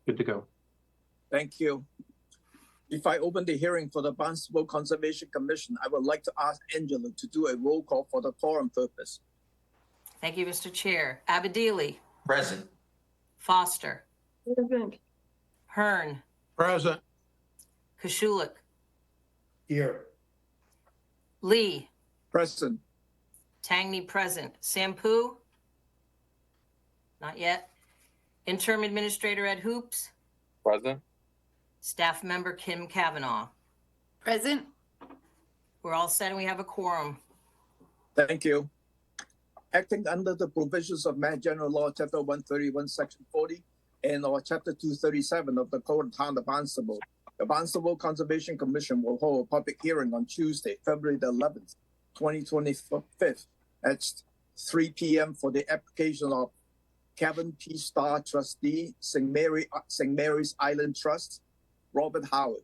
Good to go. Thank you. If I open the hearing for the Barnstable Conservation Commission, I would like to ask Angela to do a roll call for the quorum purpose. Thank you, Mr. Chair. Abadili. Present. Foster. Present. Hearn. Present. Kashulik. Here. Lee. Present. Tangney present. Sampu? Not yet. Interim Administrator Ed Hoops. Present. Staff Member Kim Kavanaugh. Present. We're all set and we have a quorum. Thank you. Acting under the provisions of Mass General Law, Chapter 131, Section 40, and or Chapter 237 of the Code of Town of Barnstable, the Barnstable Conservation Commission will hold a public hearing on Tuesday, February the 11th, 2025, at 3 p.m. for the application of Kevin P. Starr, trustee, St. Mary's Island Trust, Robert Howard.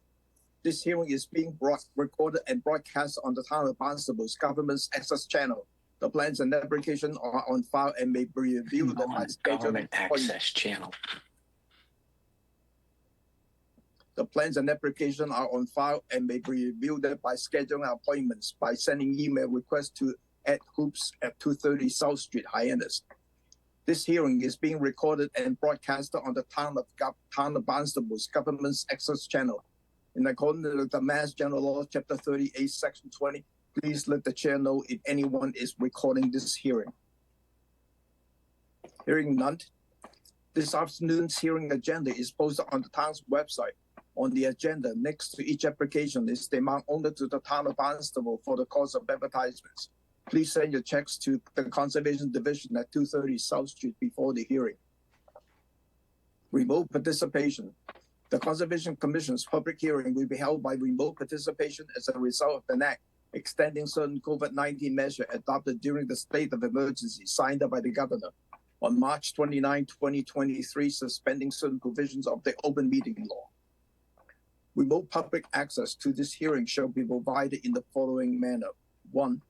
This hearing is being recorded and broadcast on the Town of Barnstable's Government's Access Channel. The plans and application are on file and may be reviewed by Government Access Channel. The plans and application are on file and may be reviewed by scheduling appointments by sending email requests to @hoops at 230 South Street, Hyannis. This hearing is being recorded and broadcast on the Town of Barnstable's Government's Access Channel. In accordance with the Mass General Law, Chapter 38, Section 20, please let the chair know if anyone is recording this hearing. Hearing none, this afternoon's hearing agenda is posted on the town's website. On the agenda, next to each application is the amount owed to the Town of Barnstable for the cost of advertisements. Please send your checks to the Conservation Division at 230 South Street before the hearing. Remote participation. The Conservation Commission's public hearing will be held by remote participation as a result of the Act extending certain COVID-19 measures adopted during the state of emergency signed by the Governor on March 29, 2023, suspending certain provisions of the Open Meeting Law. Remote public access to this hearing shall be provided in the following manner. 1.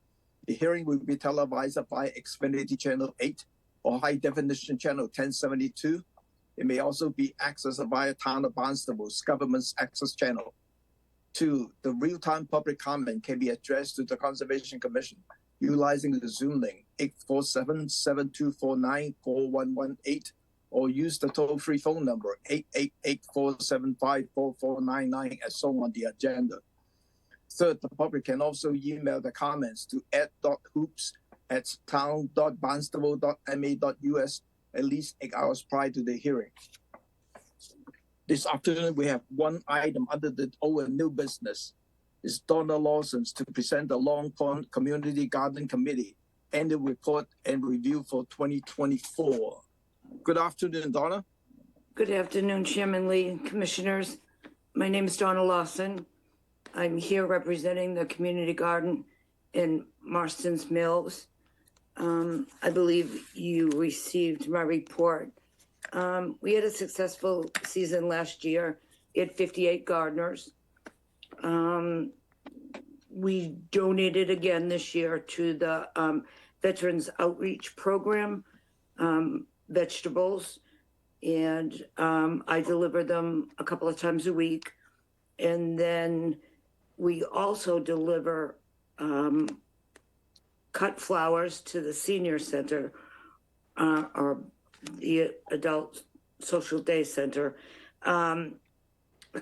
The hearing will be televised via Xfinity Channel 8 or High Definition Channel 1072. It may also be accessed via Town of Barnstable's Government's Access Channel. 2. The real-time public comment can be addressed to the Conservation Commission utilizing the Zoom link 847-7249-4118 or use the toll-free phone number 888-475-4499 as shown on the agenda. Third, the public can also email the comments to ed.hoops@town.barnstable.ma.us at least 8 hours prior to the hearing. This afternoon, we have one item under the old and new business. It's Donna Lawson's to present the Long Pond Community Garden Committee annual report and review for 2024. Good afternoon, Donna. Good afternoon, Chairman Lee and Commissioners. My name is Donna Lawson. I'm here representing the community garden in Marston's Mills. I believe you received my report. We had a successful season last year. We had 58 gardeners. We donated again this year to the Veterans Outreach Program, vegetables, and I deliver them a couple of times a week. And then we also deliver cut flowers to the senior center or the adult social day center a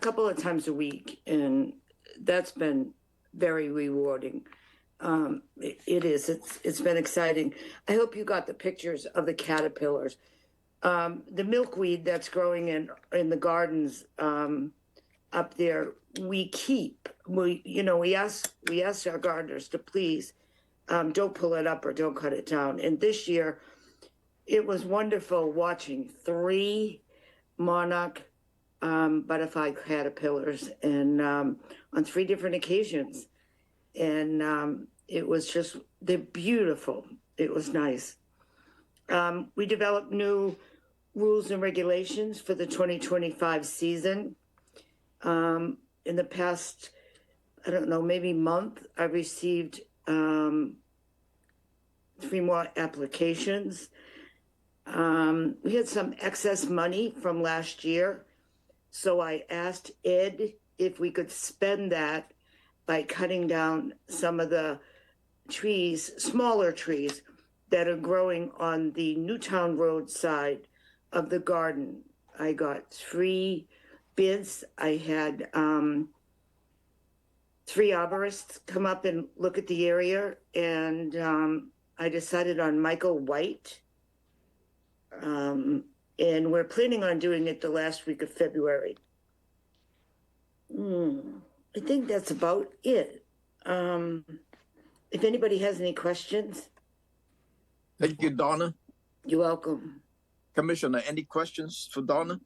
couple of times a week, and that's been very rewarding. It's been exciting. I hope you got the pictures of the caterpillars. The milkweed that's growing in the gardens up there, we ask our gardeners to please don't pull it up or don't cut it down. And this year, it was wonderful watching 3 monarch butterfly caterpillars and on 3 different occasions. And they're beautiful. It was nice. We developed new rules and regulations for the 2025 season. In the past, I don't know, maybe month, I received 3 more applications. We had some excess money from last year So I asked Ed if we could spend that by cutting down some of the trees, smaller trees that are growing on the Newtown Road side of the garden. I got 3 bids. I had 3 arborists come up and look at the area, and I decided on Michael White. And we're planning on doing it the last week of February. I think that's about it. If anybody has any questions, Thank you, Donna. you're welcome. Commissioner, any questions for Donna?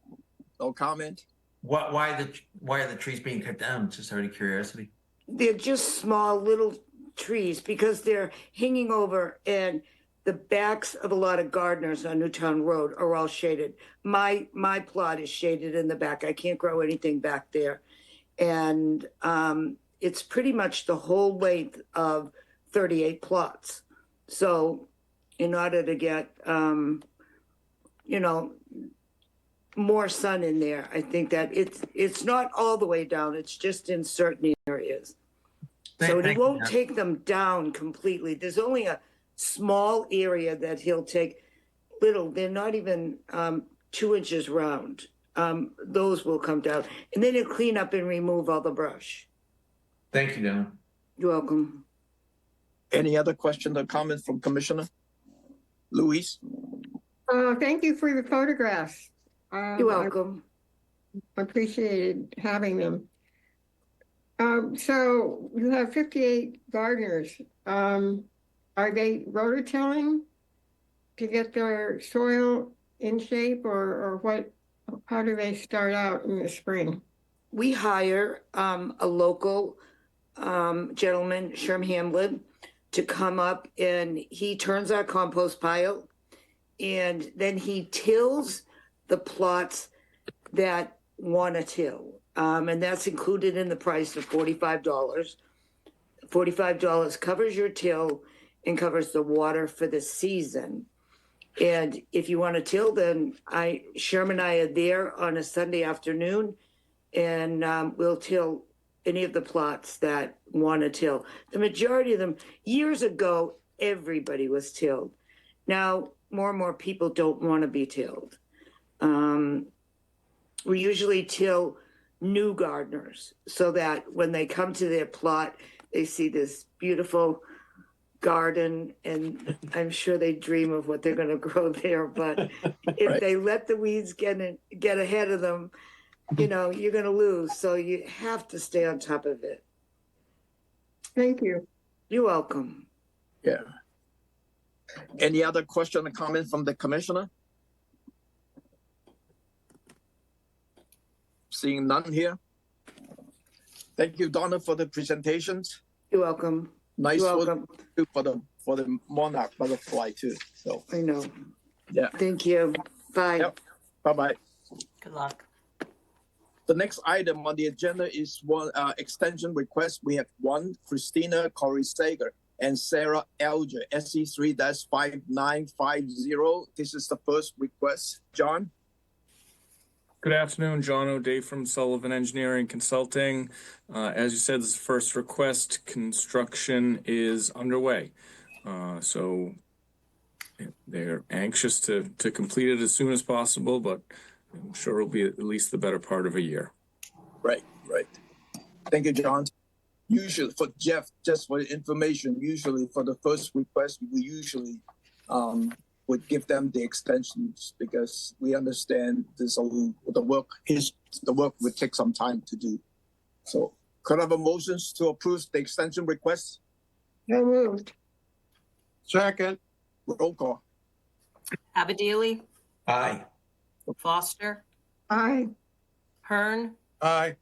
No comment? Why are the trees being cut down? Just out of curiosity. They're just small little trees because they're hanging over, and the backs of a lot of gardeners on Newtown Road are all shaded. My plot is shaded in the back. I can't grow anything back there. And it's pretty much the whole length of 38 plots. So in order to get, more sun in there, I think that it's not all the way down. It's just in certain areas. So he won't take them down completely. There's only a small area that he'll take. Little, they're not even 2 inches round. Those will come down, and then he'll clean up and remove all the brush. Thank you, Donna. You're welcome. Any other questions or comments from Commissioner? Louise? Thank you for the photographs. You're welcome. I appreciated having them. So you have 58 gardeners. Are they rototilling to get their soil in shape, or what? How do they start out in the spring? We hire a local gentleman, Sherm Hamlin, to come up, and he turns our compost pile, and then he tills the plots that want to till. And that's included in the price of $45. $45 covers your till and covers the water for the season. And if you want to till, then Sherm and I are there on a Sunday afternoon, and we'll till any of the plots that want to till. The majority of them, years ago, everybody was tilled. Now, more and more people don't want to be tilled. We usually till new gardeners so that when they come to their plot, they see this beautiful garden, and I'm sure they dream of what they're going to grow there. But if Right. they let the weeds get ahead of them, you're going to lose. So you have to stay on top of it. Thank you. You're welcome. Yeah. Any other question or comment from the Commissioner? Seeing none here. Thank you, Donna, for the presentations. You're welcome. Nice You're work welcome. for the monarch butterfly too. So I know. yeah. Thank you. Bye. Yep. Bye-bye. Good luck. The next item on the agenda is one extension request. We have one, Christina Corey-Sager and Sarah Alger, SE 3-5950. This is the first request. John? Good afternoon, John O'Day from Sullivan Engineering Consulting. As you said, this is the first request. Construction is underway. So they're anxious to complete it as soon as possible, but I'm sure it'll be at least the better part of a year. Right. Thank you, John. Usually for Jeff, just for information, usually for the first request, we usually would give them the extensions because we understand the work would take some time to do. So could I have a motion to approve the extension request? So moved. Second. Roll call. Abadili, Aye. Foster, Aye. Hearn, Aye.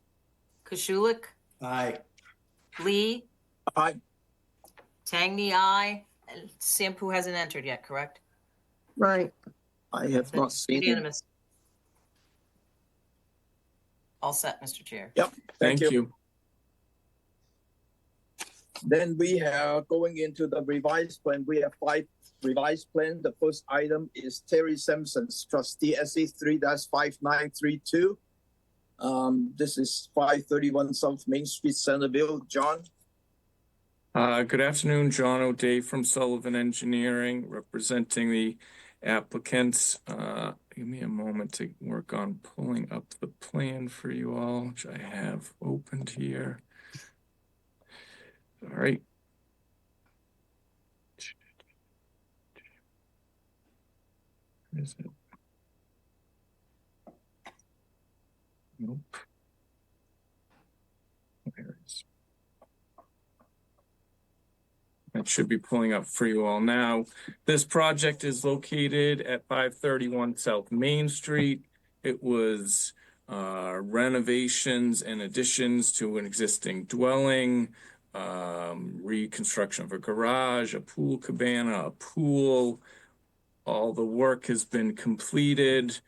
Koshulik, Aye. Lee, Aye. Tangney, aye. And Sampu hasn't entered yet, correct? Right. I have not seen it. Unanimous. All set, Mr. Chair. Yep. Thank you. Then we are going into the revised plan. We have 5 revised plans. The first item is Terry Simpson's trustee SE 3-5932. This is 531 South Main Street, Centerville. John? Good afternoon, John O'Day from Sullivan Engineering, representing the applicants. Give me a moment to work on pulling up the plan for you all, which I have opened here. All right. Where is it? Nope. There it is. It should be pulling up for you all now. This project is located at 531 South Main Street. It was renovations and additions to an existing dwelling, reconstruction of a garage, a pool cabana, a pool. All the work has been completed.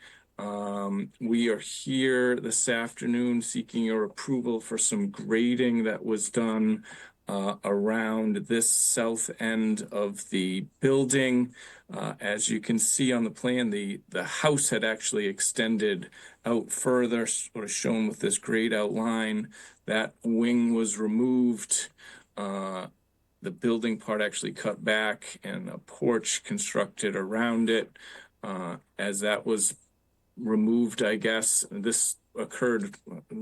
We are here this afternoon seeking your approval for some grading that was done around this south end of the building. As you can see on the plan, the house had actually extended out further, sort of shown with this grade outline. That wing was removed. The building part actually cut back and a porch constructed around it. As that was removed, I guess, this occurred,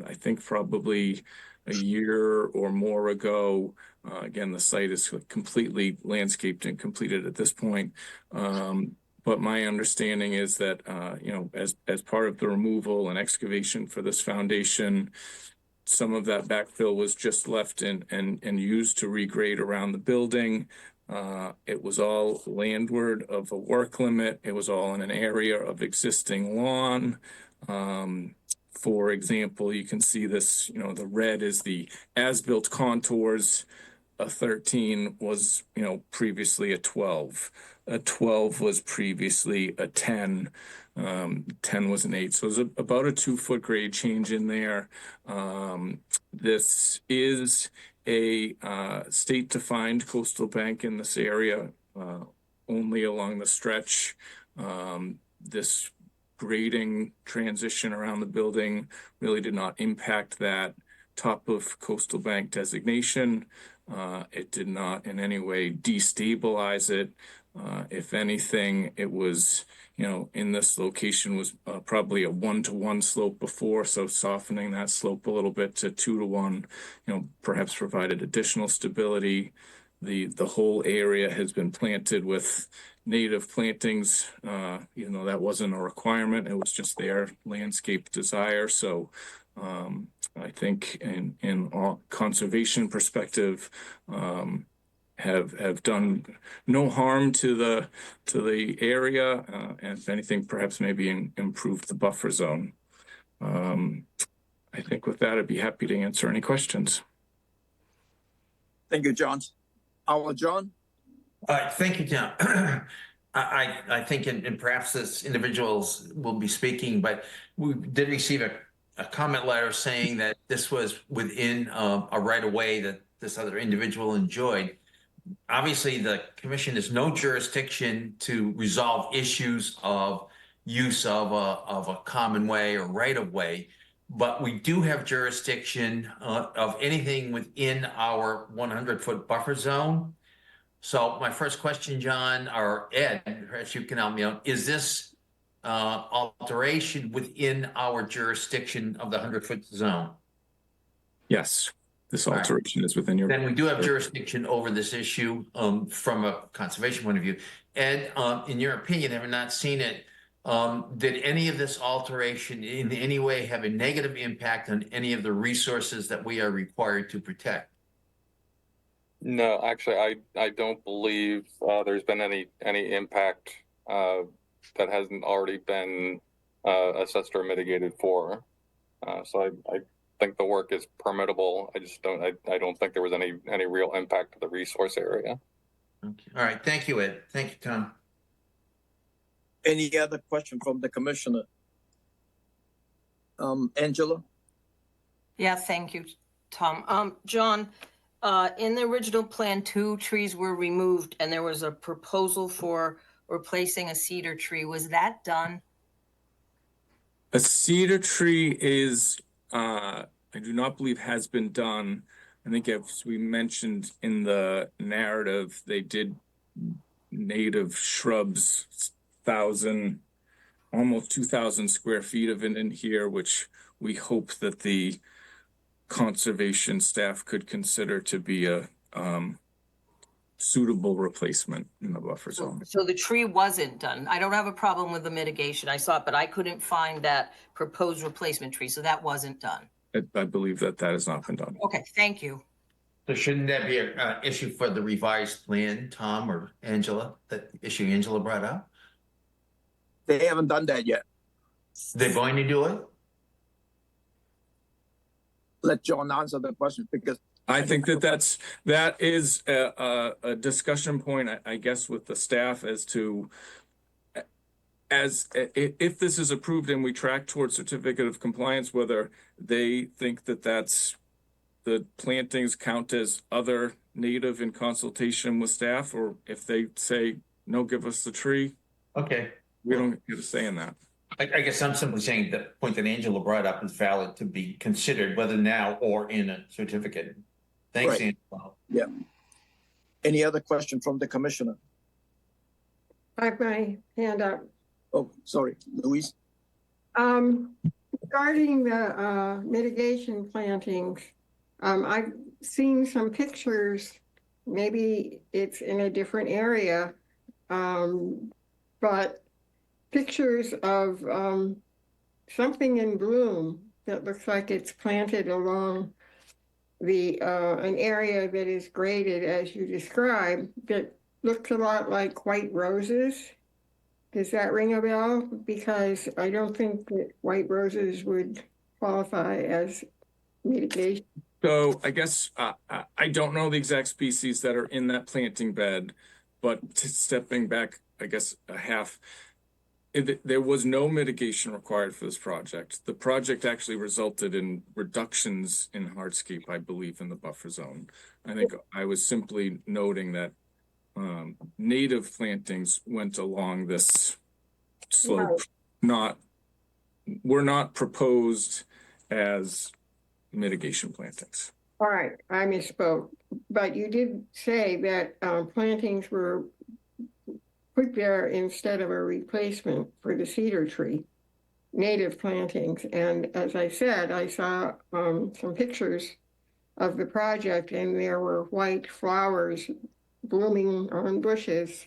I think, probably a year or more ago. Again, the site is completely landscaped and completed at this point. But my understanding is that, as part of the removal and excavation for this foundation, some of that backfill was just left and used to regrade around the building. It was all landward of a work limit. It was all in an area of existing lawn. For example, you can see this, the red is the as-built contours. A 13 was, previously a 12. A 12 was previously a 10. 10 was an 8. So it was about a 2-foot grade change in there. This is a state-defined coastal bank in this area, only along the stretch. This grading transition around the building really did not impact that top of coastal bank designation. It did not in any way destabilize it. If anything, it was, in this location was probably a 1-to-1 slope before, so softening that slope a little bit to 2-to-1, perhaps provided additional stability. The whole area has been planted with native plantings, even though that wasn't a requirement. It was just their landscape desire. So I think in all conservation perspective, have done no harm to the area, and if anything, perhaps maybe improved the buffer zone. I think with that, I'd be happy to answer any questions. Thank you, John. Our John? Thank you, John. I think, and perhaps this individuals will be speaking, but we did receive a comment letter saying that this was within a right-of-way that this other individual enjoyed. Obviously, the commission has no jurisdiction to resolve issues of use of a common way or right-of-way, but we do have jurisdiction of anything within our 100-foot buffer zone. So my first question, John, or Ed, perhaps you can help me out, is this alteration within our jurisdiction of the 100-foot zone? Yes, this alteration is within your... Then we do have jurisdiction over this issue from a conservation point of view. Ed, in your opinion, having not seen it, did any of this alteration in any way have a negative impact on any of the resources that we are required to protect? No, actually, I don't believe there's been any impact that hasn't already been assessed or mitigated for. So I think the work is permittable. I don't think there was any real impact to the resource area. Okay. All right. Thank you, Ed. Thank you, Tom. Any other question from the commissioner? Angela? Yeah, thank you, Tom. John, in the original plan, 2 trees were removed and there was a proposal for replacing a cedar tree. Was that done? A cedar tree is I do not believe has been done. I think as we mentioned in the narrative, they did native shrubs, almost 2,000 square feet of it in here, which we hope that the conservation staff could consider to be a suitable replacement in the buffer zone. So the tree wasn't done. I don't have a problem with the mitigation. I saw it, but I couldn't find that proposed replacement tree, so that wasn't done. I believe that has not been done. Okay, thank you. So shouldn't that be an issue for the revised plan, Tom or Angela, that issue Angela brought up? They haven't done that yet. They're going to do it? Let John answer the question because I think that is a discussion point, I guess, with the staff as to if this is approved and we track towards certificate of compliance, whether they think that the plantings count as other native in consultation with staff, or if they say, no, give us the tree. Okay. We don't get a say in that. I guess I'm simply saying the point that Angela brought up is valid to be considered, whether now or in a certificate. Thanks, Right. Angela. yeah. Any other question from the commissioner? I have my hand up. Oh, sorry, Louise. Regarding the mitigation plantings, I've seen some pictures. Maybe it's in a different area, but pictures of something in bloom that looks like it's planted along the an area that is graded as you described, that looks a lot like white roses. Does that ring a bell? Because I don't think that white roses would qualify as mitigation. So I guess I don't know the exact species that are in that planting bed, but stepping back, I guess a half, there was no mitigation required for this project. The project actually resulted in reductions in hardscape, I believe, in the buffer zone. I think I was simply noting that native plantings went along this slope, were not proposed as mitigation plantings. All right, I misspoke, but you did say that plantings were put there instead of a replacement for the cedar tree, native plantings. And as I said, I saw some pictures of the project and there were white flowers blooming on bushes.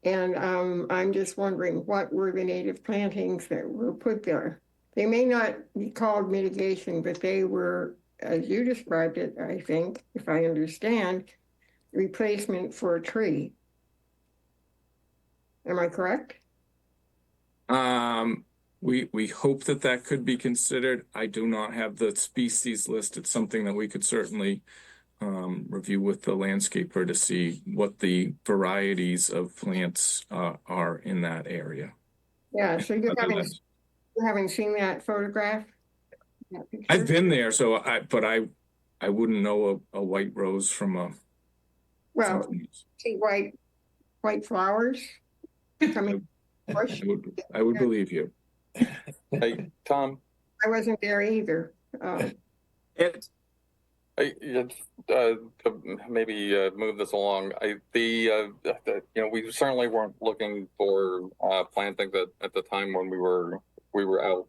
And I'm just wondering, what were the native plantings that were put there? They may not be called mitigation, but they were, as you described it, I think, if I understand, replacement for a tree. Am I correct? We hope that could be considered. I do not have the species list. It's something that we could certainly review with the landscaper to see what the varieties of plants are in that area. Yeah, so you haven't seen that photograph? I've been there, so I wouldn't know a white rose from a. Well, see white flowers coming. I would believe you. Hey, Tom, I wasn't there either. Ed, maybe move this along. We certainly weren't looking for plantings at the time when we were out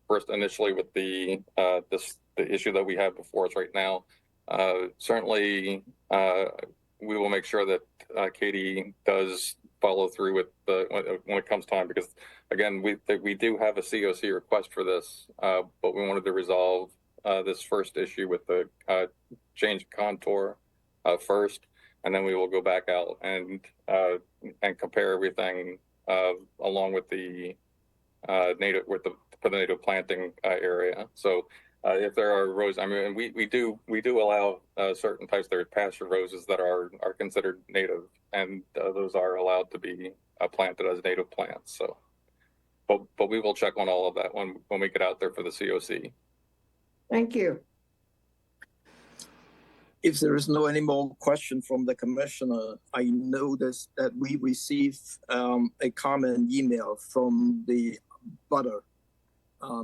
first initially with the issue that we have before us right now. Certainly, we will make sure that Katie does follow through with when it comes time, because again, we do have a COC request for this, but we wanted to resolve this first issue with the change contour first, and then we will go back out and compare everything along with the native planting area. So if there are roses, I mean, we do allow certain types. There are pasture roses that are considered native, and those are allowed to be planted as native plants. So, but we will check on all of that when we get out there for the COC. Thank you. if there is no any more question from the commissioner, I noticed that we received a comment email from the butter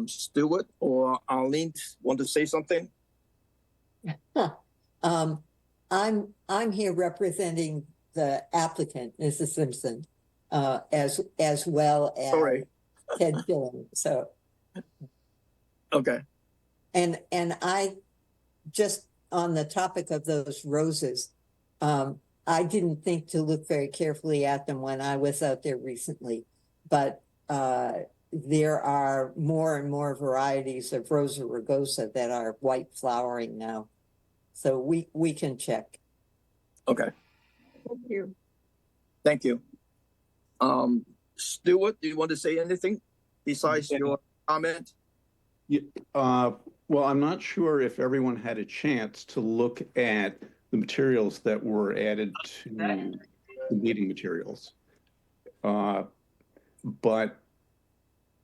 Stuart or Arlene want to say something? Um, I'm here representing the applicant, Mrs. Simpson, as well as Sorry. Ted Gillen. So, Okay. and I just on the topic of those roses, I didn't think to look very carefully at them when I was out there recently, but there are more and more varieties of Rosa rugosa that are white flowering now. So we can check. Okay. Thank you. Thank you. Stuart, do you want to say anything besides your comment? Well, I'm not sure if everyone had a chance to look at the materials that were added to the meeting materials. But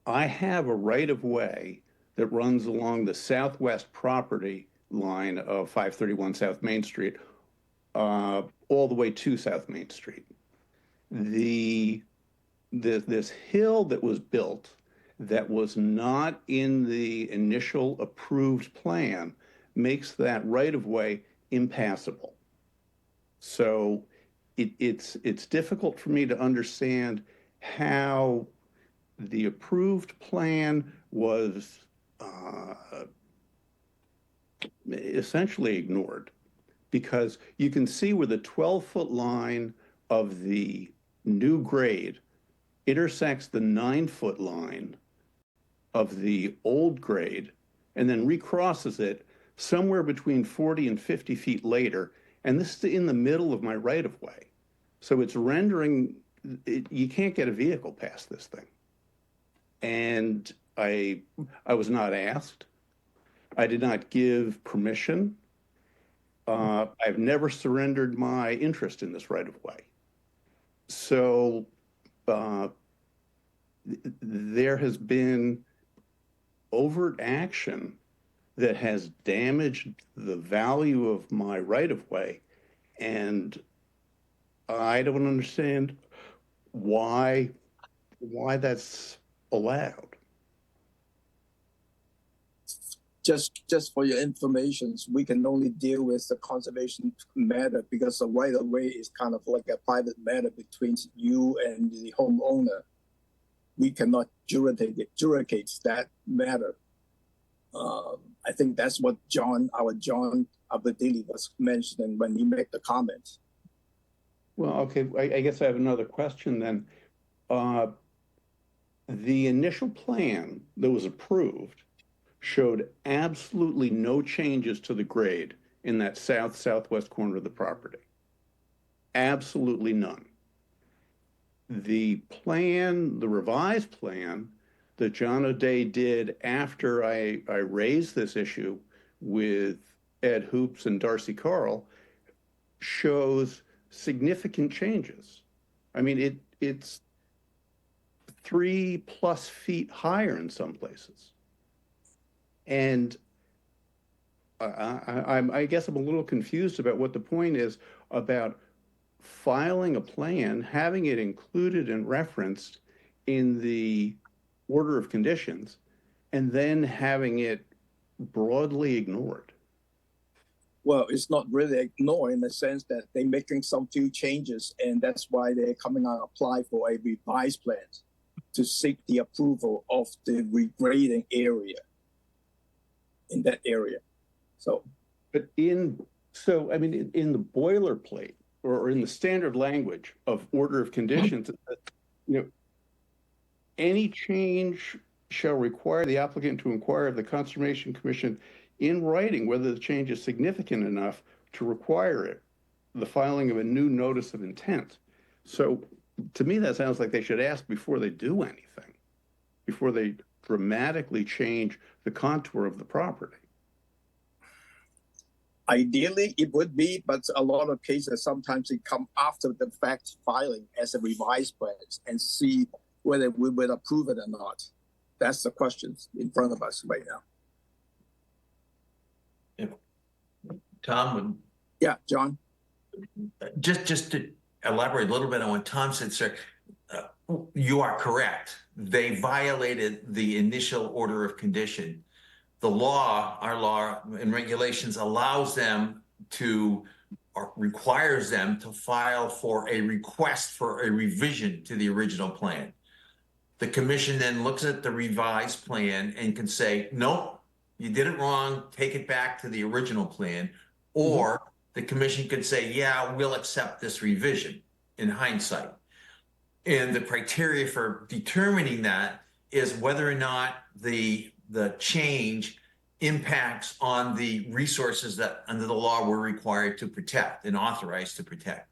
I have a right-of-way that runs along the southwest property line of 531 South Main Street, all the way to South Main Street. This hill that was built that was not in the initial approved plan makes that right-of-way impassable. So it's difficult for me to understand how the approved plan was essentially ignored, because you can see where the 12-foot line of the new grade intersects the 9-foot line of the old grade and then recrosses it somewhere between 40 and 50 feet later. And this is in the middle of my right-of-way. So it's rendering, you can't get a vehicle past this thing. And I was not asked. I did not give permission. I've never surrendered my interest in this right-of-way. So there has been overt action that has damaged the value of my right-of-way, and I don't understand why that's allowed. Just for your information, we can only deal with the conservation matter because the right-of-way is kind of like a private matter between you and the homeowner. We cannot judicate that matter. I think that's what our John Abadili was mentioning when he made the comment. Well, okay, I guess I have another question then. The initial plan that was approved showed absolutely no changes to the grade in that southwest corner of the property. Absolutely none. The plan, the revised plan that John O'Day did after I raised this issue with Ed Hoops and Darcy Carl shows significant changes. I mean, it's 3+ feet higher in some places. And I guess I'm a little confused about what the point is about filing a plan, having it included and referenced in the order of conditions, and then having it broadly ignored. Well, it's not really ignored in the sense that they're making some few changes, and that's why they're coming out apply for a revised plan to seek the approval of the regrading area in that area. So, but in the boilerplate or in the standard language of order of conditions, any change shall require the applicant to inquire of the Conservation Commission in writing whether the change is significant enough to require the filing of a new notice of intent. So to me, that sounds like they should ask before they do anything, before they dramatically change the contour of the property. ideally, it would be, but a lot of cases, sometimes it come after the fact filing as a revised plan and see whether we would approve it or not. That's the question in front of us right now. Tom, Yeah, John? just to elaborate a little bit on what Tom said, sir, You are correct. They violated the initial order of condition. The law, our law and regulations allows them to, or requires them to file for a request for a revision to the original plan. The commission then looks at the revised plan and can say, nope, you did it wrong, take it back to the original plan. Or the commission could say, yeah, we'll accept this revision in hindsight. And the criteria for determining that is whether or not the change impacts on the resources that under the law we're required to protect and authorized to protect.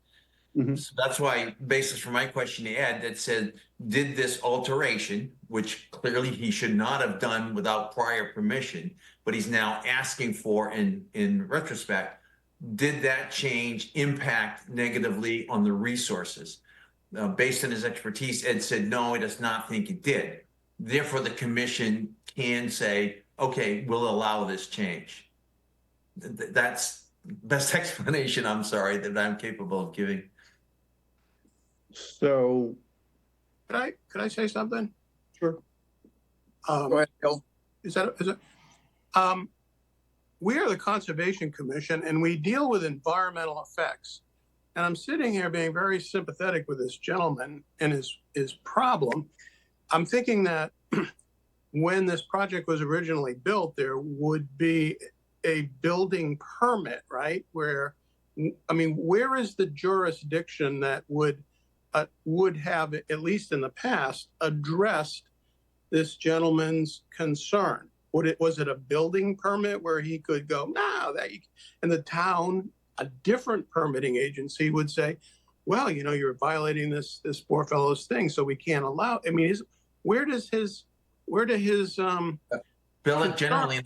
So that's why, basis for my question to Ed, that said, did this alteration, which clearly he should not have done without prior permission, but he's now asking for in retrospect, did that change impact negatively on the resources? Based on his expertise, Ed said, no, he does not think it did. Therefore, the commission can say, okay, we'll allow this change. That's best explanation, I'm sorry, that I'm capable of giving. So, Could I say something? sure. Go ahead, Bill. Is it? We are the Conservation Commission and we deal with environmental effects. And I'm sitting here being very sympathetic with this gentleman and his problem. I'm thinking that when this project was originally built, there would be a building permit, right? Where, I mean, where is the jurisdiction that would have, at least in the past, addressed this gentleman's concern? Was it a building permit where he could go, no, and the town, a different permitting agency would say, well, you know, you're violating this poor fellow's thing, so we can't allow. I mean, where do his Bill, generally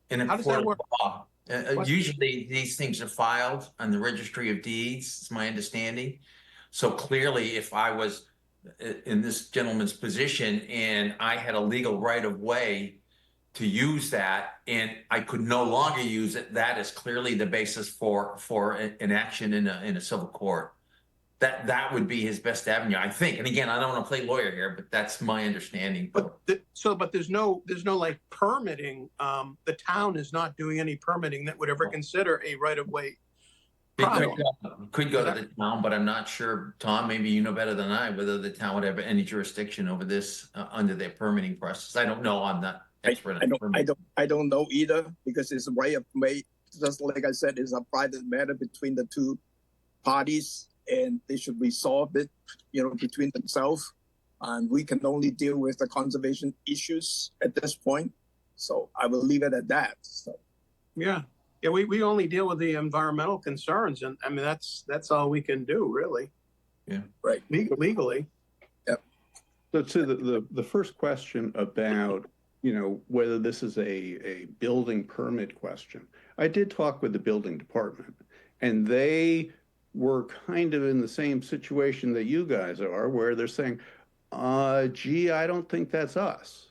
in a How does court that of work? law, usually these things are filed on the registry of deeds, it's my understanding. So clearly, if I was in this gentleman's position and I had a legal right of way to use that and I could no longer use it, that is clearly the basis for an action in a civil court. That would be his best avenue, I think. And again, I don't want to play lawyer here, but that's my understanding. But there's no like permitting. The town is not doing any permitting that would ever consider a right of way. Could go to the town, but I'm not sure, Tom, maybe you know better than I, whether the town would have any jurisdiction over this under their permitting process. I don't know. I'm not expert on permitting. I don't know either, because it's a right of way. Just like I said, it's a private matter between the two parties, and they should resolve it, you know, between themselves. And we can only deal with the conservation issues at this point. So I will leave it at that. So Yeah, we only deal with the environmental concerns, and I mean that's all we can do, really. Yeah, right. Legally. Yep. So to the first question about, you know, whether this is a building permit question, I did talk with the building department, and they were kind of in the same situation that you guys are, where they're saying, gee, I don't think that's us.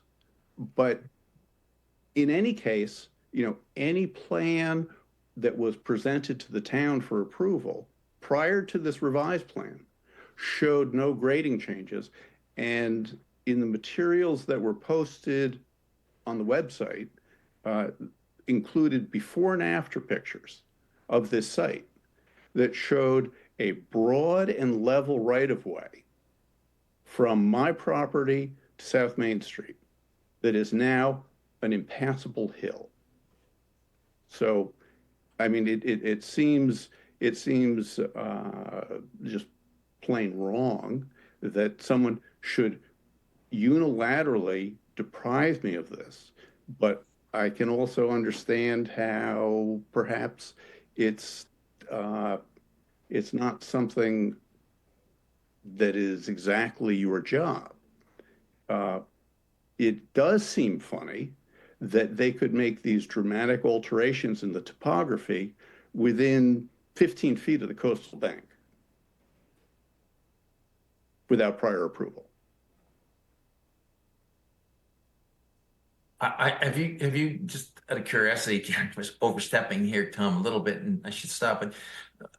But in any case, you know, any plan that was presented to the town for approval prior to this revised plan showed no grading changes. And in the materials that were posted on the website, included before and after pictures of this site that showed a broad and level right-of-way from my property to South Main Street that is now an impassable hill. So, I mean, it seems just plain wrong that someone should unilaterally deprive me of this. But I can also understand how perhaps it's not something that is exactly your job. It does seem funny that they could make these dramatic alterations in the topography within 15 feet of the coastal bank without prior approval. Have you just out of curiosity, I was overstepping here, Tom, a little bit, and I should stop. But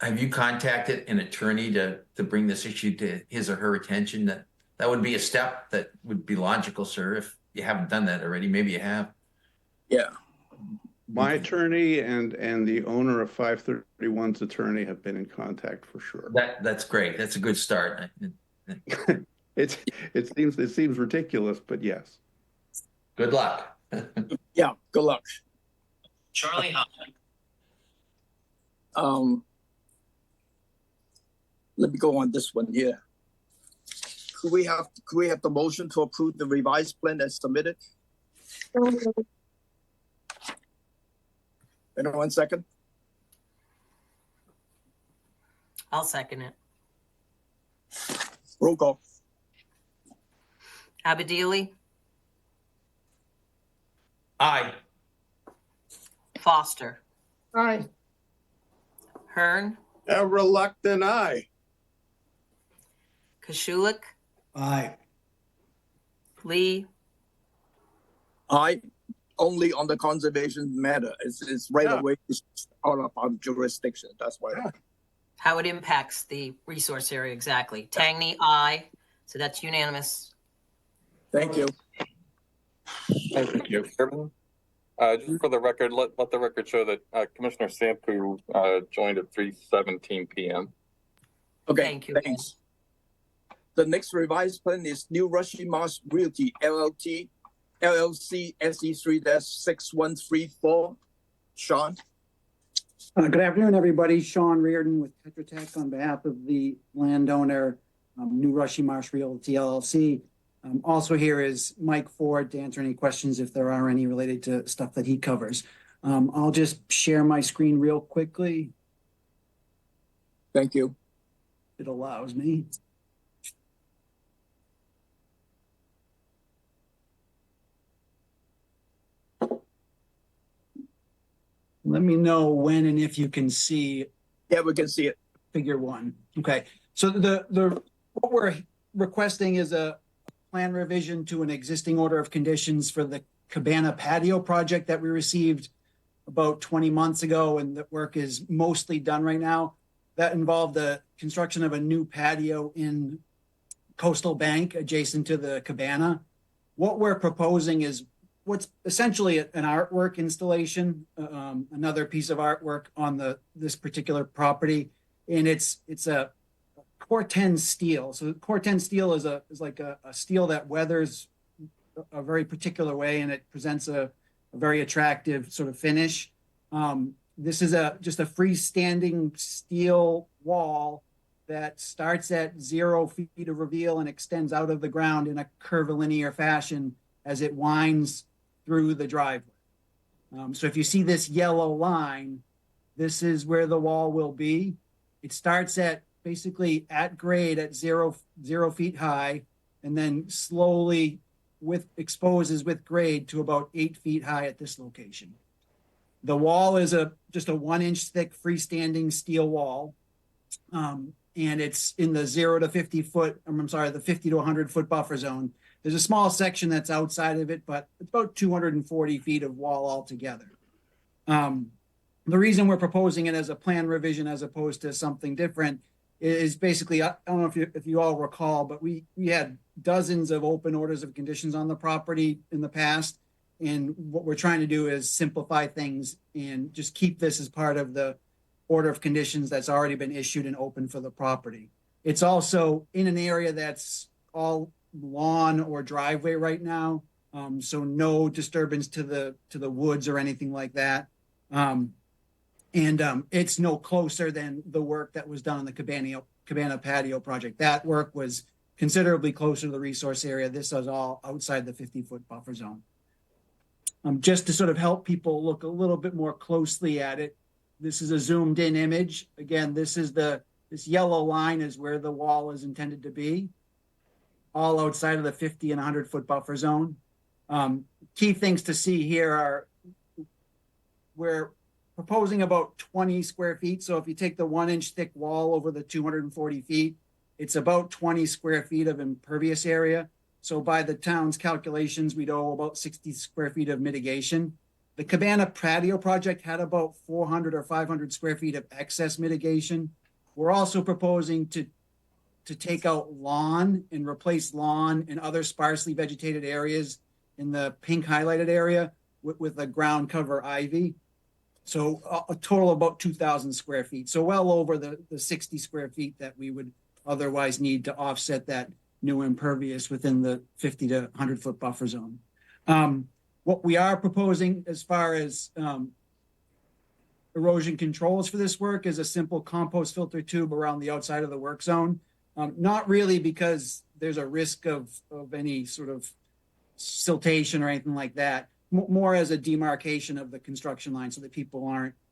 have you contacted an attorney to bring this issue to his or her attention that That would be a step that would be logical, sir, if you haven't done that already. Maybe you have. Yeah. My attorney and the owner of 531's attorney have been in contact for sure. That's great. That's a good start. It seems ridiculous, but yes. Good luck. Yeah. Good luck. Charlie, Let me go on this one here. Could we have the motion to approve the revised plan as submitted? In 1 second. I'll second it. Roll call. Abadili, Aye. Foster, Aye. Hearn, A reluctant aye. Kashulik, aye. Lee, Aye. Only on the conservation matter. It's right Yeah. away. It's out of our jurisdiction. That's why. Yeah. how it impacts the resource area exactly. Tangney, aye. So that's unanimous. Thank you. Thank you. Chairman, just for the record, let the record show that Commissioner Sampu joined at 3:17 p.m. Okay. Thank you. Thanks. The next revised plan is New Rushing Marsh Realty LLC SE 3-6134. Sean. Good afternoon, everybody. Sean Reardon with Tetra Tech on behalf of the landowner, New Rushy Marsh Realty LLC. Also here is Mike Ford to answer any questions if there are any related to stuff that he covers. I'll just share my screen real quickly. Thank you. It allows me. Let me know when and if you can see Yeah, we can see it. figure one. Okay, so what we're requesting is a plan revision to an existing order of conditions for the Cabana patio project that we received about 20 months ago, and the work is mostly done right now. That involved the construction of a new patio in Coastal Bank adjacent to the Cabana. What we're proposing is what's essentially an artwork installation, another piece of artwork on this particular property, and it's a Core-10 steel. So Core-10 steel is like a steel that weathers a very particular way, and it presents a very attractive sort of finish. This is just a freestanding steel wall that starts at 0 feet of reveal and extends out of the ground in a curvilinear fashion as it winds through the driveway. So if you see this yellow line, this is where the wall will be. It starts at basically at grade at 0 feet high, and then slowly exposes with grade to about 8 feet high at this location. The wall is just a 1 inch thick freestanding steel wall. And it's in the 0 to 50 foot, the 50 to 100 foot buffer zone. There's a small section that's outside of it, but it's about 240 feet of wall altogether. The reason we're proposing it as a plan revision as opposed to something different is basically, I don't know if you all recall, but we had dozens of open orders of conditions on the property in the past. And what we're trying to do is simplify things and just keep this as part of the order of conditions that's already been issued and open for the property. It's also in an area that's all lawn or driveway right now. So no disturbance to the woods or anything like that. It's no closer than the work that was done on the Cabana patio project. That work was considerably closer to the resource area. This was all outside the 50-foot buffer zone. Just to sort of help people look a little bit more closely at it, this is a zoomed in image. Again, this yellow line is where the wall is intended to be, all outside of the 50 and 100 foot buffer zone. Key things to see here are we're proposing about 20 square feet. So if you take the 1 inch thick wall over the 240 feet, it's about 20 square feet of impervious area. So by the town's calculations, we'd owe about 60 square feet of mitigation. The Cabana patio project had about 400 or 500 square feet of excess mitigation. We're also proposing to to take out lawn and replace lawn and other sparsely vegetated areas in the pink highlighted area with a ground cover ivy. So a total of about 2,000 square feet. So well over the 60 square feet that we would otherwise need to offset that new impervious within the 50 to 100 foot buffer zone. What we are proposing as far as erosion controls for this work is a simple compost filter tube around the outside of the work zone. Not really because there's a risk of any sort of siltation or anything like that. More as a demarcation of the construction line so that people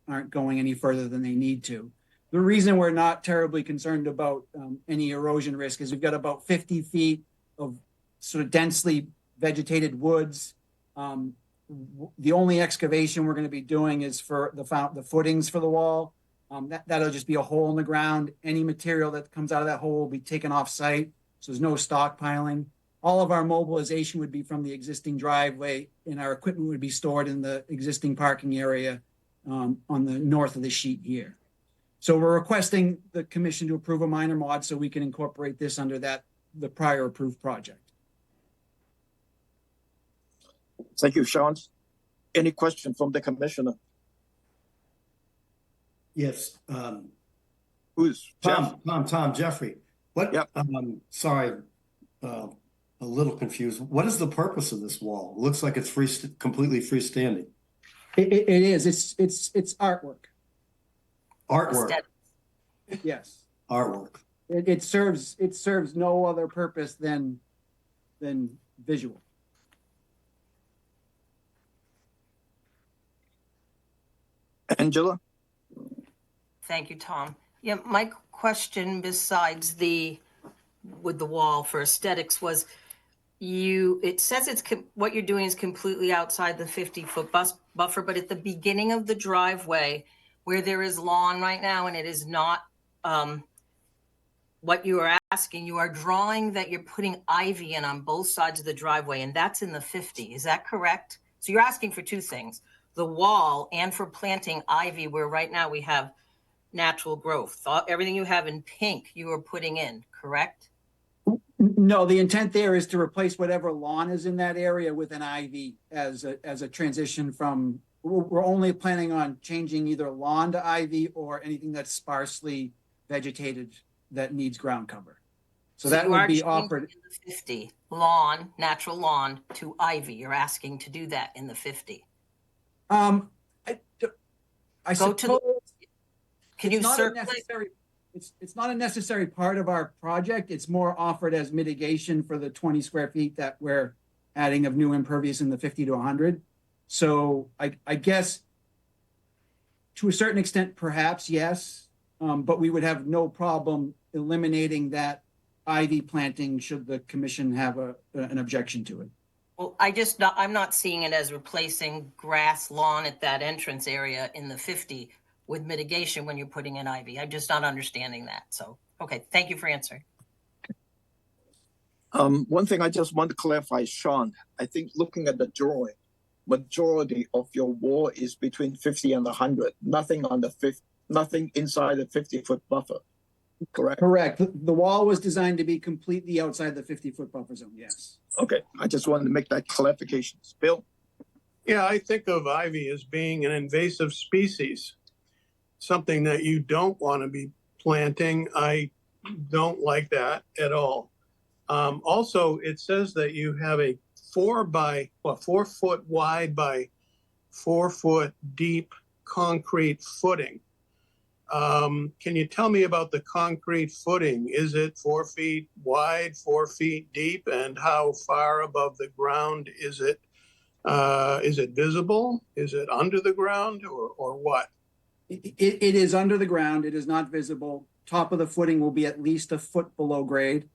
aren't going any further than they need to. The reason we're not terribly concerned about any erosion risk is we've got about 50 feet of sort of densely vegetated woods. The only excavation we're going to be doing is for the footings for the wall. That'll just be a hole in the ground. Any material that comes out of that hole will be taken off site. So there's no stockpiling. All of our mobilization would be from the existing driveway, and our equipment would be stored in the existing parking area on the north of the sheet here. So we're requesting the commission to approve a minor mod so we can incorporate this under the prior approved project. Thank you, Sean. Any question from the commissioner? Yes. Who's Jeff? Tom, Jeffrey. What? Yep. Sorry, a little confused. What is the purpose of this wall? It looks like it's completely freestanding. It is. It's artwork. Artwork. Yes. Artwork. It serves no other purpose than visual. Angela? Thank you, Tom. Yeah, my question besides with the wall for aesthetics was it says what you're doing is completely outside the 50-foot buffer, but at the beginning of the driveway where there is lawn right now and it is not what you are asking, you are drawing that you're putting ivy in on both sides of the driveway, and that's in the 50. Is that correct? So you're asking for two things, the wall and for planting ivy where right now we have natural growth. Everything you have in pink you are putting in, correct? No, the intent there is to replace whatever lawn is in that area with an ivy as a transition from, we're only planning on changing either lawn to ivy or anything that's sparsely vegetated that needs ground cover. So that would be offered. In the 50, lawn, natural lawn to ivy. You're asking to do that in the 50. I Go to suppose can you circle it's not a necessary part of our project. It's more offered as mitigation for the 20 square feet that we're adding of new impervious in the 50 to 100. So I guess to a certain extent, perhaps, yes, but we would have no problem eliminating that ivy planting should the commission have an objection to it. Well, I'm not seeing it as replacing grass lawn at that entrance area in the 50 with mitigation when you're putting in ivy. I'm just not understanding that. So, okay, thank you for answering. One thing I just want to clarify, Sean, I think looking at the drawing, majority of your wall is between 50 and 100, nothing inside the 50-foot buffer, correct? Correct. The wall was designed to be completely outside the 50-foot buffer zone, yes. Okay, I just wanted to make that clarification. Bill? Yeah, I think of ivy as being an invasive species, something that you don't want to be planting. I don't like that at all. Also, it says that you have a 4 foot wide by 4 foot deep concrete footing. Can you tell me about the concrete footing? Is it 4 feet wide, 4 feet deep, and how far above the ground is it? Is it visible? Is it under the ground, or what? It is under the ground. It is not visible. Top of the footing will be at least a foot below grade.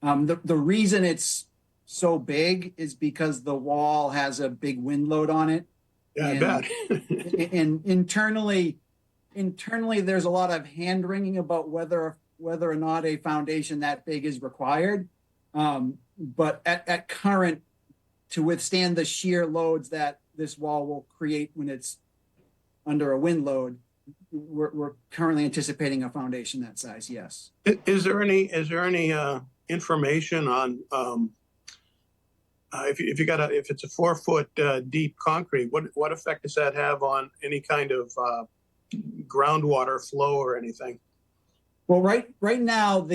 The reason it's so big is because the wall has a big wind load on it. Yeah, I bet. And internally, there's a lot of hand wringing about whether or not a foundation that big is required. But at current, to withstand the shear loads that this wall will create when it's under a wind load, we're currently anticipating a foundation that size, yes. Is there any information on if it's a 4 foot deep concrete, what effect does that have on any kind of groundwater flow or anything? Well, right now,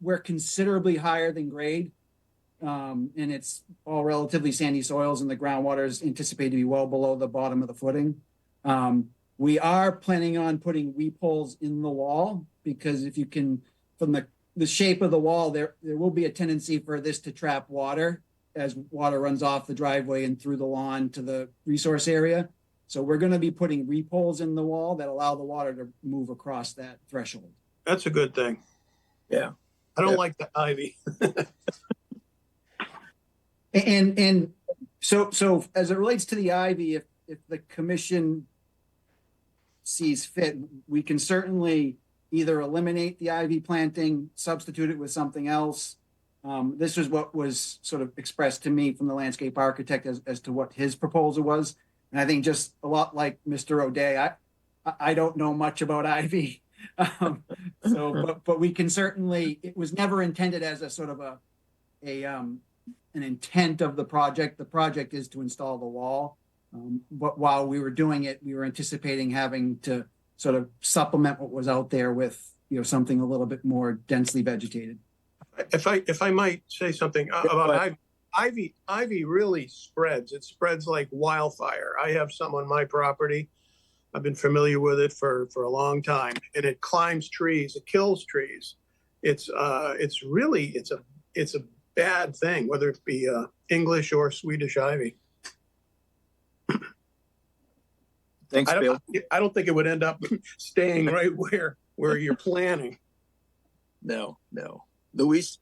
we're considerably higher than grade. And it's all relatively sandy soils, and the groundwater is anticipated to be well below the bottom of the footing. We are planning on putting weep holes in the wall, because if you can, from the shape of the wall, there will be a tendency for this to trap water as water runs off the driveway and through the lawn to the resource area. So we're going to be putting weep holes in the wall that allow the water to move across that threshold. That's a good thing. Yeah. I don't Yeah. like the ivy. And so as it relates to the ivy, if the commission sees fit, we can certainly either eliminate the ivy planting, substitute it with something else. This is what was sort of expressed to me from the landscape architect as to what his proposal was. And I think, just a lot like Mr. O'Day, I don't know much about ivy. But we can certainly, it was never intended as a sort of an intent of the project. The project is to install the wall. But while we were doing it, we were anticipating having to sort of supplement what was out there with, something a little bit more densely vegetated. If I might say something about ivy, ivy really spreads. It spreads like wildfire. I have some on my property. I've been familiar with it for a long time, and it climbs trees. It kills trees. It's really a bad thing, whether it be English or Swedish ivy. Thanks, Bill. I don't think it would end up staying right where you're planning. No. Luis?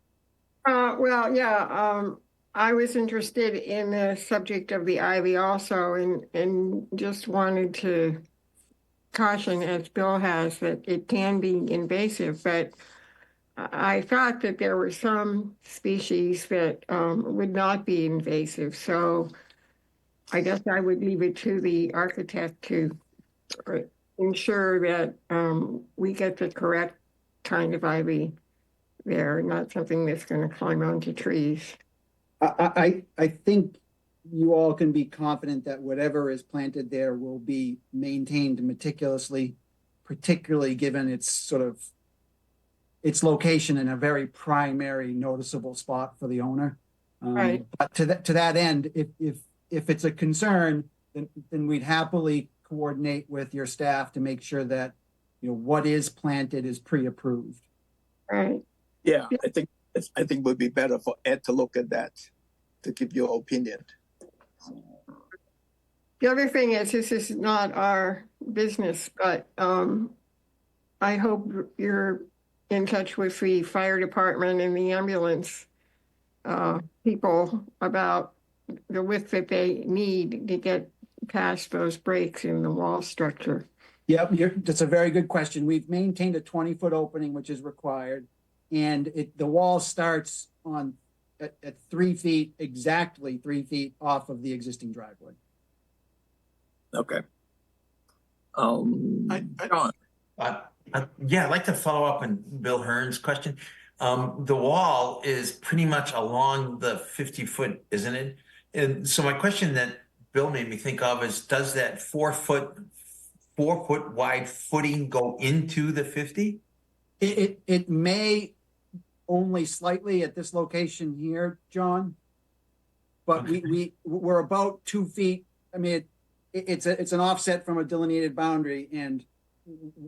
Well, yeah, I was interested in the subject of the ivy also, and just wanted to caution, as Bill has, that it can be invasive, but I thought that there were some species that would not be invasive. So I guess I would leave it to the architect to ensure that we get the correct kind of ivy there, not something that's going to climb onto trees. I think you all can be confident that whatever is planted there will be maintained meticulously, particularly given its location in a very primary, noticeable spot for the owner. Right. But to that end, if it's a concern, then we'd happily coordinate with your staff to make sure that what is planted is pre-approved. Right. Yeah, I think it would be better for Ed to look at that, to give your opinion. The other thing is, this is not our business, but I hope you're in touch with the fire department and the ambulance people about the width that they need to get past those breaks in the wall structure. Yep, that's a very good question. We've maintained a 20-foot opening, which is required, and the wall starts at 3 feet, exactly 3 feet off of the existing driveway. Okay. John. Yeah, I'd like to follow up on Bill Hearn's question. The wall is pretty much along the 50-foot, isn't it? And so my question that Bill made me think of is, does that 4 foot wide footing go into the 50? It may only slightly at this location here, John, but Okay. we're about 2 feet. I mean, it's an offset from a delineated boundary, and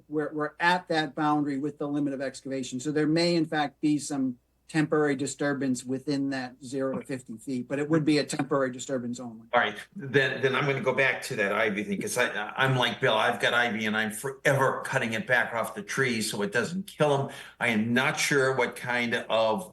we're at that boundary with the limit of excavation. So there may in fact be some temporary disturbance within that 0 to 50 feet, but it would be a temporary disturbance only. All right, then I'm going to go back to that ivy thing, because I'm like Bill. I've got ivy and I'm forever cutting it back off the trees so it doesn't kill them. I am not sure what kind of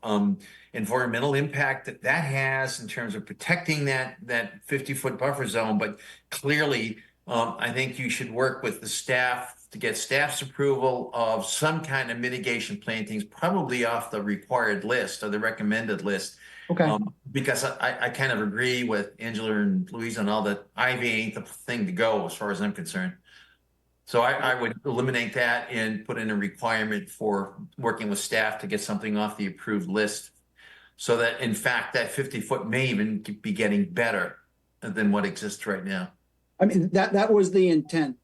environmental impact that has in terms of protecting that 50-foot buffer zone, but clearly I think you should work with the staff to get staff's approval of some kind of mitigation plantings, probably off the required list or the recommended list. Okay. Because I kind of agree with Angela and Louise on all that ivy ain't the thing to go as far as I'm concerned. So I would eliminate that and put in a requirement for working with staff to get something off the approved list. So that in fact, that 50-foot may even be getting better than what exists right now. I mean, that was the intent.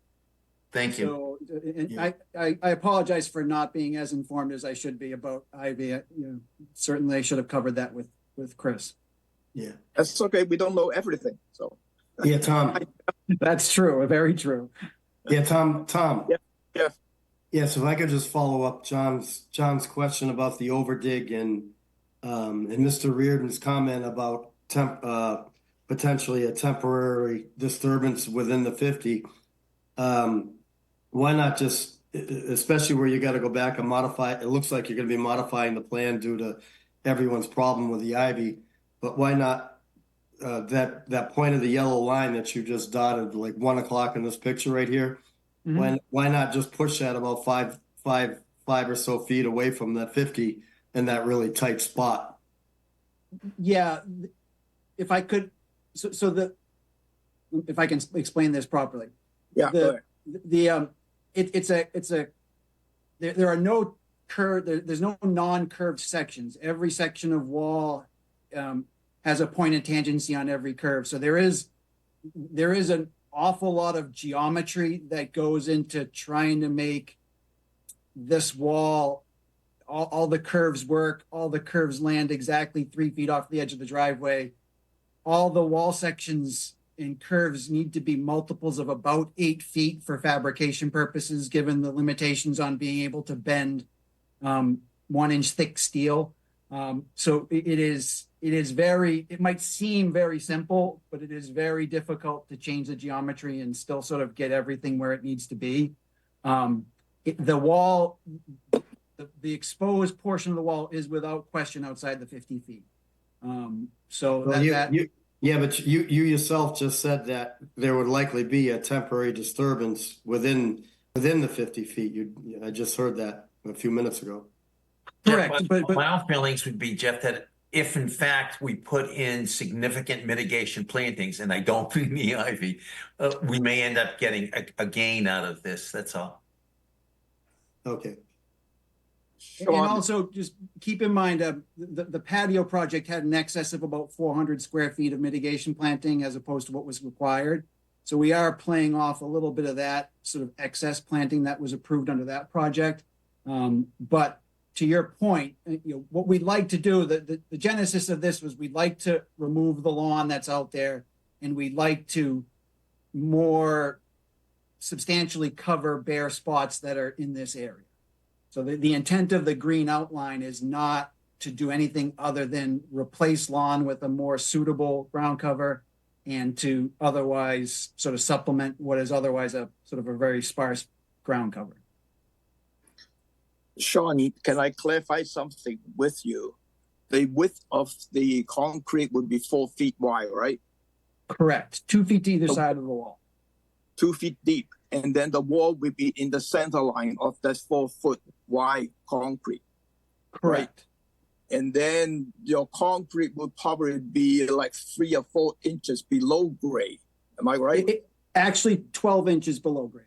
Thank you. So, and Yeah. I apologize for not being as informed as I should be about Ivy. Certainly I should have covered that with Chris. Yeah. That's okay. We don't know everything. So Yeah, Tom. That's true, very true. Yeah, Tom. Yeah, yeah. Yes, if I could just follow up John's question about the overdig and Mr. Reardon's comment about potentially a temporary disturbance within the 50. Why not just, especially where you got to go back and modify, it looks like you're going to be modifying the plan due to everyone's problem with the ivy, but why not that point of the yellow line that you just dotted, like 1 o'clock in this picture right here? Mhm. Why not just push that about five or so feet away from that 50 in that really tight spot? Yeah, if I could, if I can explain this properly. Yeah. go ahead. There are no there's no non-curved sections. Every section of wall has a point of tangency on every curve. So there is an awful lot of geometry that goes into trying to make this wall, all the curves work, all the curves land exactly 3 feet off the edge of the driveway. All the wall sections and curves need to be multiples of about 8 feet for fabrication purposes, given the limitations on being able to bend 1 inch thick steel. So it might seem very simple, but it is very difficult to change the geometry and still sort of get everything where it needs to be. The wall, the exposed portion of the wall is without question outside the 50 feet. But you yourself just said that there would likely be a temporary disturbance within the 50 feet. I just heard that a few minutes ago. Correct, Jeff, but my feelings would be, Jeff, that if in fact we put in significant mitigation plantings, and I don't mean the ivy, we may end up getting a gain out of this. That's all. Okay. and also just keep in mind the patio project had an excess of about 400 square feet of mitigation planting as opposed to what was required. So we are playing off a little bit of that sort of excess planting that was approved under that project. But to your point, what we'd like to do, the genesis of this was we'd like to remove the lawn that's out there, and we'd like to more substantially cover bare spots that are in this area. So the intent of the green outline is not to do anything other than replace lawn with a more suitable ground cover and to otherwise sort of supplement what is otherwise a sort of a very sparse ground cover. Sean, can I clarify something with you? The width of the concrete would be 4 feet wide, right? Correct. 2 feet to either side of the wall. 2 feet deep. And then the wall would be in the center line of that 4 foot wide concrete. Correct. Right? And then your concrete would probably be like 3 or 4 inches below grade. Am I right? Actually 12 inches below grade.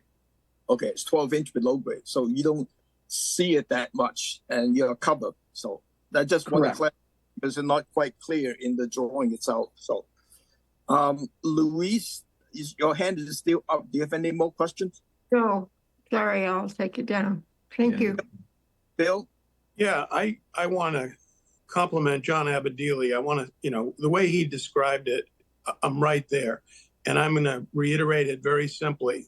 Okay, it's 12 inch below grade. So you don't see it that much and you're covered. So I just want to clarify because it's not quite clear in the drawing itself. So, Luis, your hand is still up. Do you have any more questions? No, sorry, I'll take it down. Thank you. Bill? Yeah, I want to compliment John Abadili. I want to, the way he described it, I'm right there. And I'm going to reiterate it very simply.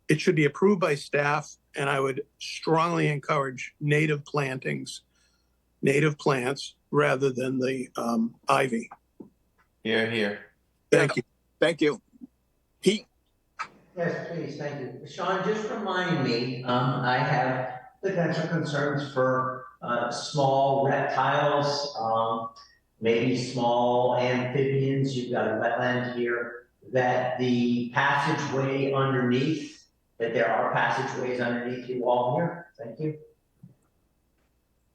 It should be approved by staff, and I would strongly encourage native plants, rather than the ivy. Here. Thank you. Thank you. Pete? Yes, please, thank you. Sean, just remind me, I have potential concerns for small reptiles, maybe small amphibians. You've got a wetland here, that the passageway underneath, that there are passageways underneath your wall here. Thank you.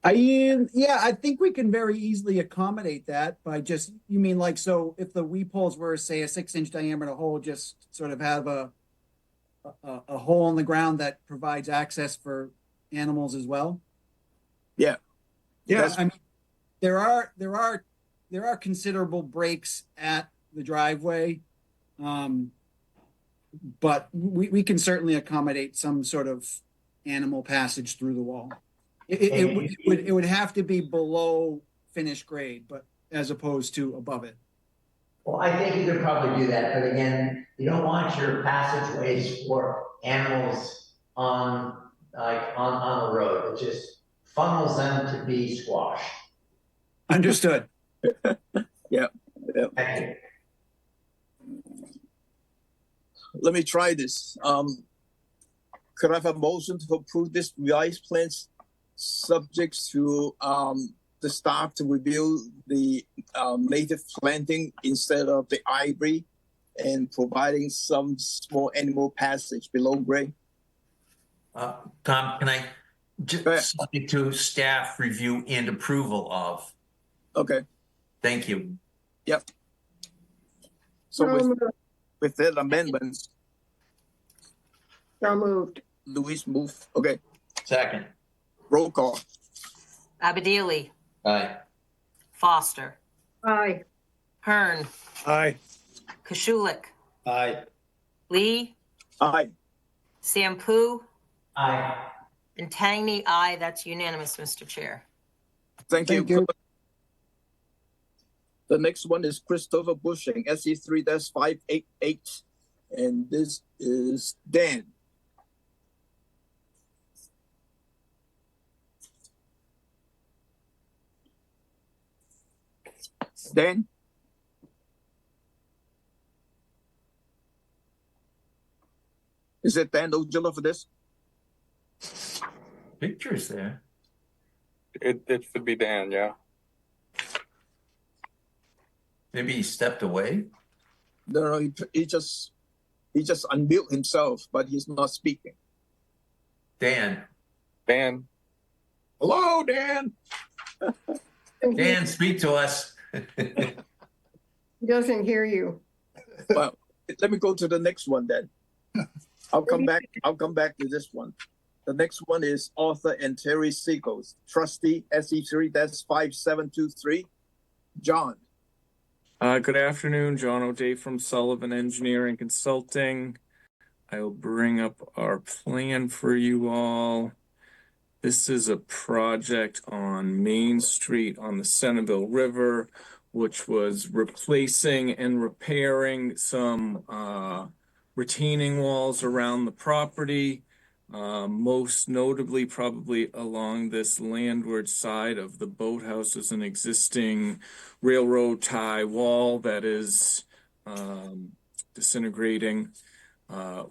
I think we can very easily accommodate that by just, you mean like, so if the weep holes were, say, a 6 inch diameter hole, just sort of have a a hole in the ground that provides access for animals as well? Yeah, I mean, there are considerable breaks at the driveway. But we can certainly accommodate some sort of animal passage through the wall. It would have to be below finished grade, but as opposed to above it. Well, I think you could probably do that, but again, you don't want your passageways for animals on, on the road. It just funnels them to be squashed. Understood. Yeah. Thank you. Let me try this. Could I have a motion to approve this revised plans subject to the staff to review the native planting instead of the ivy and providing some small animal passage below grade? Tom, can I Go ahead. just subject to staff review and approval of? Okay. Thank you. Yep. So with that amendment, So moved. Luis move. Okay. Second. Roll call. Abadili, Aye. Foster, Aye. Hearn, aye. Kashulik, Aye. Lee, Aye. Sampu, Aye. and Tangney, aye. That's unanimous, Mr. Chair. Thank you. Thank you. The next one is Christopher Bushing, SE3-588. And this is Dan. Dan? Is it Dan Ojula for this? Pictures there. It should be Dan, yeah. Maybe he stepped away. No, he just unmute himself, but he's not speaking. Dan. Dan, Hello, Dan. Dan, speak to us. He doesn't hear you. Well, let me go to the next one then. I'll come back to this one. The next one is Arthur and Terry Seagulls, trustee SE3-5723. John. Good afternoon, John O'Day from Sullivan Engineering Consulting. I'll bring up our plan for you all. This is a project on Main Street on the Centerville River, which was replacing and repairing some retaining walls around the property. Most notably, probably along this landward side of the boathouse is an existing railroad tie wall that is disintegrating.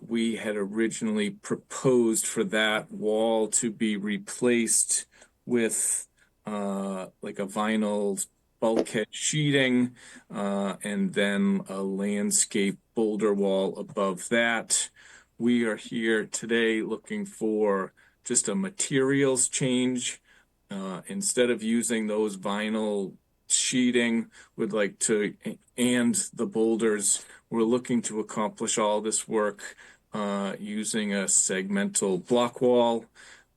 We had originally proposed for that wall to be replaced with like a vinyl bulkhead sheeting and then a landscape boulder wall above that. We are here today looking for just a materials change. Instead of using those vinyl sheeting, we'd like to, and the boulders, we're looking to accomplish all this work using a segmental block wall.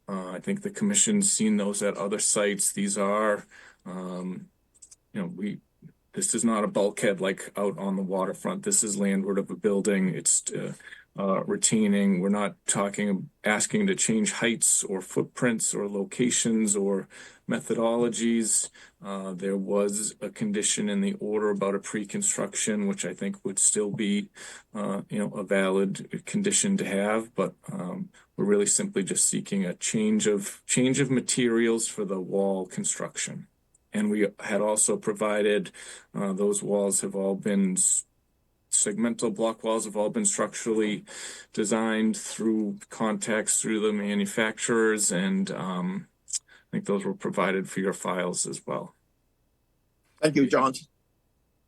I think the commission's seen those at other sites. These are, this is not a bulkhead like out on the waterfront. This is landward of a building. It's retaining. We're not asking to change heights or footprints or locations or methodologies. There was a condition in the order about a pre-construction, which I think would still be, a valid condition to have, but we're really simply just seeking a change of materials for the wall construction. And we had also provided, those walls have all been segmental block walls have all been structurally designed through contacts through the manufacturers, and I think those were provided for your files as well. Thank you, John.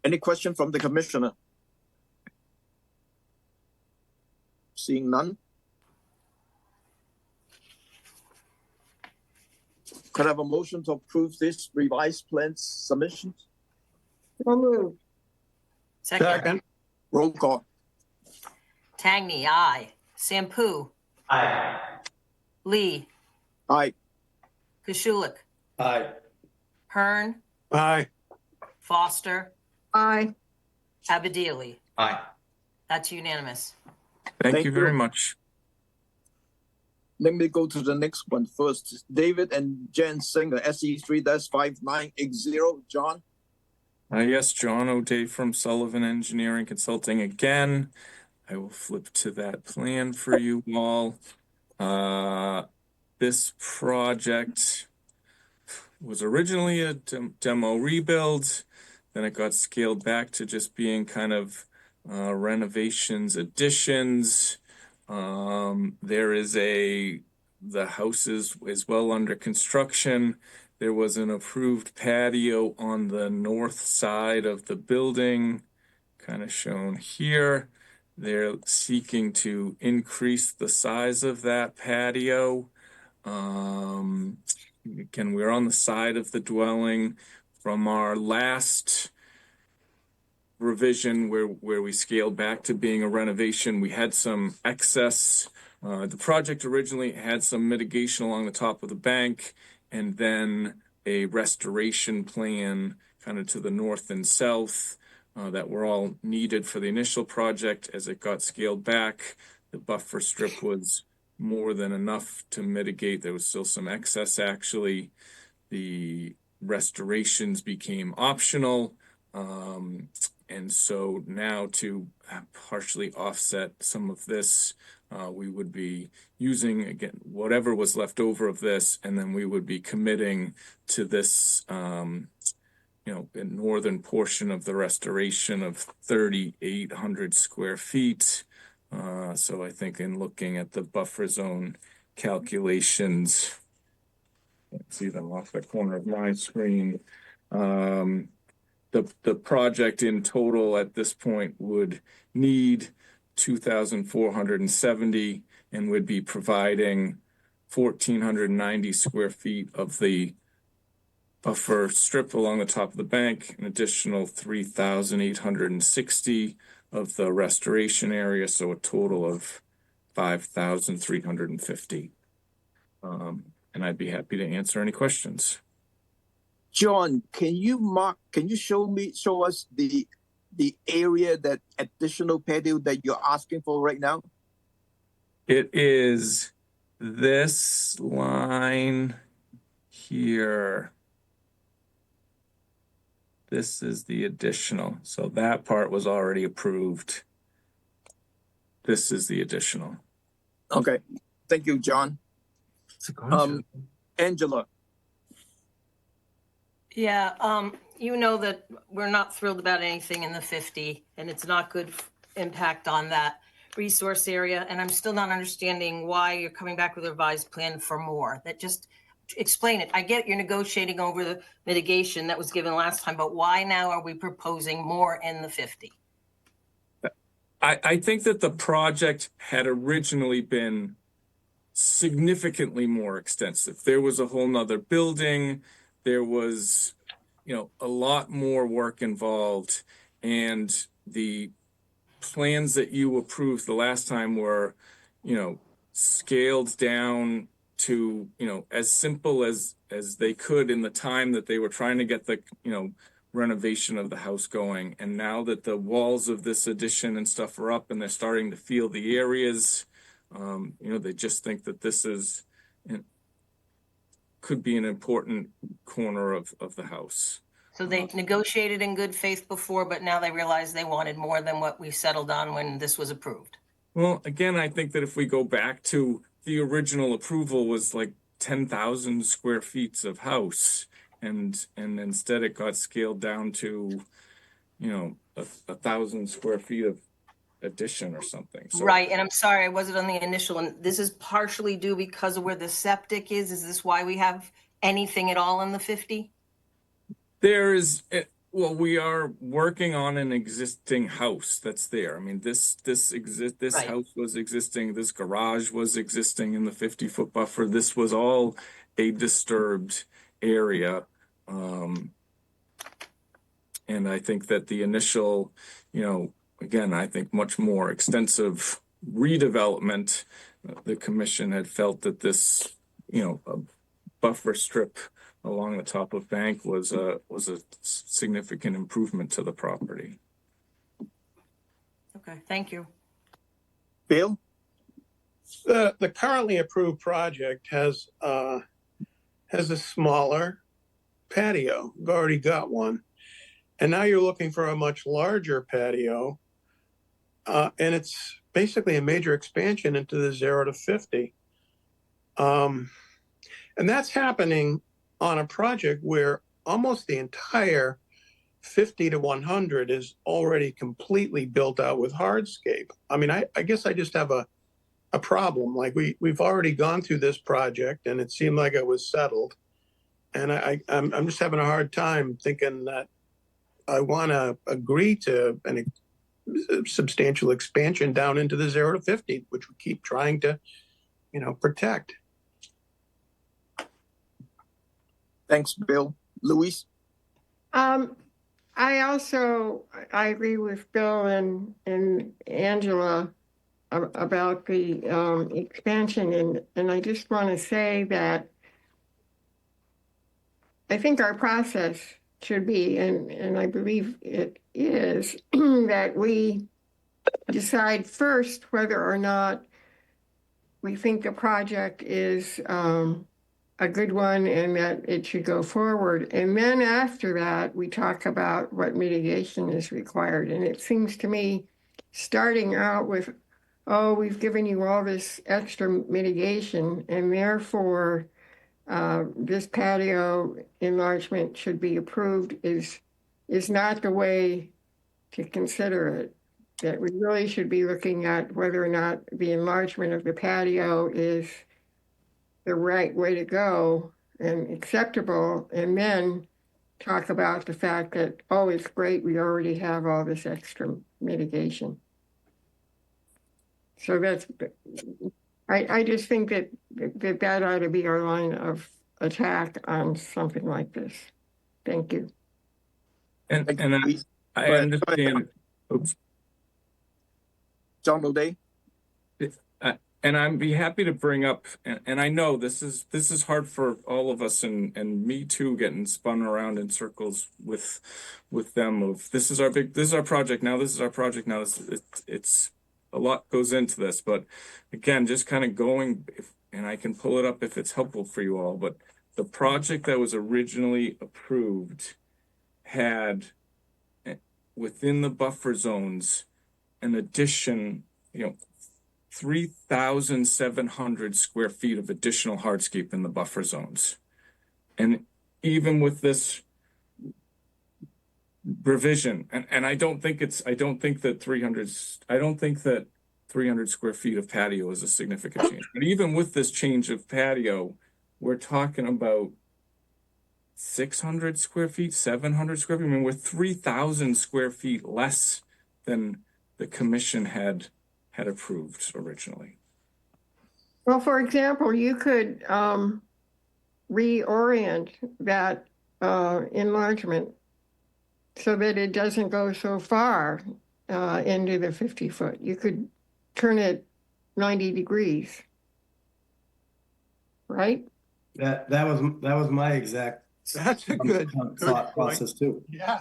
Any question from the commissioner? Seeing none. Could I have a motion to approve this revised plan submission? So moved. Second. Second, Roll call. Tangney, aye. Sampu, Aye. Lee, Aye. Kashulik, Aye. Hearn, Aye. Foster, Aye. Abadili. Aye. That's unanimous. Thank Thank you very you. much. Let me go to the next one first. David and Jen Singer, SE3-5980. John? Yes, John O'Day from Sullivan Engineering Consulting again. I will flip to that plan for you all. This project was originally a demo rebuild. Then it got scaled back to just being kind of renovations, additions. The house is well under construction. There was an approved patio on the north side of the building, kind of shown here. They're seeking to increase the size of that patio. Again, we're on the side of the dwelling. From our last revision where we scaled back to being a renovation, we had some excess. The project originally had some mitigation along the top of the bank, and then a restoration plan kind of to the north and south that were all needed for the initial project. As it got scaled back, the buffer strip was more than enough to mitigate. There was still some excess, actually. The restorations became optional. And so now to partially offset some of this, we would be using, again, whatever was left over of this, and then we would be committing to this, northern portion of the restoration of 3,800 square feet. So I think in looking at the buffer zone calculations, let's see them off the corner of my screen. The project in total at this point would need 2,470 and would be providing 1,490 square feet of the buffer strip along the top of the bank, an additional 3,860 of the restoration area, so a total of 5,350. And I'd be happy to answer any questions. John, can you show us the area, that additional patio that you're asking for right now? It is this line here. This is the additional. So that part was already approved. This is the additional. Okay. Thank you, John. Angela. Yeah, you know that we're not thrilled about anything in the 50, and it's not good impact on that resource area. And I'm still not understanding why you're coming back with a revised plan for more. That just explain it. I get you're negotiating over the mitigation that was given last time, but why now are we proposing more in the 50? I think that the project had originally been significantly more extensive. There was a whole nother building. There was, a lot more work involved, and the plans that you approved the last time were, scaled down to, as simple as they could in the time that they were trying to get the, renovation of the house going. And now that the walls of this addition and stuff are up and they're starting to feel the areas, they just think that this is could be an important corner of the house. So they negotiated in good faith before, but now they realize they wanted more than what we settled on when this was approved. Well, again, I think that if we go back to the original approval was like 10,000 square feet of house, and instead it got scaled down to, 1,000 square feet of addition or something. So, Right, and I'm sorry, I wasn't on the initial one. This is partially due because of where the septic is. Is this why we have anything at all in the 50? We are working on an existing house that's there. I mean, this Right. house was existing. This garage was existing in the 50-foot buffer. This was all a disturbed area. And I think that the initial, again, I think much more extensive redevelopment, the commission had felt that this, a buffer strip along the top of Bank was a significant improvement to the property. Okay, thank you. Bill? The currently approved project has a smaller patio. You've already got one. And now you're looking for a much larger patio. And it's basically a major expansion into the 0 to 50. And that's happening on a project where almost the entire 50 to 100 is already completely built out with hardscape. I mean, I guess I just have a problem. Like we've already gone through this project and it seemed like it was settled. And I'm just having a hard time thinking that I want to agree to a substantial expansion down into the 0 to 50, which we keep trying to, protect. Thanks, Bill. Luis? I agree with Bill and Angela about the expansion, and I just want to say that I think our process should be, and I believe it is, that we decide first whether or not we think the project is a good one and that it should go forward. And then after that, we talk about what mitigation is required. And it seems to me, starting out with, oh, we've given you all this extra mitigation, and therefore this patio enlargement should be approved is not the way to consider it. That we really should be looking at whether or not the enlargement of the patio is the right way to go and acceptable, and then talk about the fact that, oh, it's great, we already have all this extra mitigation. So that's, I just think that ought to be our line of attack on something like this. Thank you. And I understand. Oops. John O'Day? And I'd be happy to bring up, and I know this is hard for all of us, and me too, getting spun around in circles with them of this is our project now, this is our project now. It's a lot goes into this, but again, just kind of going, and I can pull it up if it's helpful for you all, but the project that was originally approved had within the buffer zones an addition, 3,700 square feet of additional hardscape in the buffer zones. And even with this revision, and I don't think that 300 square feet of patio is a significant change. But even with this change of patio, we're talking about 600 square feet, 700 square feet. I mean, we're 3,000 square feet less than the commission had approved originally. Well, for example, you could reorient that enlargement so that it doesn't go so far into the 50-foot. You could turn it 90 degrees, right? That was my exact That's a good thought point. process too. Yeah.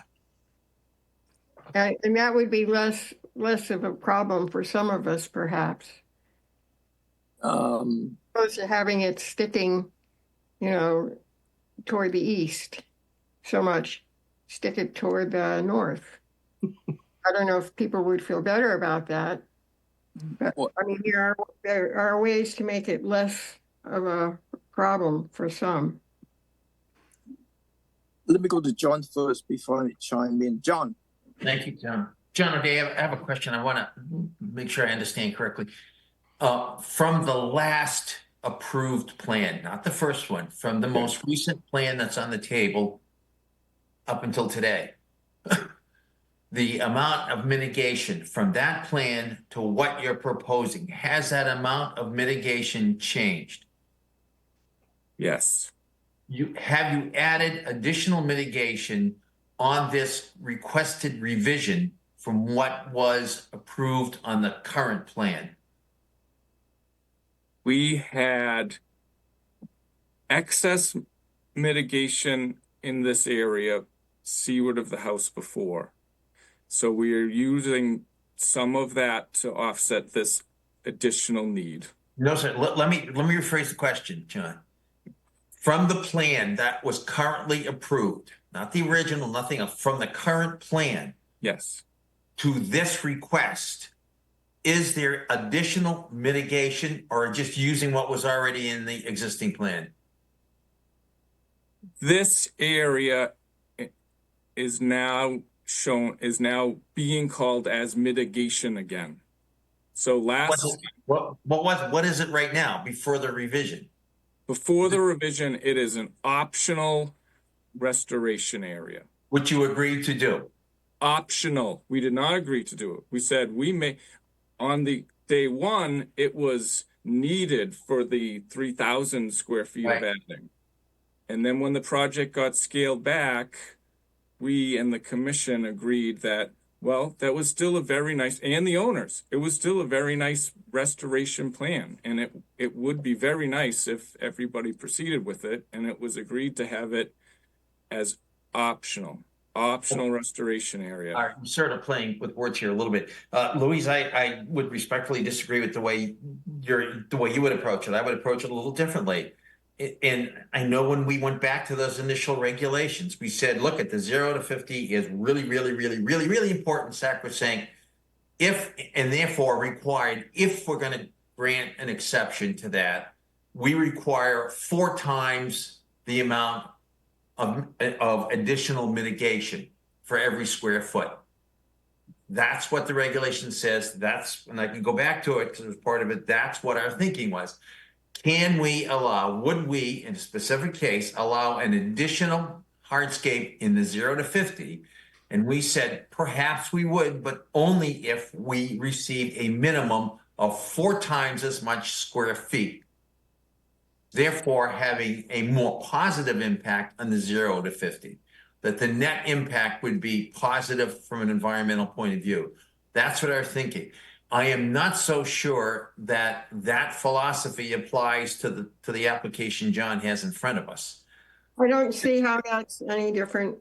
And that would be less of a problem for some of us, perhaps. Opposed to having it sticking, toward the east so much. Stick it toward the north. I don't know if people would feel better about that. But, I mean, there are ways to make it less of a problem for some. Let me go to John first before I chime in. John. Thank you, John. John O'Day, I have a question. I want to make sure I understand correctly. From the last approved plan, not the first one, from the most recent plan that's on the table up until today, the amount of mitigation from that plan to what you're proposing, has that amount of mitigation changed? Yes. Have you added additional mitigation on this requested revision from what was approved on the current plan? we had excess mitigation in this area seaward of the house before. So we are using some of that to offset this additional need. No, sir. Let me rephrase the question, John. From the plan that was currently approved, not the original, nothing else, from the current plan Yes. to this request, is there additional mitigation or just using what was already in the existing plan? This area is now being called as mitigation again. So What is it right now before the revision? before the revision, it is an optional restoration area. Which you agreed to do? Optional. We did not agree to do it. We said we may, on the day one, it was needed for the 3,000 square feet of adding. And then when the project got scaled back, we and the commission agreed that, well, that was still a very nice, and the owners, it was still a very nice restoration plan. And it would be very nice if everybody proceeded with it. And it was agreed to have it as optional restoration area. All right, I'm sort of playing with words here a little bit. Louise, I would respectfully disagree with the way you would approach it. I would approach it a little differently. And I know when we went back to those initial regulations, we said, look, at the 0 to 50 is really, really, really, really, really important, sacrosanct, if, and therefore required, if we're going to grant an exception to that, we require 4 times the amount of additional mitigation for every square foot. That's what the regulation says. That's, and I can go back to it because it was part of it. That's what our thinking was. Would we, in a specific case, allow an additional hardscape in the 0 to 50? And we said, perhaps we would, but only if we received a minimum of 4 times as much square feet. Therefore, having a more positive impact on the 0 to 50, that the net impact would be positive from an environmental point of view. That's what our thinking. I am not so sure that that philosophy applies to the application John has in front of us. I don't see how that's any different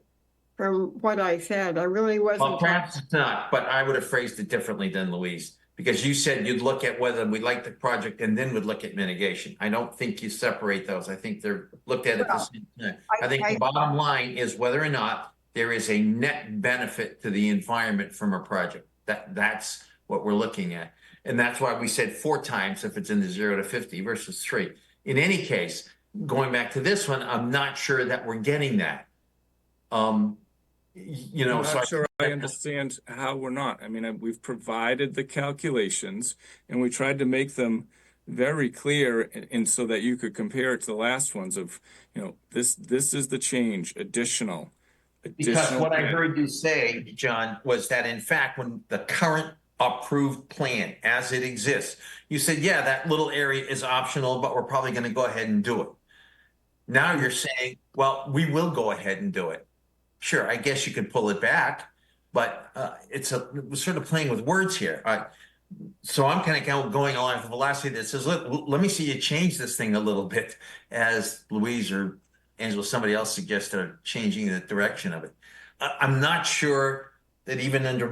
from what I said. I really wasn't. Well, perhaps it's not, but I would have phrased it differently than Louise, because you said you'd look at whether we like the project and then would look at mitigation. I don't think you separate those. I think they're looked at the same time. I think the bottom line is whether or not there is a net benefit to the environment from a project. That's what we're looking at. And that's why we said 4 times if it's in the 0 to 50 versus 3. In any case, going back to this one, I'm not sure that we're getting that. You know, I'm not sure I understand how we're not. I mean, we've provided the calculations and we tried to make them very clear and so that you could compare it to the last ones of, you know, this is the change, additional. Because what I heard you say, John, was that in fact, when the current approved plan as it exists, you said, yeah, that little area is optional, but we're probably going to go ahead and do it. Now you're saying, well, we will go ahead and do it. Sure, I guess you could pull it back, but we're sort of playing with words here. So I'm kind of going along with the philosophy that says, look, let me see you change this thing a little bit, as Louise or Angela, somebody else suggested, are changing the direction of it. I'm not sure that even under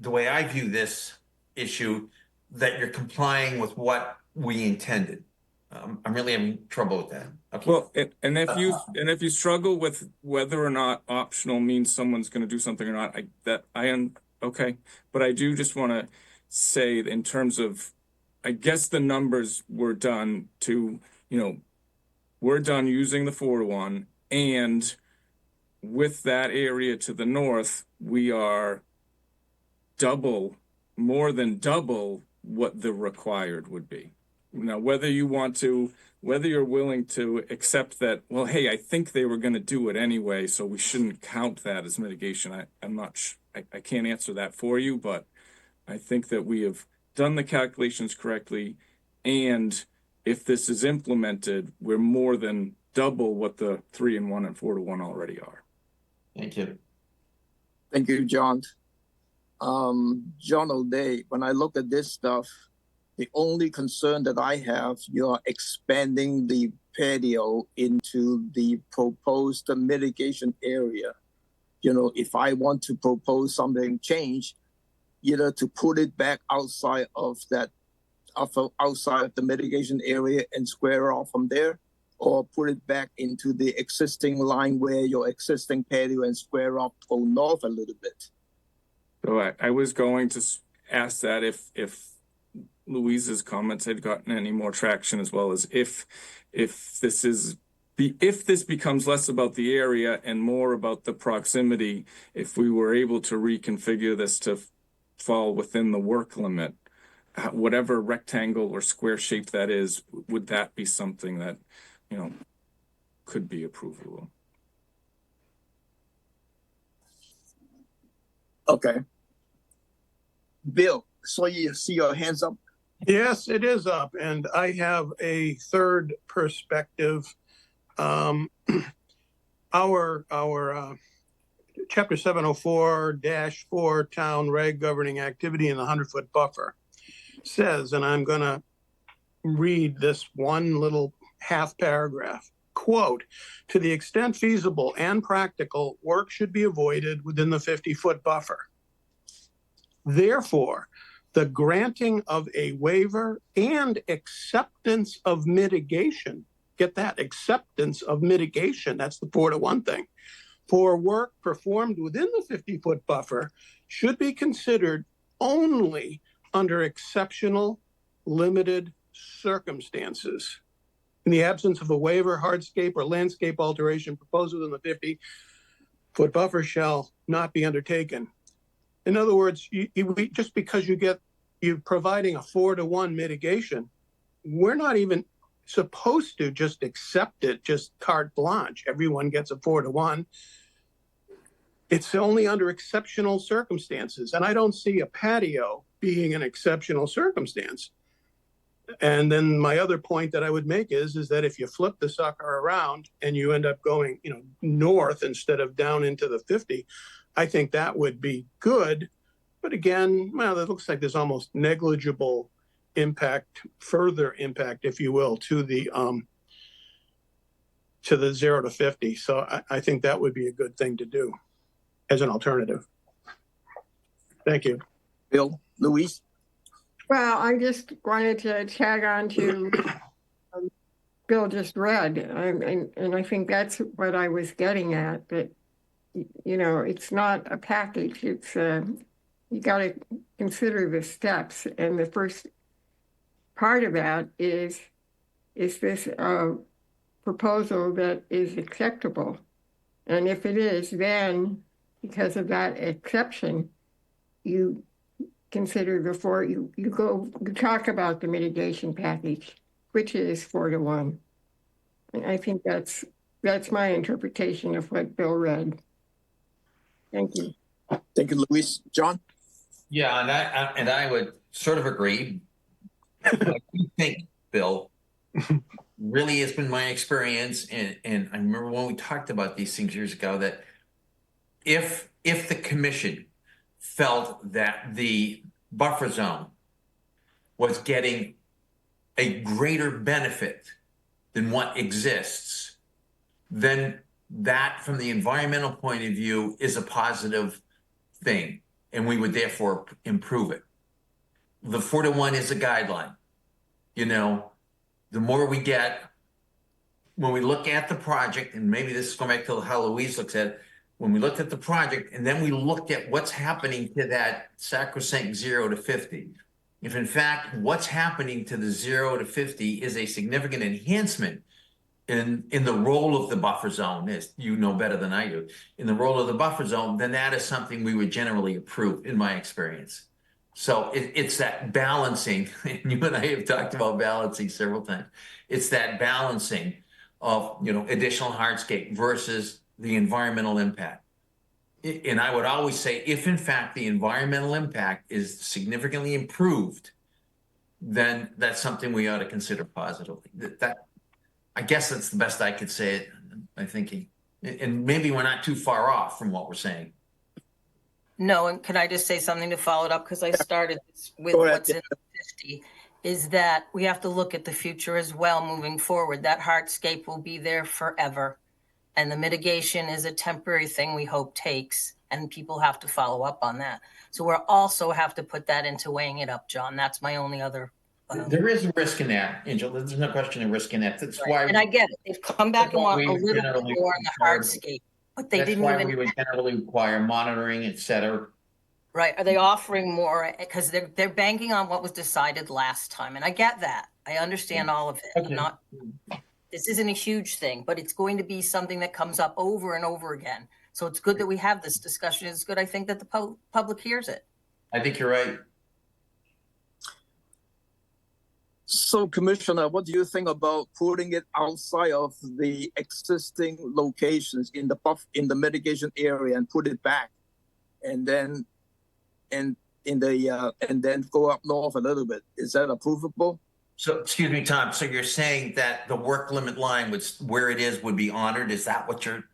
the way I view this issue, that you're complying with what we intended. I'm really having trouble with that. Okay. Well, and if you struggle with whether or not optional means someone's going to do something or not, I am okay. But I do just want to say, in terms of, I guess the numbers were done to, you know, we're done using the 4-to-1, and with that area to the north, we are more than double what the required would be. Now, whether you're willing to accept that, well, hey, I think they were going to do it anyway, so we shouldn't count that as mitigation. I can't answer that for you, but I think that we have done the calculations correctly. And if this is implemented, we're more than double what the 3-in-1 and 4-to-1 already are. Thank you. Thank you, John. John O'Day, when I look at this stuff, The only concern that I have, you're expanding the patio into the proposed mitigation area. You know, if I want to propose something change, either to put it back outside of that, outside of the mitigation area and square off from there, or put it back into the existing line where your existing patio and square off go north a little bit. So I was going to ask that if Louise's comments had gotten any more traction, as well as if this becomes less about the area and more about the proximity, if we were able to reconfigure this to fall within the work limit, whatever rectangle or square shape that is, would that be something that, you know, could be approvable? Okay. Bill, so you see your hands up? Yes, it is up, and I have a third perspective. Our Chapter 704-4 Town Reg Governing Activity in the 100-foot buffer says, and I'm going to read this one little half paragraph, quote, "To the extent feasible and practical, work should be avoided within the 50-foot buffer. Therefore, the granting of a waiver and acceptance of mitigation," get that, acceptance of mitigation, that's the 4-to-1 thing, "for work performed within the 50-foot buffer should be considered only under exceptional, limited circumstances. In the absence of a waiver, hardscape, or landscape alteration proposed within the 50-foot buffer shall not be undertaken." In other words, just because you're providing a 4-to-1 mitigation, we're not even supposed to just accept it, just carte blanche. Everyone gets a 4-to-1. It's only under exceptional circumstances. And I don't see a patio being an exceptional circumstance. And then my other point that I would make is that if you flip the sucker around and you end up going, you know, north instead of down into the 50, I think that would be good. But again, well, it looks like there's almost negligible impact, further impact, if you will, to the 0 to 50. So I think that would be a good thing to do as an alternative. Thank you. Bill, Louise? Well, I just wanted to tag on to Bill just read, and I think that's what I was getting at, that, you know, it's not a package. It's you got to consider the steps, and the first part of that is this proposal that is acceptable, and if it is, then because of that exception, you consider before you talk about the mitigation package, which is 4-to-1. And I think that's my interpretation of what Bill read. Thank you. Thank you, Louise. John? Yeah, and I would sort of agree. I do think, Bill, really has been my experience, and I remember when we talked about these things years ago, that if the commission felt that the buffer zone was getting a greater benefit than what exists, then that, from the environmental point of view, is a positive thing, and we would therefore improve it. The 4-to-1 is a guideline. You know, the more we get, when we look at the project, and maybe this is going back to how Louise looks at it, when we looked at the project and then we looked at what's happening to that sacrosanct 0 to 50, if in fact what's happening to the 0 to 50 is a significant enhancement in the role of the buffer zone, as you know better than I do, in the role of the buffer zone, then that is something we would generally approve, in my experience. So it's that balancing, and you and I have talked about balancing several times. It's that balancing of, you know, additional hardscape versus the environmental impact. And I would always say, if in fact the environmental impact is significantly improved, then that's something we ought to consider positively. That I guess that's the best I could say it, my thinking. And maybe we're not too far off from what we're saying. No, and can I just say something to follow it up? Because I started this with what's in the 50. is that we have to look at the future as well moving forward. That hardscape will be there forever. And the mitigation is a temporary thing we hope takes, and people have to follow up on that. So we'll also have to put that into weighing it up, John. That's my only other. There is a risk in that, Angela. There's no question of risk in that. That's why. And I get it. They've come back and want a little bit more on the hardscape, but they That's didn't why even. we would generally require monitoring, et cetera. Right. Are they offering more? Because they're banking on what was decided last time. And I get that. I understand all of it. Okay. This isn't a huge thing, but it's going to be something that comes up over and over again. So it's good that we have this discussion. It's good, I think, that the public hears it. I think you're right. So, Commissioner, what do you think about putting it outside of the existing locations in the mitigation area and put it back, and then go up north a little bit? Is that approvable? So, excuse me, Tom. So you're saying that the work limit line where it is would be honored? Is that what you're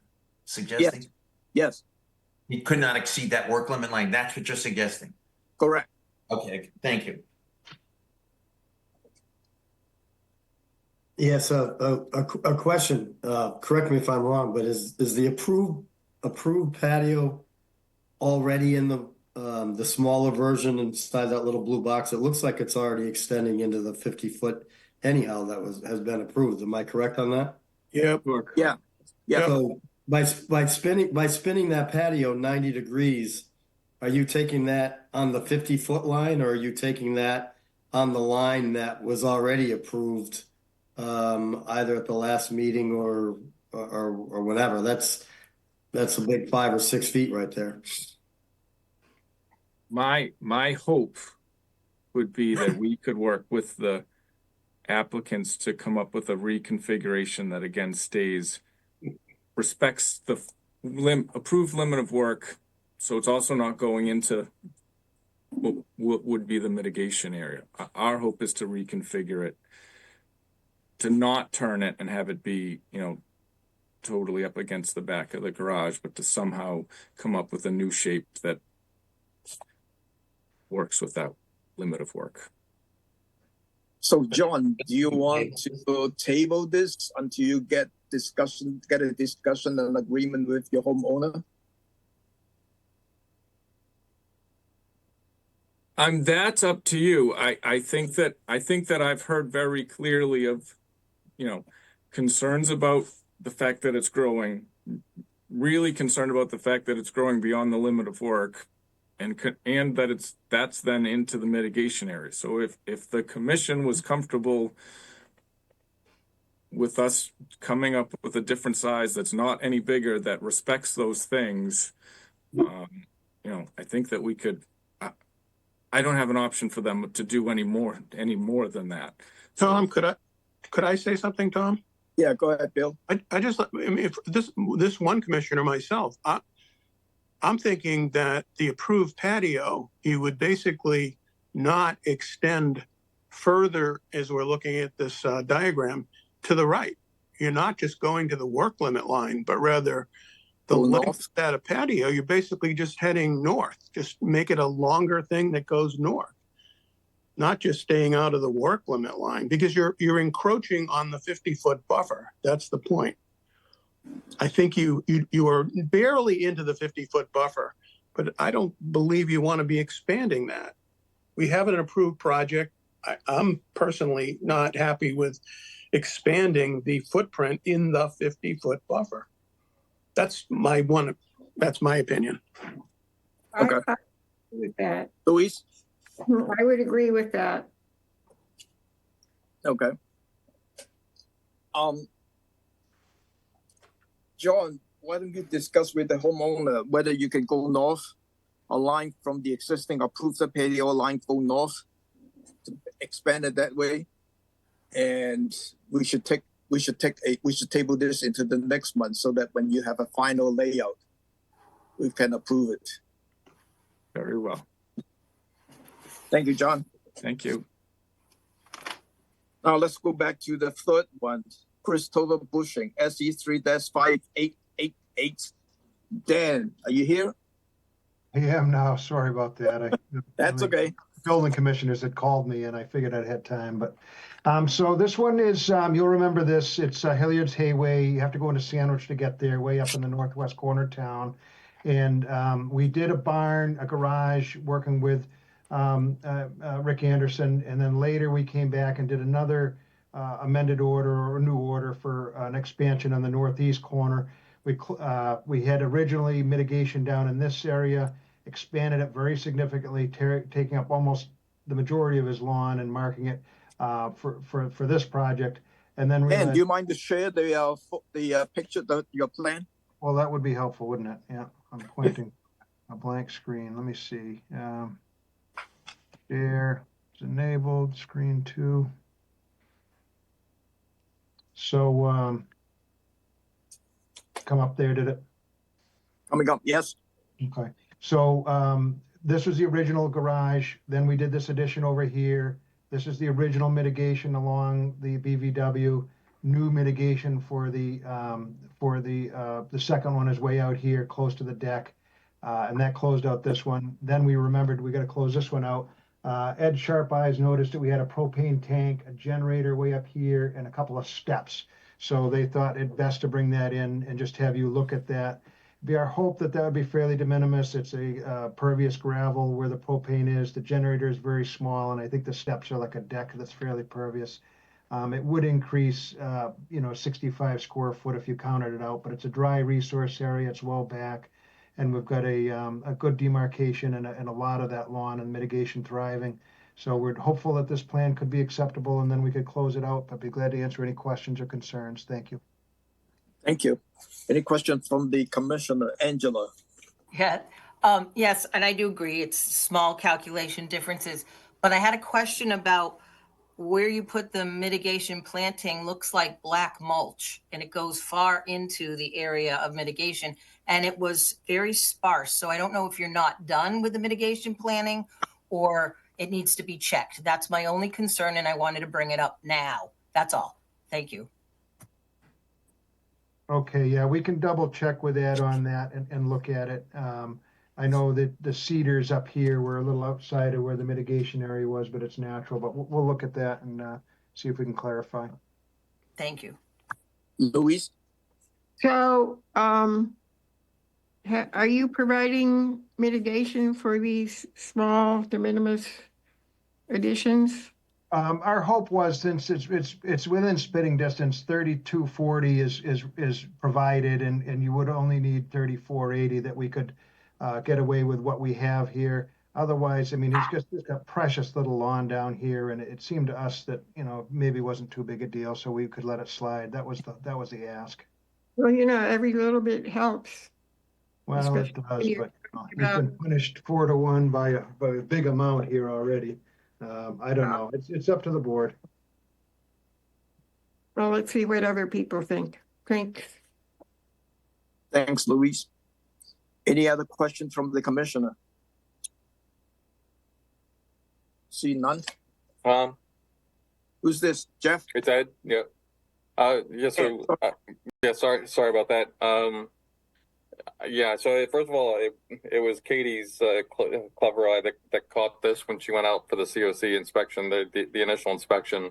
suggesting? Yes. You could not exceed that work limit line. That's what you're suggesting. Correct. Okay, thank you. Yes, a question, correct me if I'm wrong, but is the approved patio already in the smaller version inside that little blue box? It looks like it's already extending into the 50-foot anyhow that has been approved. Am I correct on that? Yep. Yeah. So by spinning that patio 90 degrees, are you taking that on the 50-foot line, or are you taking that on the line that was already approved, either at the last meeting or whatever? That's a big 5 or 6 feet right there. My hope would be that we could work with the applicants to come up with a reconfiguration that again respects the approved limit of work. So it's also not going into what would be the mitigation area. Our hope is to reconfigure it, to not turn it and have it be, totally up against the back of the garage, but to somehow come up with a new shape that works with that limit of work. So, John, do you want to table this until you get a discussion and agreement with your homeowner? That's up to you. I think that I've heard very clearly of, concerns about the fact that it's growing, really concerned about the fact that it's growing beyond the limit of work, and that that's then into the mitigation area. So if the commission was comfortable with us coming up with a different size that's not any bigger, that respects those things, I think that we could. I don't have an option for them to do any more than that. Tom, could I say something, Tom? Yeah, go ahead, Bill. If this one commissioner myself, I'm thinking that the approved patio, you would basically not extend further, as we're looking at this diagram, to the right. You're not just going to the work limit line, but rather the length of that patio, you're basically just heading north. Just make it a longer thing that goes north, not just staying out of the work limit line, because you're encroaching on the 50-foot buffer. That's the point. I think you are barely into the 50-foot buffer, but I don't believe you want to be expanding that. We have an approved project. I'm personally not happy with expanding the footprint in the 50-foot buffer. That's my opinion. Okay. I agree with that. Luis? I would agree with that. Okay. John, why don't you discuss with the homeowner whether you can go north, a line from the existing approved patio line go north, to expand it that way, and we should table this into the next month so that when you have a final layout, we can approve it. Very well. Thank you, John. Thank you. Now let's go back to the third one. Total bushing, SE3-5888. Dan, are you here? I am now. Sorry about that. That's okay. building commissioners had called me and I figured I'd had time, but, so this one is, you'll remember this, it's Hilliard's Hayway. You have to go into Sandwich to get there, way up in the northwest corner of town. And, we did a barn, a garage, working with, Rick Anderson. And then later we came back and did another, amended order or a new order for an expansion on the northeast corner. We had originally mitigation down in this area, expanded it very significantly, taking up almost the majority of his lawn and marking it for this project. And then And realized, do you mind to share the picture, your plan? well, that would be helpful, wouldn't it? Yeah, I'm pointing a blank screen. Let me see. Share is enabled, screen 2. So come up there, did it? Coming up, yes. Okay, so this was the original garage. Then we did this addition over here. This is the original mitigation along the BVW. New mitigation for the second one is way out here, close to the deck, and that closed out this one. Then we remembered we got to close this one out. Ed Sharp Eyes noticed that we had a propane tank, a generator way up here, and a couple of steps. So they thought it best to bring that in and just have you look at that. Be our hope that that would be fairly de minimis. It's a pervious gravel where the propane is. The generator is very small, and I think the steps are like a deck that's fairly pervious. It would increase, 65 square foot if you counted it out, but it's a dry resource area. It's well back, and we've got a good demarcation and a lot of that lawn and mitigation thriving. So we're hopeful that this plan could be acceptable, and then we could close it out. But be glad to answer any questions or concerns. Thank you. Thank you. Any questions from the commissioner, Angela? Yeah, yes, and I do agree, it's small calculation differences, but I had a question about where you put the mitigation planting looks like black mulch, and it goes far into the area of mitigation, and it was very sparse. So I don't know if you're not done with the mitigation planting or it needs to be checked. That's my only concern, and I wanted to bring it up now. That's all. Thank you. Okay, yeah, we can double check with Ed on that and look at it. I know that the cedars up here were a little outside of where the mitigation area was, but it's natural, but we'll look at that and see if we can clarify. Thank you. Louise? So, are you providing mitigation for these small de minimis additions? Our hope was, since it's within spitting distance, 3240 is provided, and you would only need 3480, that we could get away with what we have here. Otherwise, I mean, he's got precious little lawn down here, and it seemed to us that, maybe wasn't too big a deal, so we could let it slide. That was the ask. Well, every little bit helps. Well, it does, but he's been punished 4-1 by a big amount here already. I don't know. It's up to the board. Well, let's see what other people think. Thanks. Thanks, Louise. Any other questions from the commissioner? See none. Who's this? Jeff? It's Ed. Yeah. So sorry about that. Yeah. So first of all, it was Katie's clever eye that caught this when she went out for the COC inspection, the initial inspection.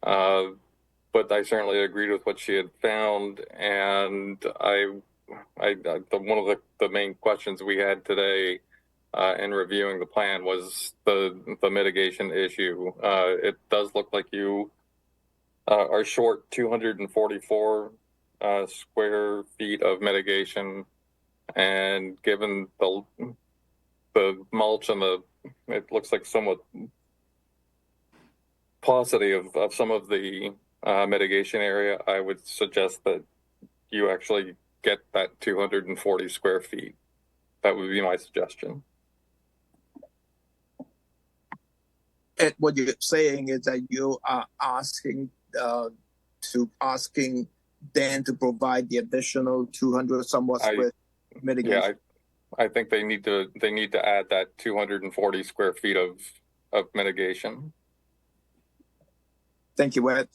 But I certainly agreed with what she had found, and one of the main questions we had today in reviewing the plan was the mitigation issue. It does look like you are short 244 square feet of mitigation, and given the mulch and it looks like somewhat paucity of some of the mitigation area, I would suggest that you actually get that 240 square feet. That would be my suggestion. And what you're saying is that you are asking Dan to provide the additional 200 somewhat square mitigation. Yeah, I think they need to add that 240 square feet of mitigation. Thank you, Ed.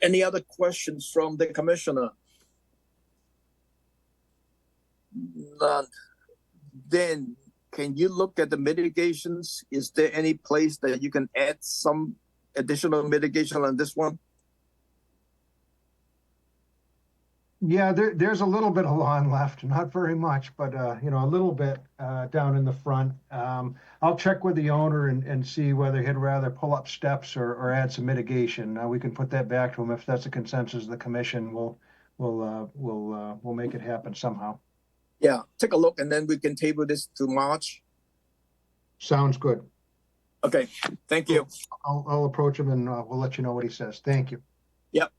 Any other questions from the commissioner? None. Then, can you look at the mitigations? Is there any place that you can add some additional mitigation on this one? Yeah, there's a little bit of lawn left, not very much, but you know, a little bit down in the front. I'll check with the owner and see whether he'd rather pull up steps or add some mitigation. We can put that back to him if that's the consensus of the commission. We'll make it happen somehow. Yeah, take a look and then we can table this to March. Sounds good. Okay, thank you. I'll approach him and we'll let you know what he says. Thank you. Yep.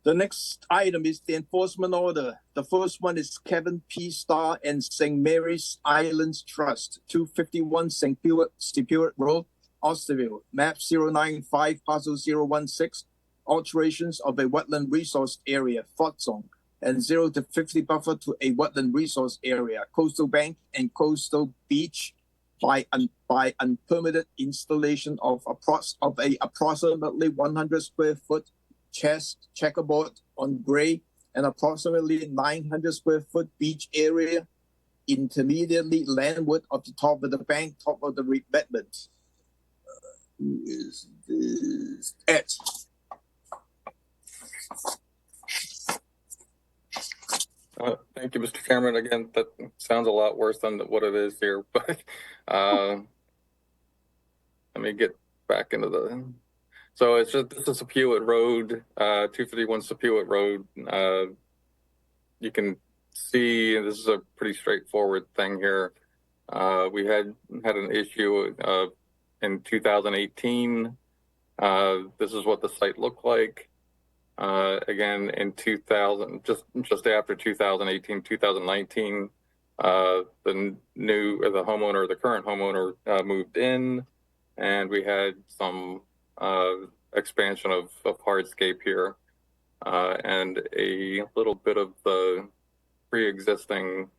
The next item is the enforcement order. The first one is Kevin P. Starr and St. Mary's Islands Trust, 251 St. Stewart Road, Austerville, map 095, parcel 016, alterations of a wetland resource area, flood zone, and 0 to 50 buffer to a wetland resource area, coastal bank and coastal beach by unpermitted installation of a approximately 100 square foot checkerboard on gray and approximately 900 square foot beach area intermediately landward of the top of the bank, top of the revetment. Who is this? Ed. Thank you, Mr. Chairman. Again, that sounds a lot worse than what it is here, but let me get back into the. So it's just, this is Sepuit Road, 251 Sepuit Road. You can see this is a pretty straightforward thing here. We had an issue in 2018. This is what the site looked like. Again, in 2000, just after 2018, 2019, the homeowner, the current homeowner, moved in, and we had some expansion of hardscape here, and a little bit of the pre-existing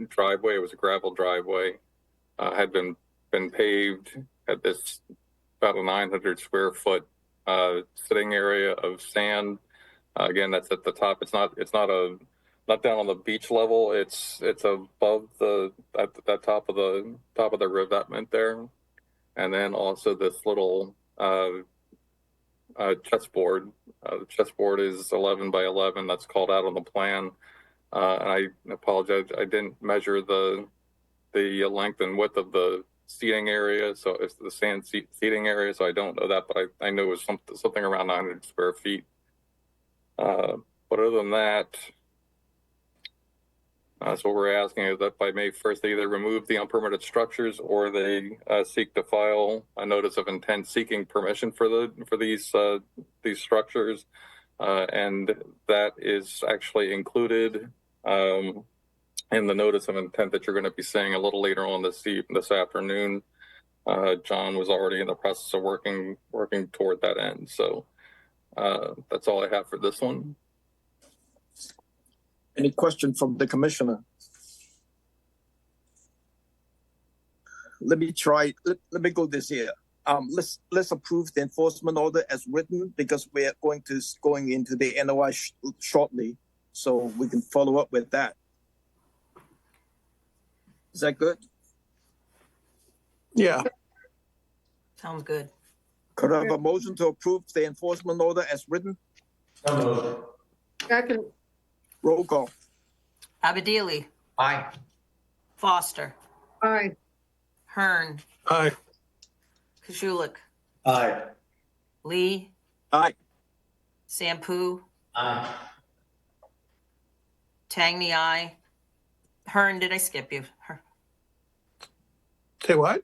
driveway. It was a gravel driveway, had been paved. Had this about a 900 square foot sitting area of sand. Again, that's at the top. It's not down on the beach level. It's above at the top of the revetment there. And then also this little chessboard. The chessboard is 11 by 11. That's called out on the plan. And I apologize, I didn't measure the length and width of the seating area, so it's the sand seating area, so I don't know that, but I know it was something around 900 square feet. But other than that, so what we're asking is that by May 1st, they either remove the unpermitted structures or they seek to file a notice of intent seeking permission for these structures, and that is actually included in the notice of intent that you're going to be seeing a little later on this afternoon. John was already in the process of working toward that end. So that's all I have for this one. Any question from the commissioner? Let me go this here. Let's approve the enforcement order as written because we are going into the NOI shortly, so we can follow up with that. Is that good? Yeah. Sounds good. Could I have a motion to approve the enforcement order as written? Second, Roll call. Abadili, Aye. Foster, aye. Hearn, Aye. Kujulik, Aye. Lee, Aye. Sampu, Aye. Tangney, aye. Hearn, did I skip you? Say what?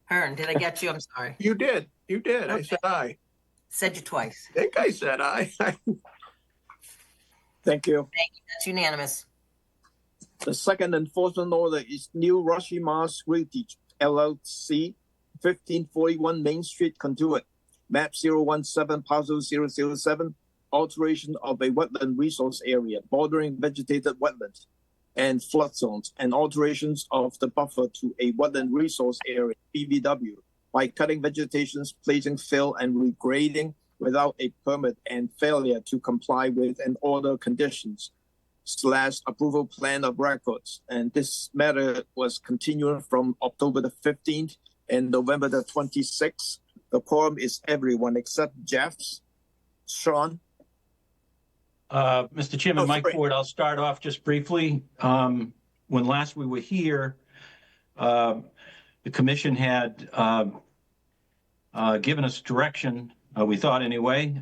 Hearn, did I get you? I'm sorry. You did. I Okay. said aye. Said you twice. I think I said aye. Thank you. That's unanimous. The second enforcement order is New Rashimas Realty LLC, 1541 Main Street, Conduit, map 017, parcel 007, alteration of a wetland resource area bordering vegetated wetlands and flood zones, and alterations of the buffer to a wetland resource area, BVW, by cutting vegetations, placing fill, and regrading without a permit, and failure to comply with an order conditions. / approval plan of records. And this matter was continued from October the 15th and November the 26th. The quorum is everyone except Jeff's. Sean? Mr. Chairman, Mike sorry. Ford, I'll start off just briefly. When last we were here, the commission had given us direction, we thought anyway,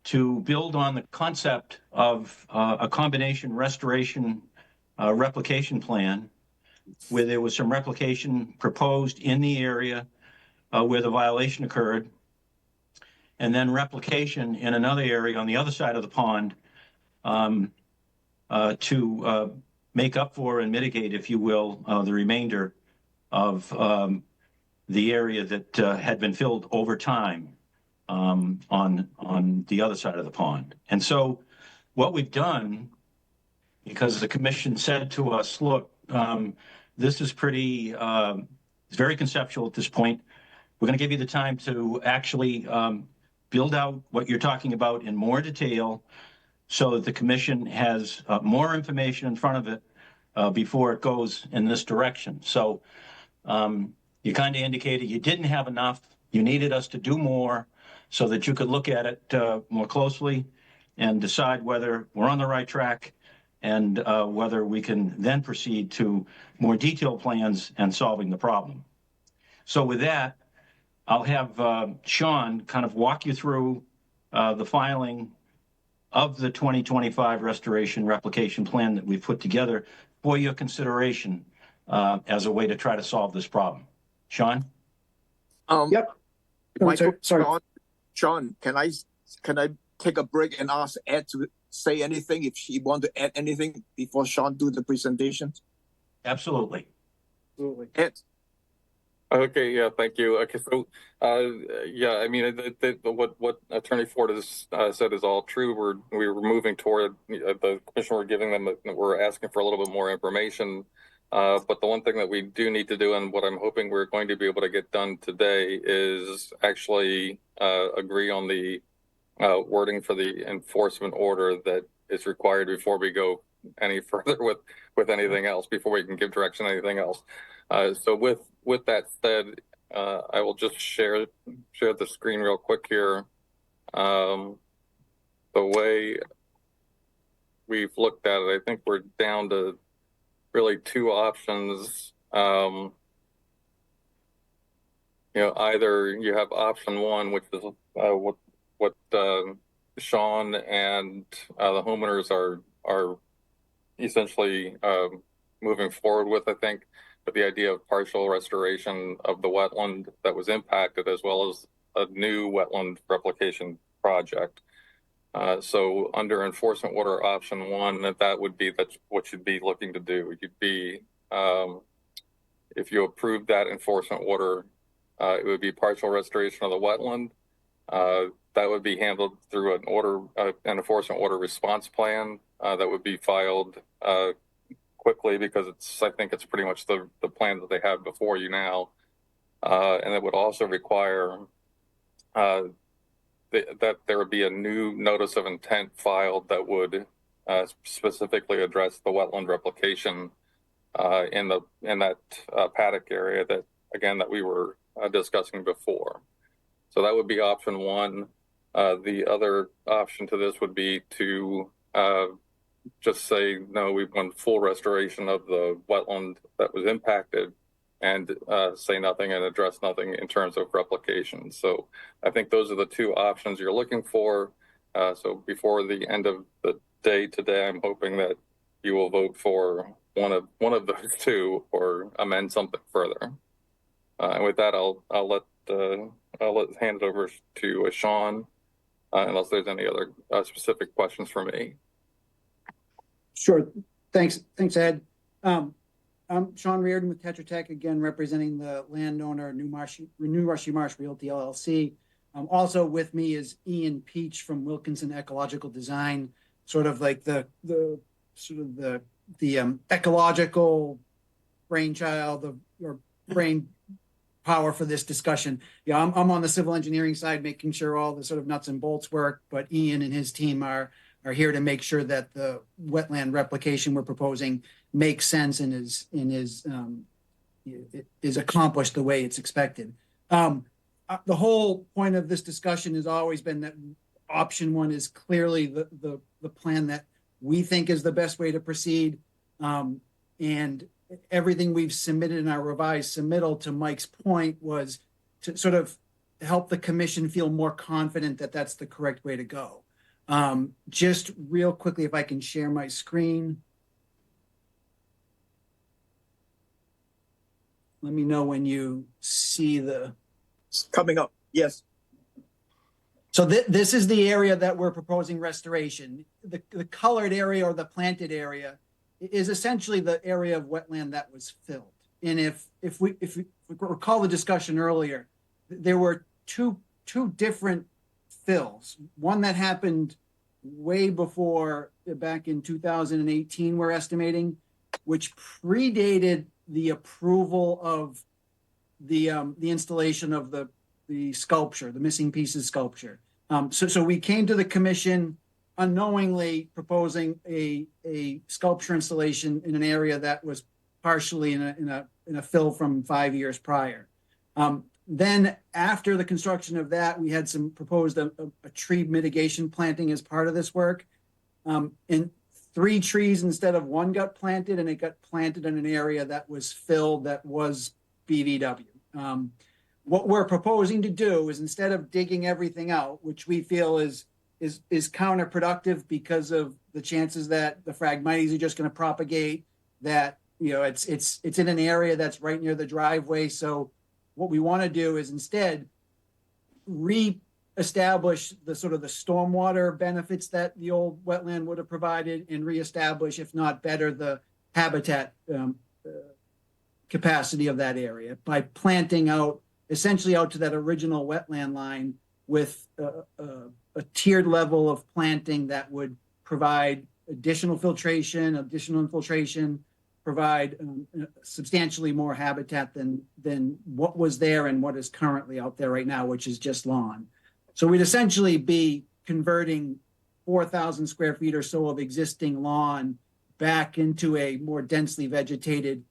to build on the concept of a combination restoration replication plan where there was some replication proposed in the area where the violation occurred, and then replication in another area on the other side of the pond to make up for and mitigate, if you will, the remainder of the area that had been filled over time on the other side of the pond. And so what we've done, because the commission said to us, look, this is pretty, it's very conceptual at this point. We're going to give you the time to actually build out what you're talking about in more detail so that the commission has more information in front of it before it goes in this direction. So you kind of indicated you didn't have enough. You needed us to do more so that you could look at it more closely and decide whether we're on the right track and whether we can then proceed to more detailed plans and solving the problem. So with that, I'll have Sean kind of walk you through the filing of the 2025 restoration replication plan that we've put together for your consideration as a way to try to solve this problem. Sean? Yep. Michael, sorry. Sean, can I take a break and ask Ed to say anything if he want to add anything before Sean do the presentation? Absolutely. Ed? Okay, yeah, thank you. Okay, so, yeah, I mean, what Attorney Ford has said is all true. We were moving toward the commission. We're giving them, we're asking for a little bit more information. But the one thing that we do need to do, and what I'm hoping we're going to be able to get done today, is actually agree on the wording for the enforcement order that is required before we go any further with anything else, before we can give direction on anything else. So with that said, I will just share the screen real quick here. The way we've looked at it, I think we're down to really two options. You know, either you have option one, which is what Sean and the homeowners are essentially moving forward with, I think, with the idea of partial restoration of the wetland that was impacted, as well as a new wetland replication project. So under enforcement order option one, that would be what you'd be looking to do. You'd be, if you approve that enforcement order, it would be partial restoration of the wetland. That would be handled through an enforcement order response plan that would be filed quickly, because I think it's pretty much the plan that they have before you now. And it would also require that there would be a new notice of intent filed that would specifically address the wetland replication in that paddock area that we were discussing before. So that would be option one. The other option to this would be to just say, no, we want full restoration of the wetland that was impacted, and say nothing and address nothing in terms of replication. So I think those are the two options you're looking for. So before the end of the day today, I'm hoping that you will vote for one of those two, or amend something further. And with that, I'll hand it over to Sean, unless there's any other specific questions for me. Sure. Thanks, Ed. I'm Sean Reardon with Tetra Tech, again representing the landowner New Rushy Marsh Realty LLC. Also with me is Ian Peach from Wilkinson Ecological Design, sort of like the ecological brainchild or brain power for this discussion. Yeah, I'm on the civil engineering side, making sure all the sort of nuts and bolts work, but Ian and his team are are here to make sure that the wetland replication we're proposing makes sense and is accomplished the way it's expected. The whole point of this discussion has always been that option one is clearly the plan that we think is the best way to proceed. And everything we've submitted in our revised submittal, to Mike's point, was to sort of help the commission feel more confident that that's the correct way to go. Just real quickly, if I can share my screen. Let me know when you see the... It's coming up, yes. So this is the area that we're proposing restoration. The colored area or the planted area is essentially the area of wetland that was filled. And if we recall the discussion earlier, there were two different fills. One that happened way before, back in 2018, we're estimating, which predated the approval of the installation of the sculpture, the missing pieces sculpture. So we came to the commission unknowingly proposing a sculpture installation in an area that was partially in a fill from 5 years prior. Then after the construction of that, we had some proposed a tree mitigation planting as part of this work. And 3 trees instead of 1 got planted, and it got planted in an area that was filled, that was BVW. What we're proposing to do is, instead of digging everything out, which we feel is counterproductive because of the chances that the Phragmites are just going to propagate, that, you know, it's in an area that's right near the driveway. So what we want to do is instead re-establish the sort of the stormwater benefits that the old wetland would have provided, and re-establish, if not better, the habitat capacity of that area by planting out, essentially out to that original wetland line, with a tiered level of planting that would provide additional infiltration, provide substantially more habitat than what was there and what is currently out there right now, which is just lawn. So we'd essentially be converting 4,000 square feet or so of existing lawn back into a more densely vegetated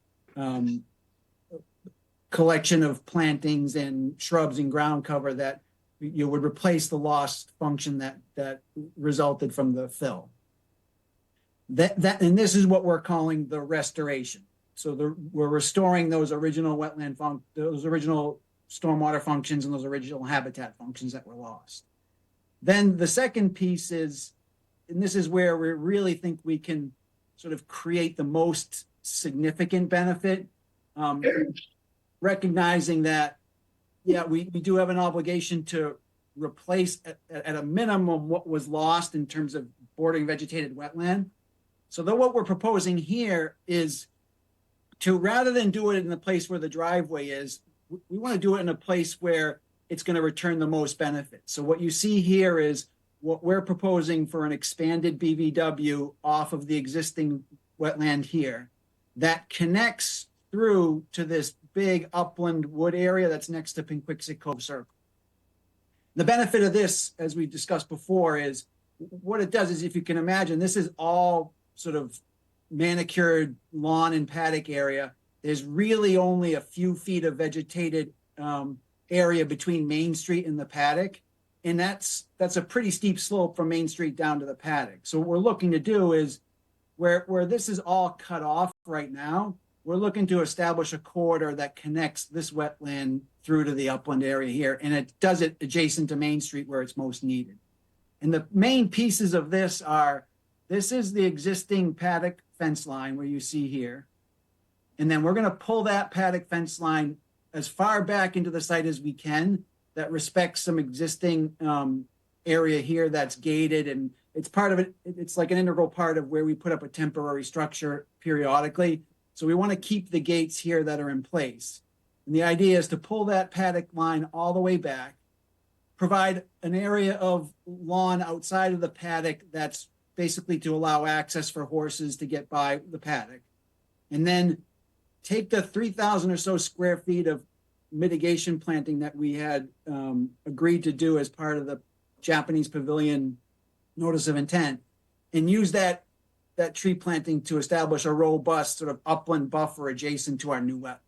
collection of plantings and shrubs and ground cover that you would replace the lost function that resulted from the fill. And this is what we're calling the restoration. So we're restoring those original those original stormwater functions and those original habitat functions that were lost. Then the second piece is, and this is where we really think we can sort of create the most significant benefit, recognizing that, yeah, we do have an obligation to replace at a minimum what was lost in terms of bordering vegetated wetland. So what we're proposing here is to, rather than do it in the place where the driveway is, we want to do it in a place where it's going to return the most benefit. So what you see here is what we're proposing for an expanded BVW off of the existing wetland here that connects through to this big upland wood area that's next to Pinquixet Cove Circle. The benefit of this, as we discussed before, is what it does is, if you can imagine, this is all sort of manicured lawn and paddock area. There's really only a few feet of vegetated area between Main Street and the paddock. And that's a pretty steep slope from Main Street down to the paddock. So what we're looking to do is, where this is all cut off right now, we're looking to establish a corridor that connects this wetland through to the upland area here. And it does it adjacent to Main Street where it's most needed. And the main pieces of this are, this is the existing paddock fence line where you see here. And then we're going to pull that paddock fence line as far back into the site as we can, that respects some existing area here that's gated, and it's part of it. It's like an integral part of where we put up a temporary structure periodically. So we want to keep the gates here that are in place. And the idea is to pull that paddock line all the way back, provide an area of lawn outside of the paddock that's basically to allow access for horses to get by the paddock. And then take the 3,000 or so square feet of mitigation planting that we had agreed to do as part of the Japanese Pavilion notice of intent, and use that tree planting to establish a robust sort of upland buffer adjacent to our new wetland.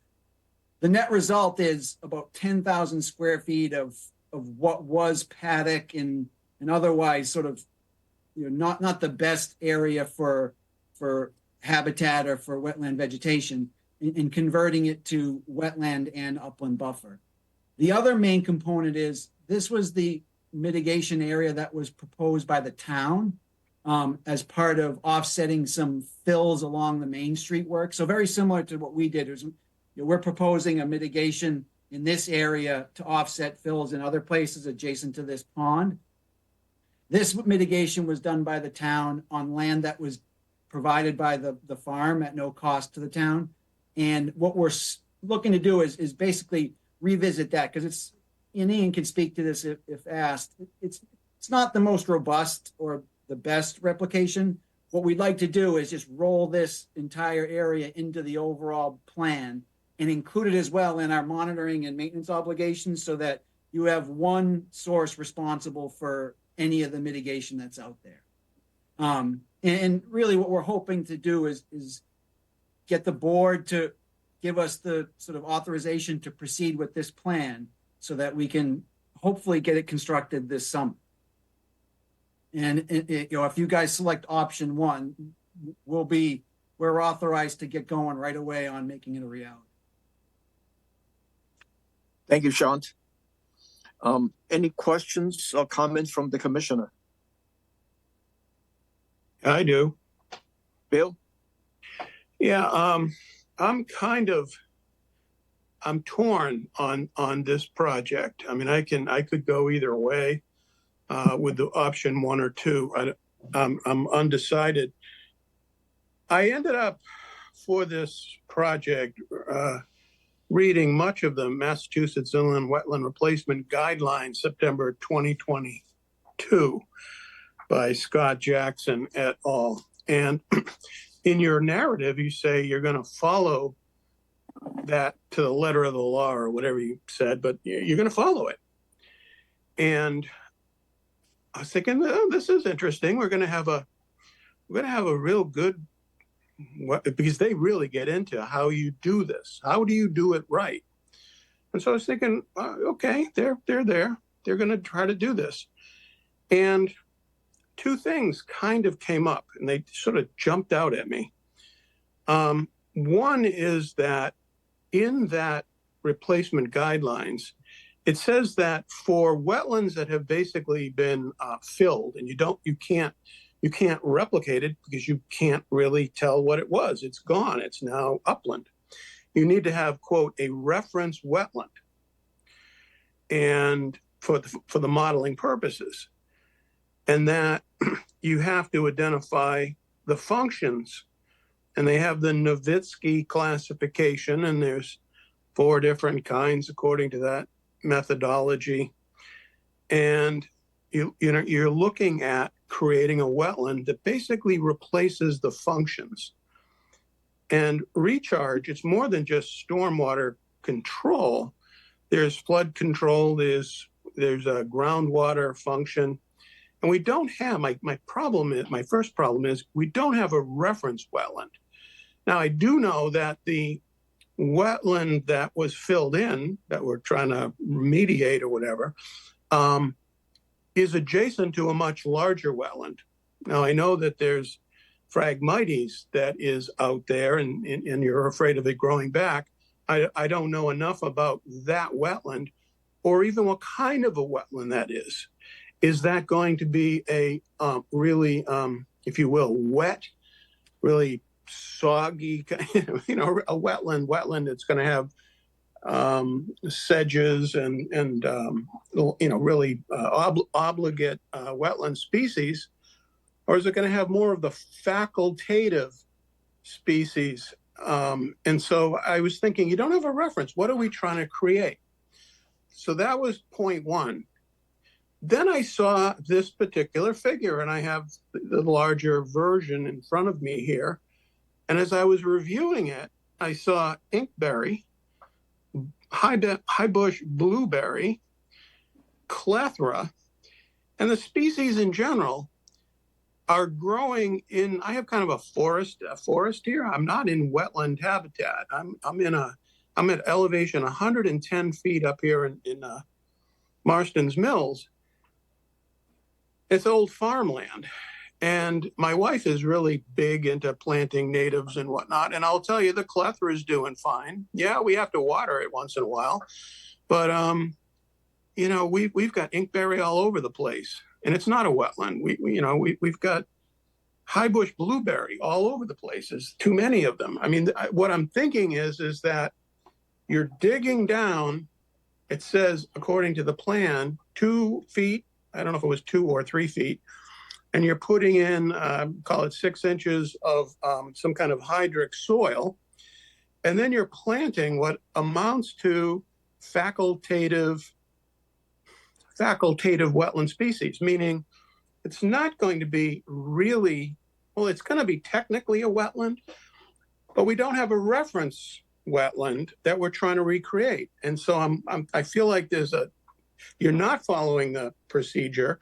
The net result is about 10,000 square feet of what was paddock and otherwise sort of, not the best area for habitat or for wetland vegetation, in converting it to wetland and upland buffer. The other main component is this was the mitigation area that was proposed by the town as part of offsetting some fills along the Main Street work. So very similar to what we did. We're proposing a mitigation in this area to offset fills in other places adjacent to this pond. This mitigation was done by the town on land that was provided by the farm at no cost to the town. And what we're looking to do is basically revisit that, because it's, and Ian can speak to this if asked, it's not the most robust or the best replication. What we'd like to do is just roll this entire area into the overall plan and include it as well in our monitoring and maintenance obligations, so that you have one source responsible for any of the mitigation that's out there. And really what we're hoping to do is get the board to give us the sort of authorization to proceed with this plan so that we can hopefully get it constructed this summer. And if you guys select option one, we're authorized to get going right away on making it a reality. Thank you, Sean. Any questions or comments from the commissioner? I do. Bill? Yeah, I'm torn on this project. I mean, I could go either way with the option one or two. I'm undecided. I ended up for this project reading much of the Massachusetts Inland Wetland Replacement Guidelines, September 2022, by Scott Jackson et al. And in your narrative, you say you're going to follow that to the letter of the law or whatever you said, but you're going to follow it. And I was thinking, oh, this is interesting. We're going to have a real good, because they really get into how you do this. How do you do it right? And so I was thinking, okay, they're there. They're going to try to do this. And two things kind of came up and they sort of jumped out at me. One is that in that replacement guidelines, it says that for wetlands that have basically been filled, and you can't replicate it because you can't really tell what it was. It's gone. It's now upland. You need to have, quote, a reference wetland, and for the modeling purposes, and that you have to identify the functions. And they have the Nowitzki classification, and there's 4 different kinds according to that methodology. And you're looking at creating a wetland that basically replaces the functions. And recharge, it's more than just stormwater control. There's flood control, there's a groundwater function. And we don't have, my first problem is we don't have a reference wetland. Now, I do know that the wetland that was filled in, that we're trying to remediate or whatever, is adjacent to a much larger wetland. Now, I know that there's Phragmites that is out there and you're afraid of it growing back. I don't know enough about that wetland or even what kind of a wetland that is. Is that going to be a really, if you will, wet, really soggy, a wetland that's going to have sedges and really obligate wetland species, or is it going to have more of the facultative species? And so I was thinking, you don't have a reference. What are we trying to create? So that was point one. Then I saw this particular figure, and I have the larger version in front of me here. And as I was reviewing it, I saw inkberry, high bush blueberry, clethra, and the species in general are growing in, I have kind of a forest here. I'm not in wetland habitat. I'm at elevation 110 feet up here in Marston's Mills. It's old farmland. And my wife is really big into planting natives and whatnot. And I'll tell you, the clethra is doing fine. Yeah, we have to water it once in a while. But, you know, we've got inkberry all over the place. And it's not a wetland. We've got high bush blueberry all over the place. There's too many of them. I mean, what I'm thinking is that you're digging down. It says, according to the plan, 2 feet. I don't know if it was 2 or 3 feet. And you're putting in, call it 6 inches of some kind of hydric soil. And then you're planting what amounts to facultative wetland species, meaning it's not going to be really, well, it's going to be technically a wetland, but we don't have a reference wetland that we're trying to recreate. And so I feel like you're not following the procedure.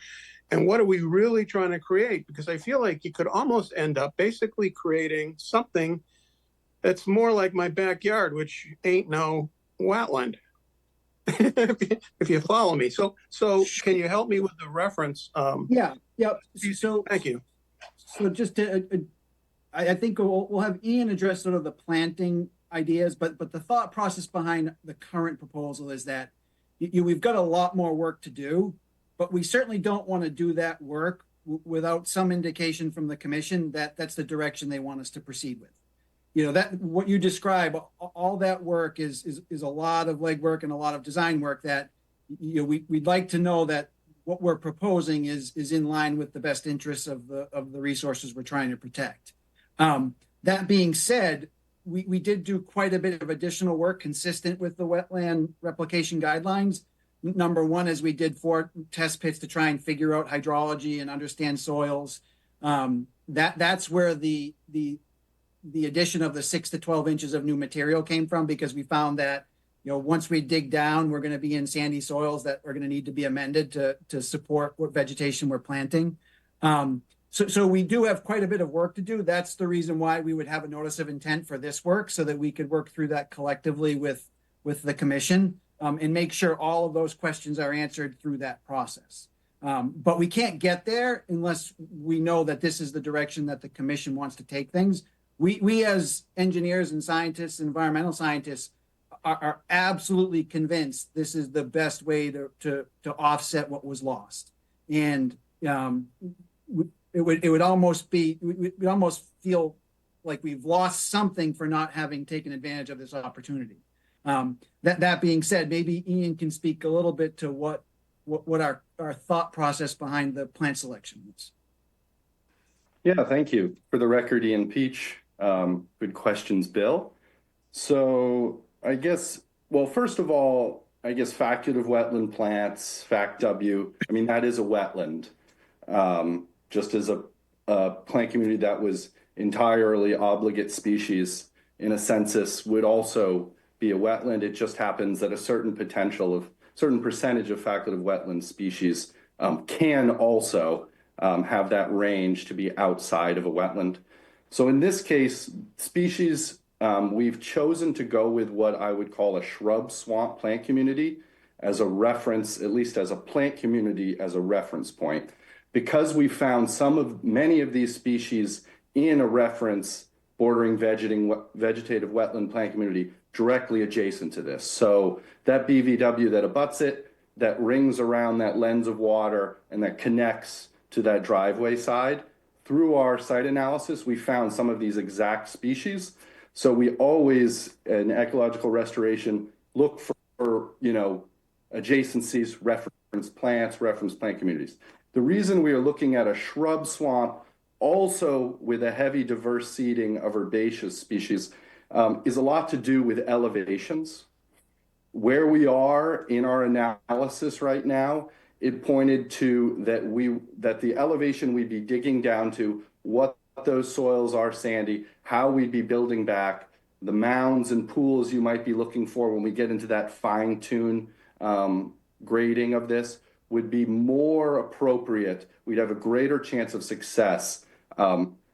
And what are we really trying to create? Because I feel like you could almost end up basically creating something that's more like my backyard, which ain't no wetland. if you follow me. So can you help me with the reference? Yeah. So thank you. So just to, I think we'll have Ian address sort of the planting ideas, but the thought process behind the current proposal is that we've got a lot more work to do, but we certainly don't want to do that work without some indication from the commission that that's the direction they want us to proceed with. You know, that what you describe, all that work is a lot of legwork and a lot of design work that, you know, we'd like to know that what we're proposing is in line with the best interests of the resources we're trying to protect. That being said, we did do quite a bit of additional work consistent with the wetland replication guidelines. Number one is we did 4 test pits to try and figure out hydrology and understand soils. That's where the addition of the 6 to 12 inches of new material came from, because we found that, you know, once we dig down, we're going to be in sandy soils that are going to need to be amended to support what vegetation we're planting. So we do have quite a bit of work to do. That's the reason why we would have a notice of intent for this work, so that we could work through that collectively with the commission, and make sure all of those questions are answered through that process. But we can't get there unless we know that this is the direction that the commission wants to take things. We as engineers and scientists, environmental scientists, are absolutely convinced this is the best way to offset what was lost. And it would almost be, we almost feel like we've lost something for not having taken advantage of this opportunity. That being said, maybe Ian can speak a little bit to what our thought process behind the plant selection is. Yeah, thank you. For the record, Ian Peach. Good questions, Bill. So I guess, well, first of all, I guess facultative wetland plants, FACW, I mean, that is a wetland. Just as a plant community that was entirely obligate species in a census would also be a wetland. It just happens that a certain percentage of facultative wetland species can also have that range to be outside of a wetland. So in this case, species, we've chosen to go with what I would call a shrub swamp plant community as a reference, at least as a plant community as a reference point, because we found many of these species in a reference bordering vegetative wetland plant community directly adjacent to this. So that BVW that abuts it, that rings around that lens of water and that connects to that driveway side, through our site analysis, we found some of these exact species. So we always, in ecological restoration, look for adjacencies, reference plant communities. The reason we are looking at a shrub swamp, also with a heavy diverse seeding of herbaceous species, is a lot to do with elevations. Where we are in our analysis right now, it pointed to that the elevation we'd be digging down to, what those soils are sandy, how we'd be building back, the mounds and pools you might be looking for when we get into that fine-tune grading of this would be more appropriate. We'd have a greater chance of success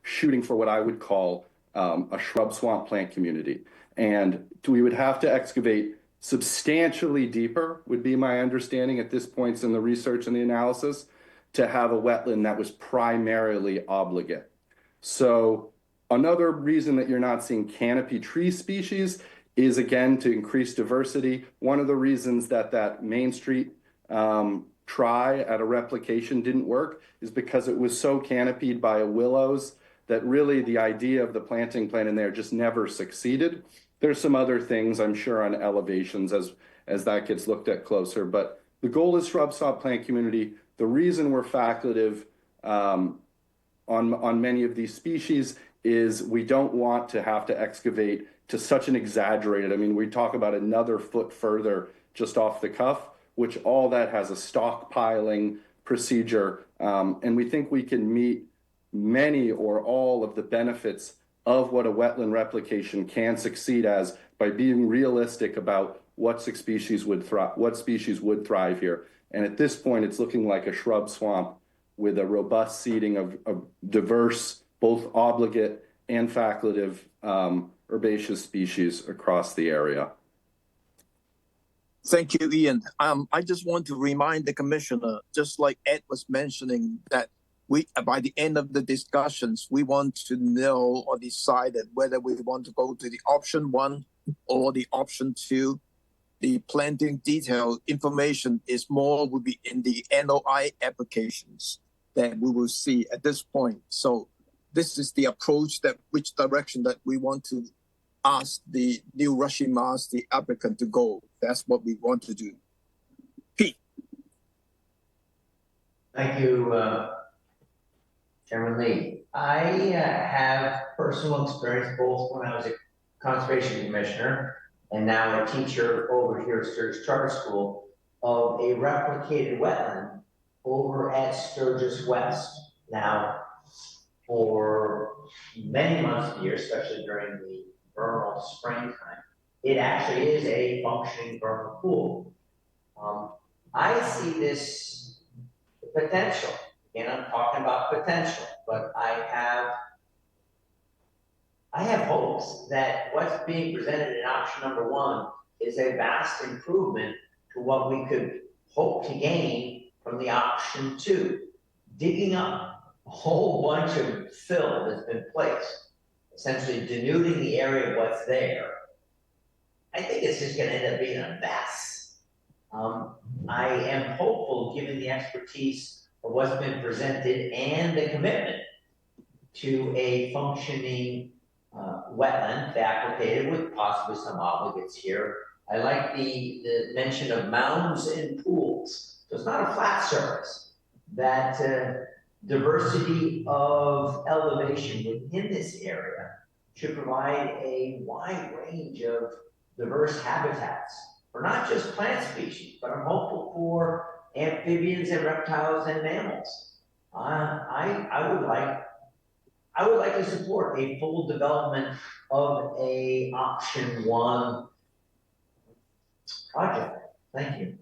shooting for what I would call a shrub swamp plant community. And we would have to excavate substantially deeper, would be my understanding at this point in the research and the analysis, to have a wetland that was primarily obligate. So another reason that you're not seeing canopy tree species is, again, to increase diversity. One of the reasons that Main Street try at a replication didn't work is because it was so canopied by willows that really the idea of the planting plan in there just never succeeded. There's some other things, I'm sure, on elevations as that gets looked at closer, but the goal is shrub swamp plant community. The reason we're facultative on many of these species is we don't want to have to excavate to such an exaggerated, I mean, we talk about another foot further just off the cuff, which all that has a stockpiling procedure. And we think we can meet many or all of the benefits of what a wetland replication can succeed as by being realistic about what species would thrive here. And at this point, it's looking like a shrub swamp with a robust seeding of diverse, both obligate and facultative herbaceous species across the area. Thank you, Ian. I just want to remind the commissioner, just like Ed was mentioning, that we, by the end of the discussions, we want to know or decided whether we want to go to the option 1 or the option 2. The planting detail information is more will be in the NOI applications that we will see at this point. So this is the approach that which direction that we want to ask the new Rushing Mars, the applicant, to go. That's what we want to do. Pete. Thank you, Chairman Lee. I have personal experience both when I was a conservation commissioner and now a teacher over here at Sturgis Charter School of a replicated wetland over at Sturgis West. Now, for many months of the year, especially during the vernal springtime, it actually is a functioning vernal pool. I see this potential, and I'm talking about potential, but I have hopes that what's being presented in option number 1 is a vast improvement to what we could hope to gain from the option 2. Digging up a whole bunch of fill that's been placed, essentially denuding the area of what's there. I think it's just going to end up being a mess. I am hopeful, given the expertise of what's been presented and the commitment to a functioning wetland, facultative with possibly some obligates here. I like the mention of mounds and pools. So it's not a flat surface. That diversity of elevation within this area should provide a wide range of diverse habitats for not just plant species, but I'm hopeful for amphibians and reptiles and mammals. I would like to support a full development of a option 1 project. Thank you.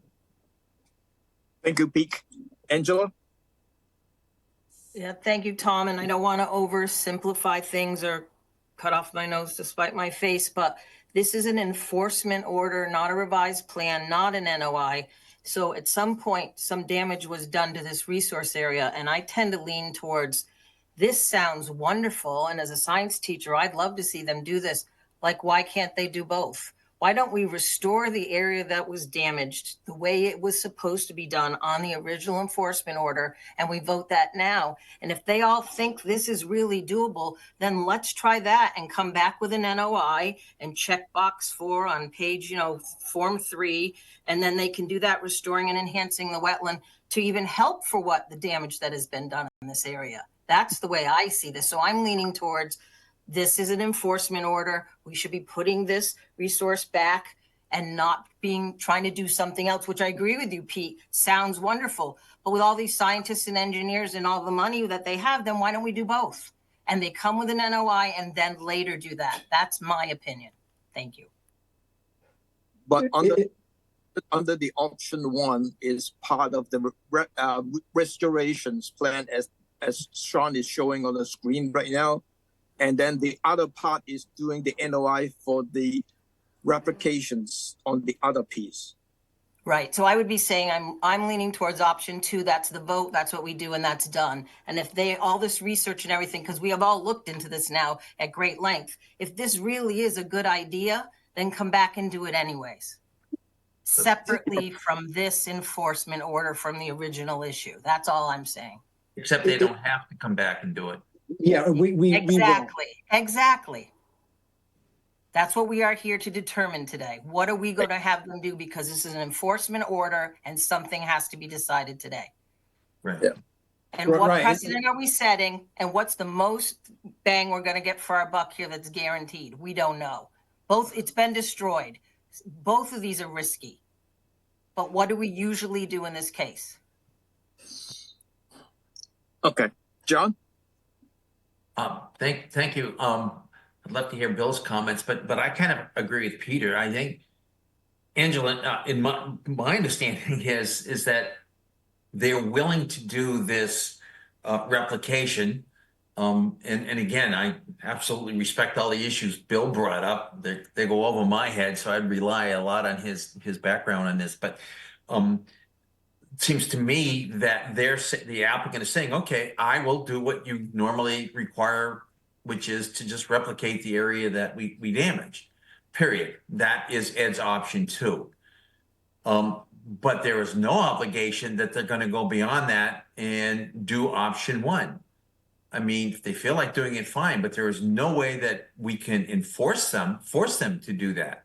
Thank you, Pete. Angela? Yeah, thank you, Tom. And I don't want to oversimplify things or cut off my nose to spite my face, but this is an enforcement order, not a revised plan, not an NOI. So at some point, some damage was done to this resource area. And I tend to lean towards this sounds wonderful. And as a science teacher, I'd love to see them do this. Like, why can't they do both? Why don't we restore the area that was damaged the way it was supposed to be done on the original enforcement order, and we vote that now? And if they all think this is really doable, then let's try that and come back with an NOI and check box 4 on page, form 3, and then they can do that, restoring and enhancing the wetland to even help for what the damage that has been done in this area. That's the way I see this. So I'm leaning towards this is an enforcement order. We should be putting this resource back and not trying to do something else, which I agree with you, Pete, sounds wonderful. But with all these scientists and engineers and all the money that they have, then why don't we do both? And they come with an NOI and then later do that. That's my opinion. Thank you. But under the option one is part of the restorations plan as Sean is showing on the screen right now. And then the other part is doing the NOI for the replications on the other piece. Right. So I would be saying I'm leaning towards option two. That's the vote. That's what we do, and that's done. And if they all this research and everything, because we have all looked into this now at great length, if this really is a good idea, then come back and do it anyways. Separately from this enforcement order from the original issue. That's all I'm saying. Except they don't have to come back and do it. Yeah, we Exactly. Exactly. That's what we are here to determine today. What are we going to have them do? Because this is an enforcement order and something has to be decided today. Right. Yeah. And what Right. precedent are we setting? And what's the most bang we're going to get for our buck here that's guaranteed? We don't know. Both, it's been destroyed. Both of these are risky. But what do we usually do in this case? Okay, John? Thank you. I'd love to hear Bill's comments, but I kind of agree with Peter. I think, Angela, in my understanding is that they're willing to do this replication. And again, I absolutely respect all the issues Bill brought up. They go over my head, so I'd rely a lot on his background on this. But it seems to me that the applicant is saying, okay, I will do what you normally require, which is to just replicate the area that we damaged, period. That is Ed's option two. But there is no obligation that they're going to go beyond that and do option one. I mean, if they feel like doing it, fine, but there is no way that we can force them to do that.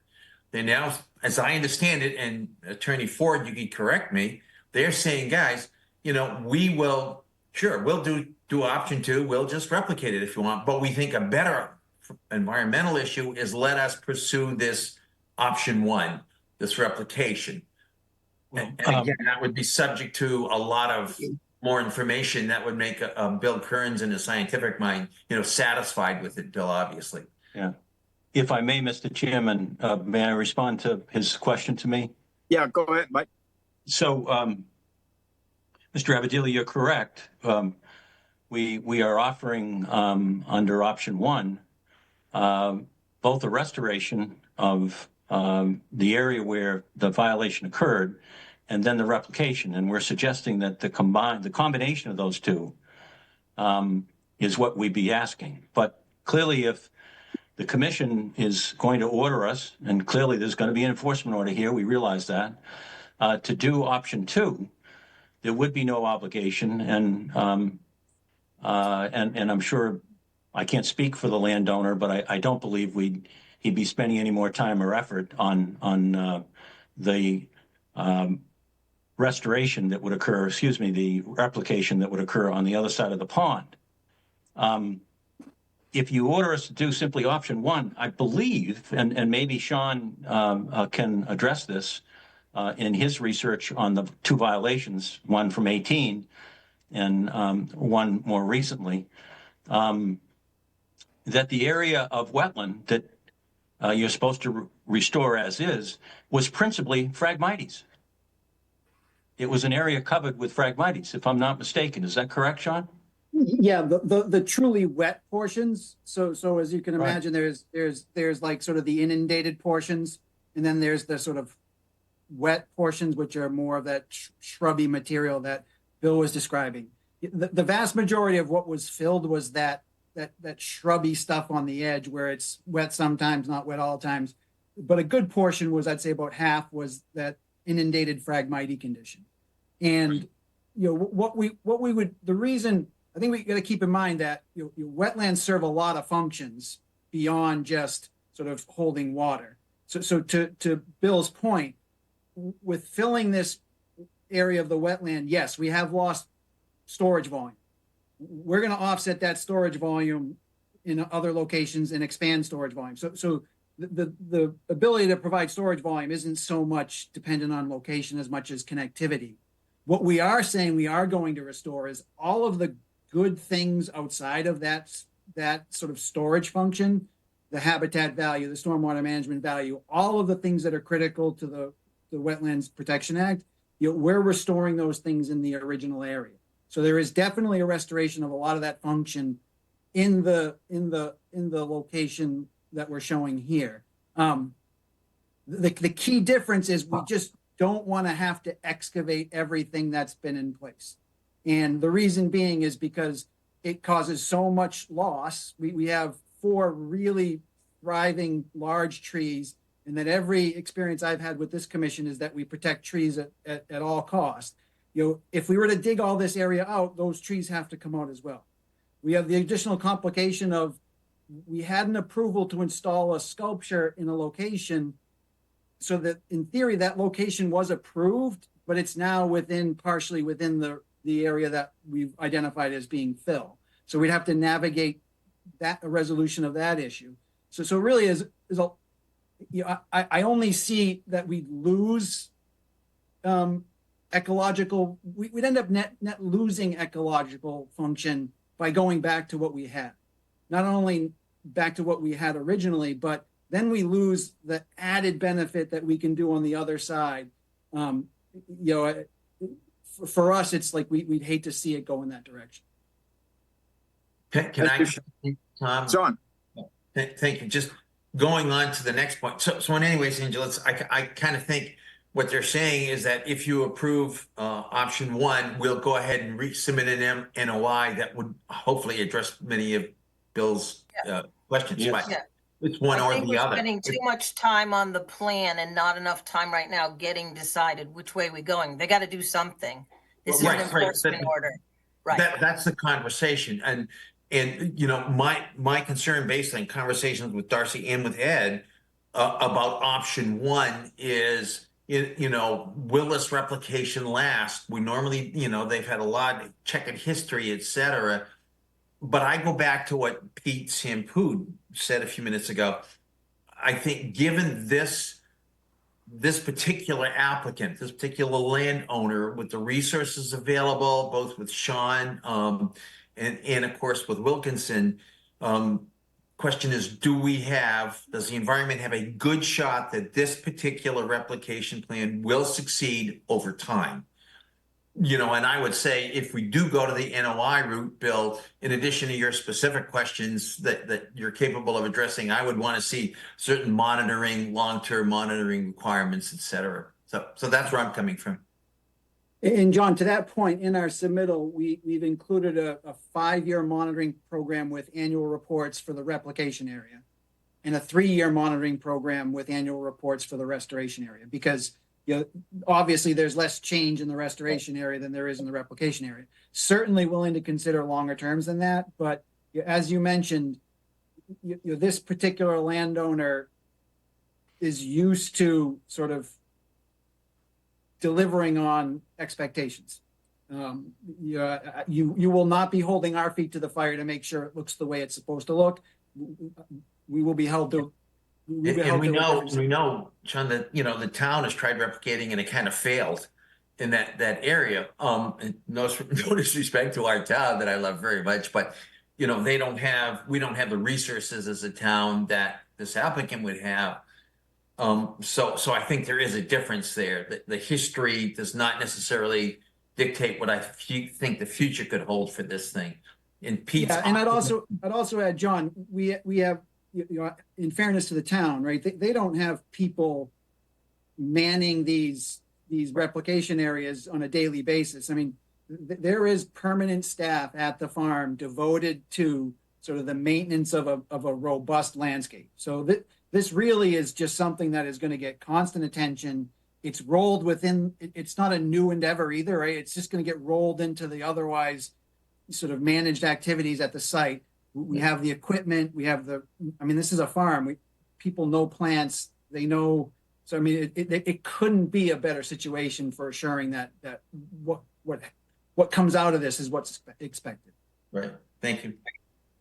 They now, as I understand it, and Attorney Ford, you can correct me, they're saying, guys, we'll do option two. We'll just replicate it if you want. But we think a better environmental issue is let us pursue this option one, this replication. And again, that would be subject to a lot of more information that would make Bill Kearns in his scientific mind, satisfied with it, Bill, obviously. Yeah. If I may, Mr. Chairman, may I respond to his question to me? Yeah, go ahead, Mike. So, Mr. Abadili, you're correct. We are offering under option one both the restoration of the area where the violation occurred and then the replication. And we're suggesting that the combination of those two is what we'd be asking. But clearly, if the commission is going to order us, and clearly there's going to be an enforcement order here, we realize that, to do option two, there would be no obligation. And I'm sure I can't speak for the landowner, but I don't believe he'd be spending any more time or effort on the restoration that would occur, the replication that would occur on the other side of the pond. If you order us to do simply option one, I believe, and maybe Sean can address this in his research on the two violations, one from 18 and one more recently, that the area of wetland that you're supposed to restore as is was principally Phragmites. It was an area covered with Phragmites, if I'm not mistaken. Is that correct, Sean? Yeah, the truly wet portions. So as you can imagine, there's like sort of the inundated portions, and then there's the sort of wet portions, which are more of that shrubby material that Bill was describing. The vast majority of what was filled was that shrubby stuff on the edge where it's wet sometimes, not wet all times. But a good portion was, I'd say about half, was that inundated Phragmite condition. And what we would, the reason, I think we got to keep in mind that wetlands serve a lot of functions beyond just sort of holding water. So to Bill's point, with filling this area of the wetland, yes, we have lost storage volume. We're going to offset that storage volume in other locations and expand storage volume. So the ability to provide storage volume isn't so much dependent on location as much as connectivity. What we are saying we are going to restore is all of the good things outside of that sort of storage function, the habitat value, the stormwater management value, all of the things that are critical to the the Wetlands Protection Act, we're restoring those things in the original area. So there is definitely a restoration of a lot of that function in the location that we're showing here. The key difference is we just don't want to have to excavate everything that's been in place. And the reason being is because it causes so much loss. We have 4 really thriving large trees, and that every experience I've had with this commission is that we protect trees at all costs. If we were to dig all this area out, those trees have to come out as well. We have the additional complication of we had an approval to install a sculpture in a location, so that in theory that location was approved, but it's now partially within the area that we've identified as being fill. So we'd have to navigate a resolution of that issue. So really I only see that we lose ecological, we'd end up net losing ecological function by going back to what we had. Not only back to what we had originally, but then we lose the added benefit that we can do on the other side. For us, it's like we'd hate to see it go in that direction. Can I, Tom? John. Thank you. Just going on to the next point. So in any ways, Angela, I kind of think what they're saying is that if you approve option 1, we'll go ahead and resubmit an NOI that would hopefully address many of Bill's questions. Yeah. It's one or the other. I think we're spending too much time on the plan and not enough time right now getting decided which way we're going. They got to do something. This is an enforcement order. Right. That's the conversation. And my concern based on conversations with Darcy and with Ed about option 1 is, will this replication last? We normally, they've had a lot of checkered history, et cetera. But I go back to what Pete Sampood said a few minutes ago. I think given this particular applicant, this particular landowner, with the resources available, both with Sean and of course with Wilkinson, question is, does the environment have a good shot that this particular replication plan will succeed over time? And I would say if we do go to the NOI route, Bill, in addition to your specific questions that you're capable of addressing, I would want to see certain monitoring, long-term monitoring requirements, et cetera. So that's where I'm coming from. And John, to that point, in our submittal, we've included a 5-year monitoring program with annual reports for the replication area and a 3-year monitoring program with annual reports for the restoration area, because obviously there's less change in the restoration area than there is in the replication area. Certainly willing to consider longer terms than that, but as you mentioned, this particular landowner is used to sort of delivering on expectations. You will not be holding our feet to the fire to make sure it looks the way it's supposed to look. We will be held to. And we know, Sean, that the town has tried replicating and it kind of failed in that area. And no disrespect to our town that I love very much, but we don't have the resources as a town that this applicant would have. So I think there is a difference there. The history does not necessarily dictate what I think the future could hold for this thing. And Pete's and I'd also add, John, we have, in fairness to the town, right? They don't have people manning these replication areas on a daily basis. I mean, there is permanent staff at the farm devoted to sort of the maintenance of a robust landscape. So this really is just something that is going to get constant attention. It's rolled within, it's not a new endeavor either, right? It's just going to get rolled into the otherwise sort of managed activities at the site. We have the equipment, this is a farm. People know plants, they know. So, it couldn't be a better situation for assuring that what comes out of this is what's expected. Right. Thank you.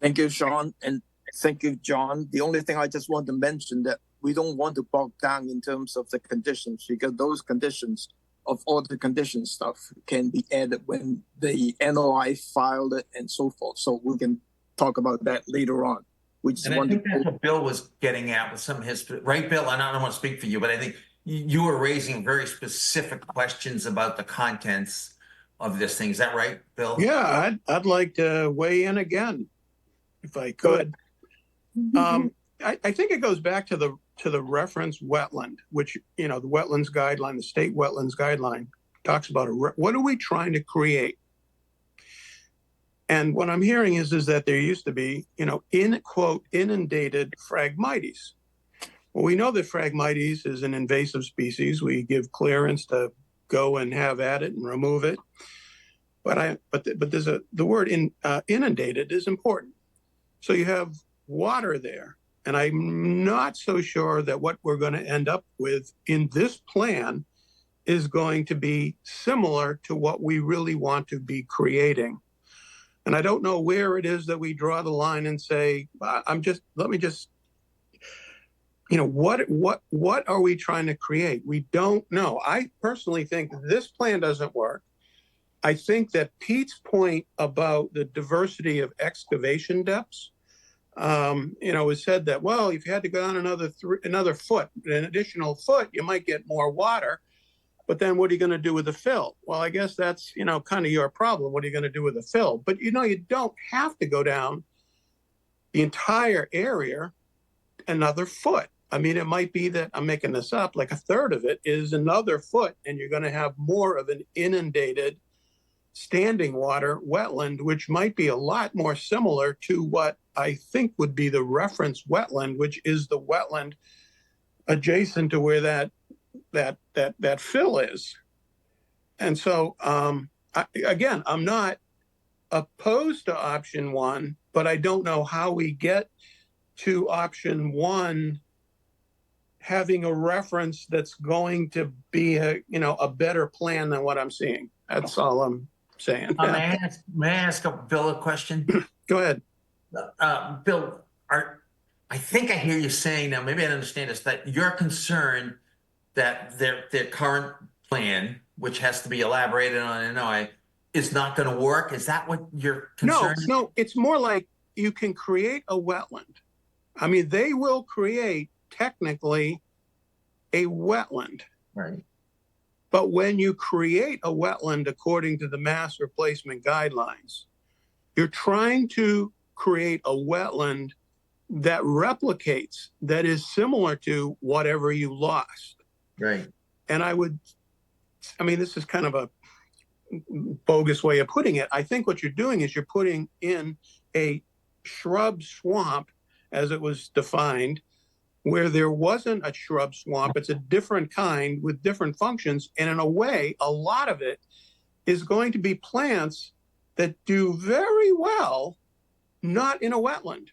Thank you, Sean. And thank you, John. The only thing I just want to mention that we don't want to bog down in terms of the conditions, because those conditions of all the condition stuff can be added when the NOI filed it and so forth. So we can talk about that later on. And I think that's what Bill was getting at with some history, right, Bill? And I don't want to speak for you, but I think you were raising very specific questions about the contents of this thing. Is that right, Bill? Yeah, I'd like to weigh in again, if I could. I think it goes back to the reference wetland, which, the wetlands guideline, the state wetlands guideline talks about what are we trying to create? And what I'm hearing is that there used to be, in quote, inundated Phragmites. Well, we know that Phragmites is an invasive species. We give clearance to go and have at it and remove it. But there's the word inundated is important. So you have water there. And I'm not so sure that what we're going to end up with in this plan is going to be similar to what we really want to be creating. And I don't know where it is that we draw the line and say, what are we trying to create? We don't know. I personally think this plan doesn't work. I think that Pete's point about the diversity of excavation depths, it said that, well, if you had to go down another foot, an additional foot, you might get more water. But then what are you going to do with the fill? Well, I guess that's, kind of your problem. What are you going to do with the fill? But, you don't have to go down the entire area another foot. I mean, it might be that, I'm making this up, like a third of it is another foot, and you're going to have more of an inundated standing water wetland, which might be a lot more similar to what I think would be the reference wetland, which is the wetland adjacent to where that fill is. And so, I'm not opposed to option one, but I don't know how we get to option one having a reference that's going to be a better plan than what I'm seeing. That's all I'm saying. May I ask Bill a question? Go ahead. Bill, I think I hear you saying now, maybe I don't understand this, that you're concerned that their current plan, which has to be elaborated on anyway, is not going to work. Is that what you're concerned? No, it's more like you can create a wetland. I mean, they will create technically a wetland. Right. But when you create a wetland according to the mass replacement guidelines, you're trying to create a wetland that replicates, that is similar to whatever you lost. Right. And this is kind of a bogus way of putting it. I think what you're doing is you're putting in a shrub swamp, as it was defined, where there wasn't a shrub swamp. It's a different kind with different functions. And in a way, a lot of it is going to be plants that do very well not in a wetland.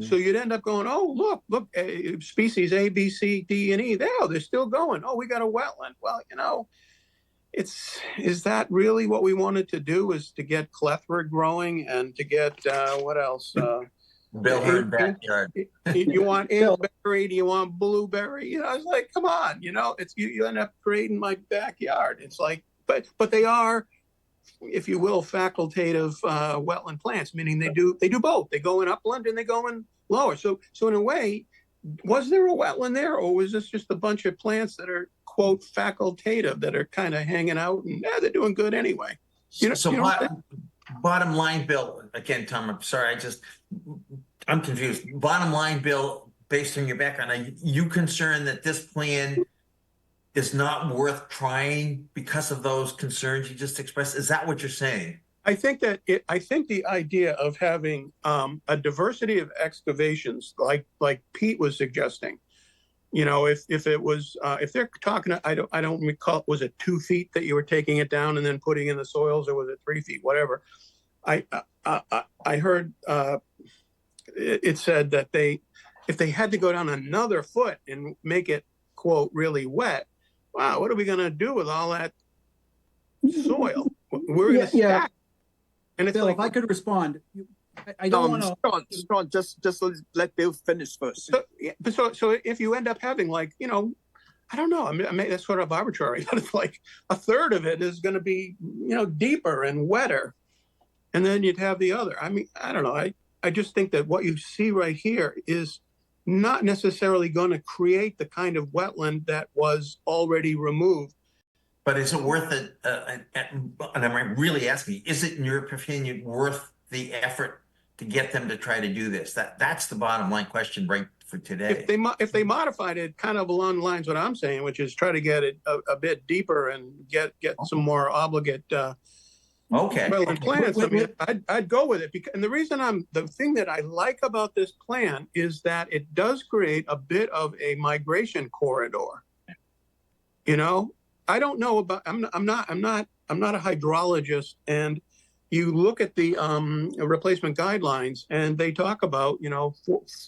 So you'd end up going, oh, look, species A, B, C, D, and E, they're still going. Oh, we got a wetland. Well, is that really what we wanted to do, is to get clethra growing and to get, what else? Bill Hearn backyard. You want inkberry? Do you want blueberry? It's like, come on, you end up creating my backyard. It's like, but they are, if you will, facultative wetland plants, meaning they do both. They go in upland and they go in lower. So in a way, was there a wetland there, or was this just a bunch of plants that are, quote, facultative, that are kind of hanging out and they're doing good anyway? Bottom line, Bill, again, Tom, I'm sorry, I'm confused. Bottom line, Bill, based on your background, are you concerned that this plan is not worth trying because of those concerns you just expressed? Is that what you're saying? I think the idea of having a diversity of excavations, like Pete was suggesting, if it was, if they're talking, I don't recall, was it 2 feet that you were taking it down and then putting in the soils, or was it 3 feet, whatever? I heard it said that if they had to go down another foot and make it, quote, really wet, wow, what are we going to do with all that soil? We're going to stack. And it's Bill, like, if I could respond, I don't want to. Sean, just let Bill finish first. So if you end up having, like, I don't know, I mean, that's sort of arbitrary, but it's like a third of it is going to be, deeper and wetter. And then you'd have the other. I mean, I don't know. I just think that what you see right here is not necessarily going to create the kind of wetland that was already removed. But is it worth it? And I'm really asking, is it, in your opinion, worth the effort to get them to try to do this? That's the bottom line question right for today. If they modified it kind of along the lines what I'm saying, which is try to get it a bit deeper and get some more obligate wetland plants, I mean, I'd go with it. And the thing that I like about this plan is that it does create a bit of a migration corridor. You know, I don't know about, I'm not a hydrologist, and you look at the replacement guidelines and they talk about, you know,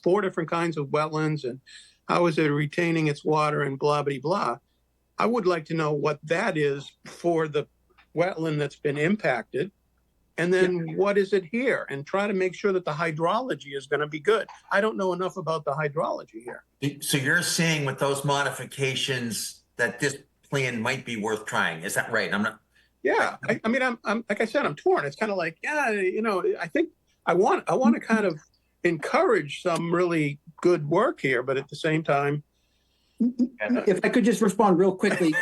four different kinds of wetlands and how is it retaining its water and blah, blah, blah. I would like to know what that is for the wetland that's been impacted. And then what is it here? And try to make sure that the hydrology is going to be good. I don't know enough about the hydrology here. So you're saying with those modifications that this plan might be worth trying. Is that right? I'm not. Yeah, I mean, I'm like I said, I'm torn. It's kind of like, yeah, you know, I think I want to kind of encourage some really good work here, but at the same time, If I could just respond real quickly,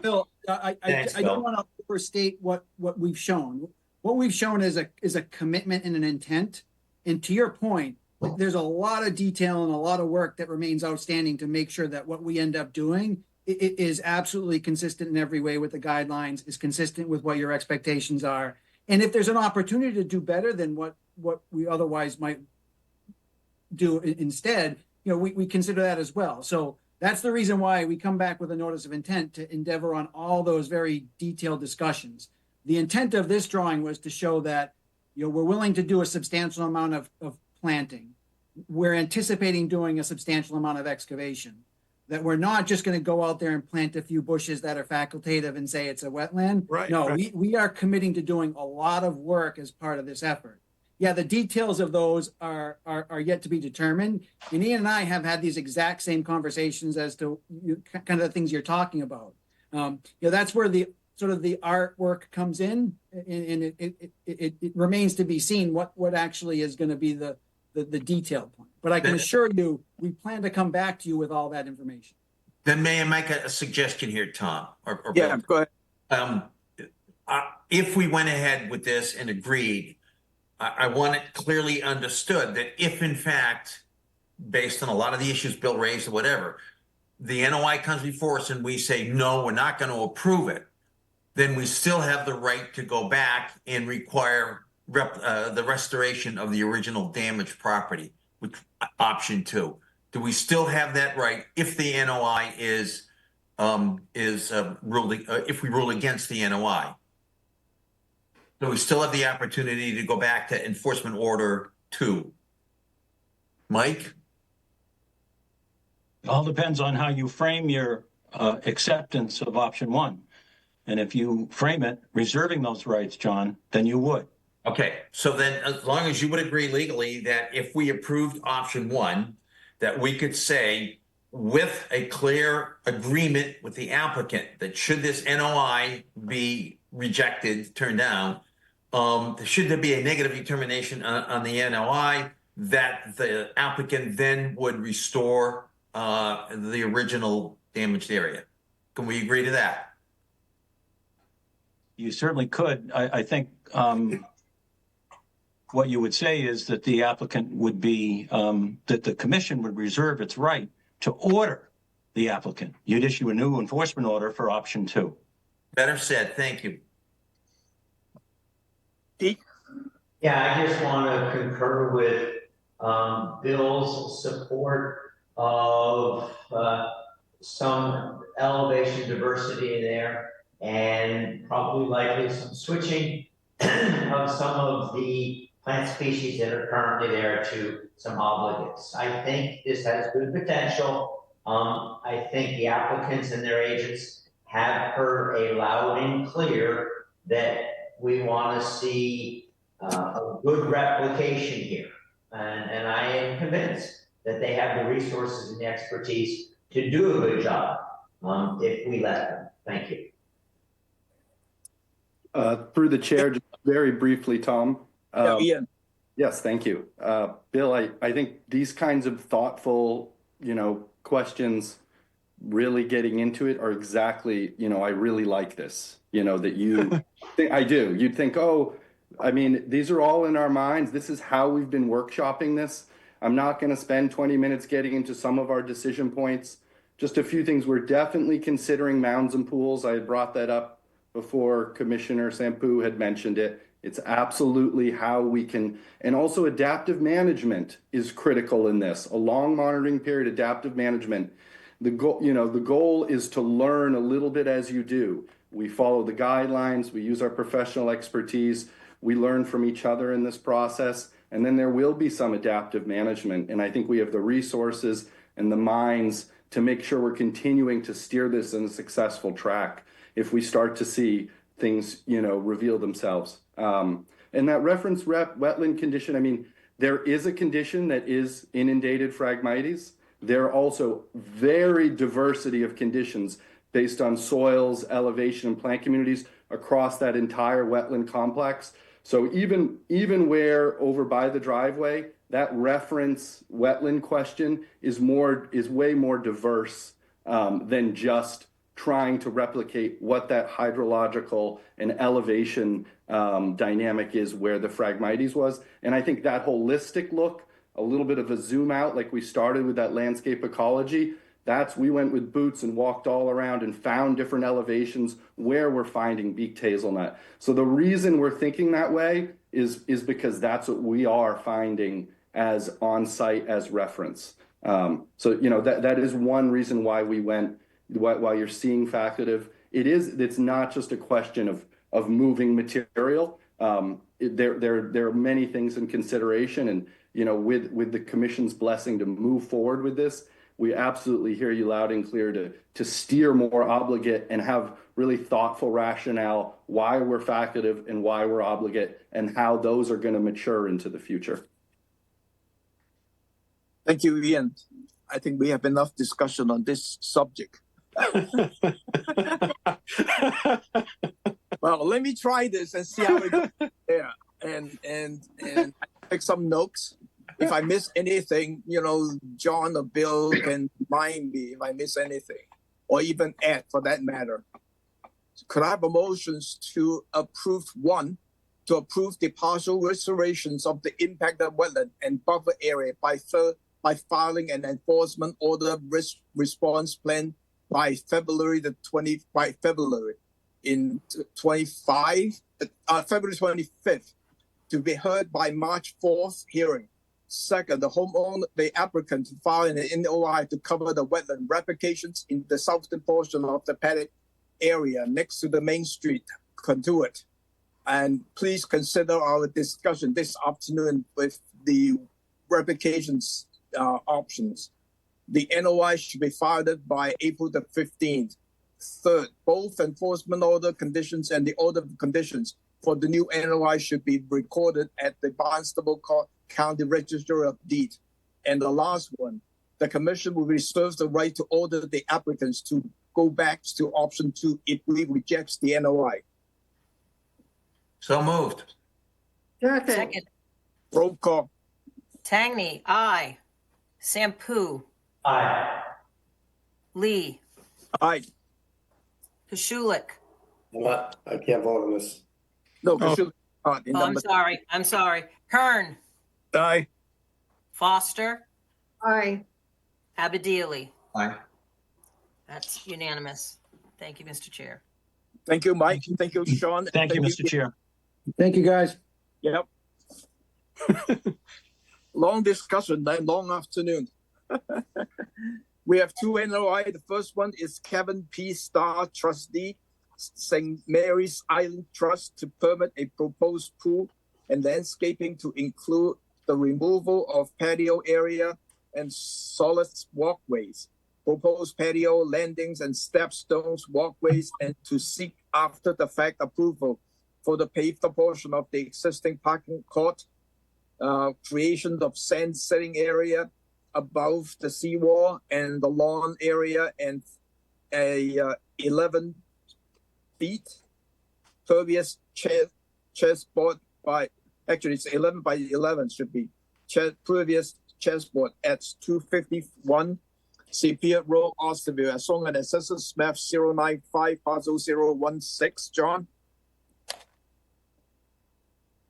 Bill, Thanks, I Bill. don't want to overstate what we've shown. What we've shown is a commitment and an intent. And to your point, there's a lot of detail and a lot of work that remains outstanding to make sure that what we end up doing it is absolutely consistent in every way with the guidelines, is consistent with what your expectations are. And if there's an opportunity to do better than what we otherwise might do instead, you know, we consider that as well. So that's the reason why we come back with a notice of intent to endeavor on all those very detailed discussions. The intent of this drawing was to show that, you know, we're willing to do a substantial amount of planting. We're anticipating doing a substantial amount of excavation. That we're not just going to go out there and plant a few bushes that are facultative and say it's a wetland. Right, No, right. we are committing to doing a lot of work as part of this effort. Yeah, the details of those are yet to be determined. And Ian and I have had these exact same conversations as to kind of the things you're talking about. You know, that's where the sort of the artwork comes in, and it remains to be seen what actually is going to be the detailed point. But I can assure you, we plan to come back to you with all that information. Then may I make a suggestion here, Tom? Or Yeah, Bill? go ahead. If we went ahead with this and agreed, I want it clearly understood that if in fact, based on a lot of the issues Bill raised or whatever, the NOI comes before us and we say, no, we're not going to approve it, then we still have the right to go back and require the restoration of the original damaged property, which option 2. Do we still have that right if the NOI is ruling, if we rule against the NOI? So we still have the opportunity to go back to enforcement order 2. Mike? It all depends on how you frame your acceptance of option 1. And if you frame it reserving those rights, John, then you would. Okay, so then as long as you would agree legally that if we approved option 1, that we could say with a clear agreement with the applicant that should this NOI be rejected, turned down, should there be a negative determination on the NOI, that the applicant then would restore the original damaged area. Can we agree to that? You certainly could. I think what you would say is that the applicant would be, that the commission would reserve its right to order the applicant. You'd issue a new enforcement order for option 2. Better said. Thank you. Yeah, I just want to concur with Bill's support of some elevation diversity in there, and probably likely some switching of some of the plant species that are currently there to some obligates. I think this has good potential. I think the applicants and their agents have heard a loud and clear that we want to see a good replication here. And I am convinced that they have the resources and the expertise to do a good job if we let them. Thank you. Through the chair, just very briefly, Tom. Ian. Yes, thank you. Bill, I think these kinds of thoughtful, questions, really getting into it are exactly, I really like this, that you think I do. You'd think, oh, I mean, these are all in our minds. This is how we've been workshopping this. I'm not going to spend 20 minutes getting into some of our decision points. Just a few things. We're definitely considering mounds and pools. I had brought that up before Commissioner Sampu had mentioned it. It's absolutely how we can, and also adaptive management is critical in this. A long monitoring period, adaptive management. The goal is to learn a little bit as you do. We follow the guidelines, we use our professional expertise, we learn from each other in this process, and then there will be some adaptive management. And I think we have the resources and the minds to make sure we're continuing to steer this in a successful track if we start to see things, reveal themselves. And that reference wetland condition, I mean, there is a condition that is inundated Phragmites. There are also very diversity of conditions based on soils, elevation, and plant communities across that entire wetland complex. So even where over by the driveway, that reference wetland question is way more diverse than just trying to replicate what that hydrological and elevation dynamic is where the Phragmites was. And I think that holistic look, a little bit of a zoom out, like we started with that landscape ecology, we went with boots and walked all around and found different elevations where we're finding beaked hazelnut. So the reason we're thinking that way is because that's what we are finding as on-site as reference. So that is one reason why we went, while you're seeing facultative, it's not just a question of moving material. There are many things in consideration, and with the commission's blessing to move forward with this, we absolutely hear you loud and clear to steer more obligate and have really thoughtful rationale why we're facultative and why we're obligate and how those are going to mature into the future. Thank you, Ian. I think we have enough discussion on this subject. Well, let me try this and see how it goes. Yeah, and take some notes. If I miss anything, John or Bill can remind me if I miss anything, or even Ed for that matter. Could I have a motions to approve the partial restorations of the impacted wetland and buffer area by filing an enforcement order response plan by February 25th to be heard by March 4th hearing. Second, the applicant to file an NOI to cover the wetland replications in the southern portion of the paddock area next to the main street conduit. And please consider our discussion this afternoon with the replications options. The NOI should be filed by April 15th. Third, both enforcement order conditions and the order conditions for the new NOI should be recorded at the Barnstable County Register of Deeds. And the last one, the commission will reserve the right to order the applicants to go back to option 2 if we rejects the NOI. So moved. Second. Roll call. Tangney, aye. Sampu, Aye. Lee, Aye. Pashulik. I can't vote on this. No, I'm sorry. Kern, Aye. Foster, Aye. Abadili. Aye. That's unanimous. Thank you, Mr. Chair. Thank you, Mike. Thank you, Sean. Thank you, Mr. Chair. Thank you, guys. Yep. Long discussion, then long afternoon. We have 2 NOI. The first one is Kevin P. Starr, trustee, St. Mary's Island Trust, to permit a proposed pool and landscaping to include the removal of patio area and solid walkways, proposed patio landings and step stones walkways, and to seek after the fact approval for the paved portion of the existing parking court, creation of sand setting area above the seawall and the lawn area, and a 11 feet pervious chessboard Actually, it's 11 by 11 should be previous chessboard at 251 Sepier Road, Austinville, as long as assessors map 095 parcel 016. John?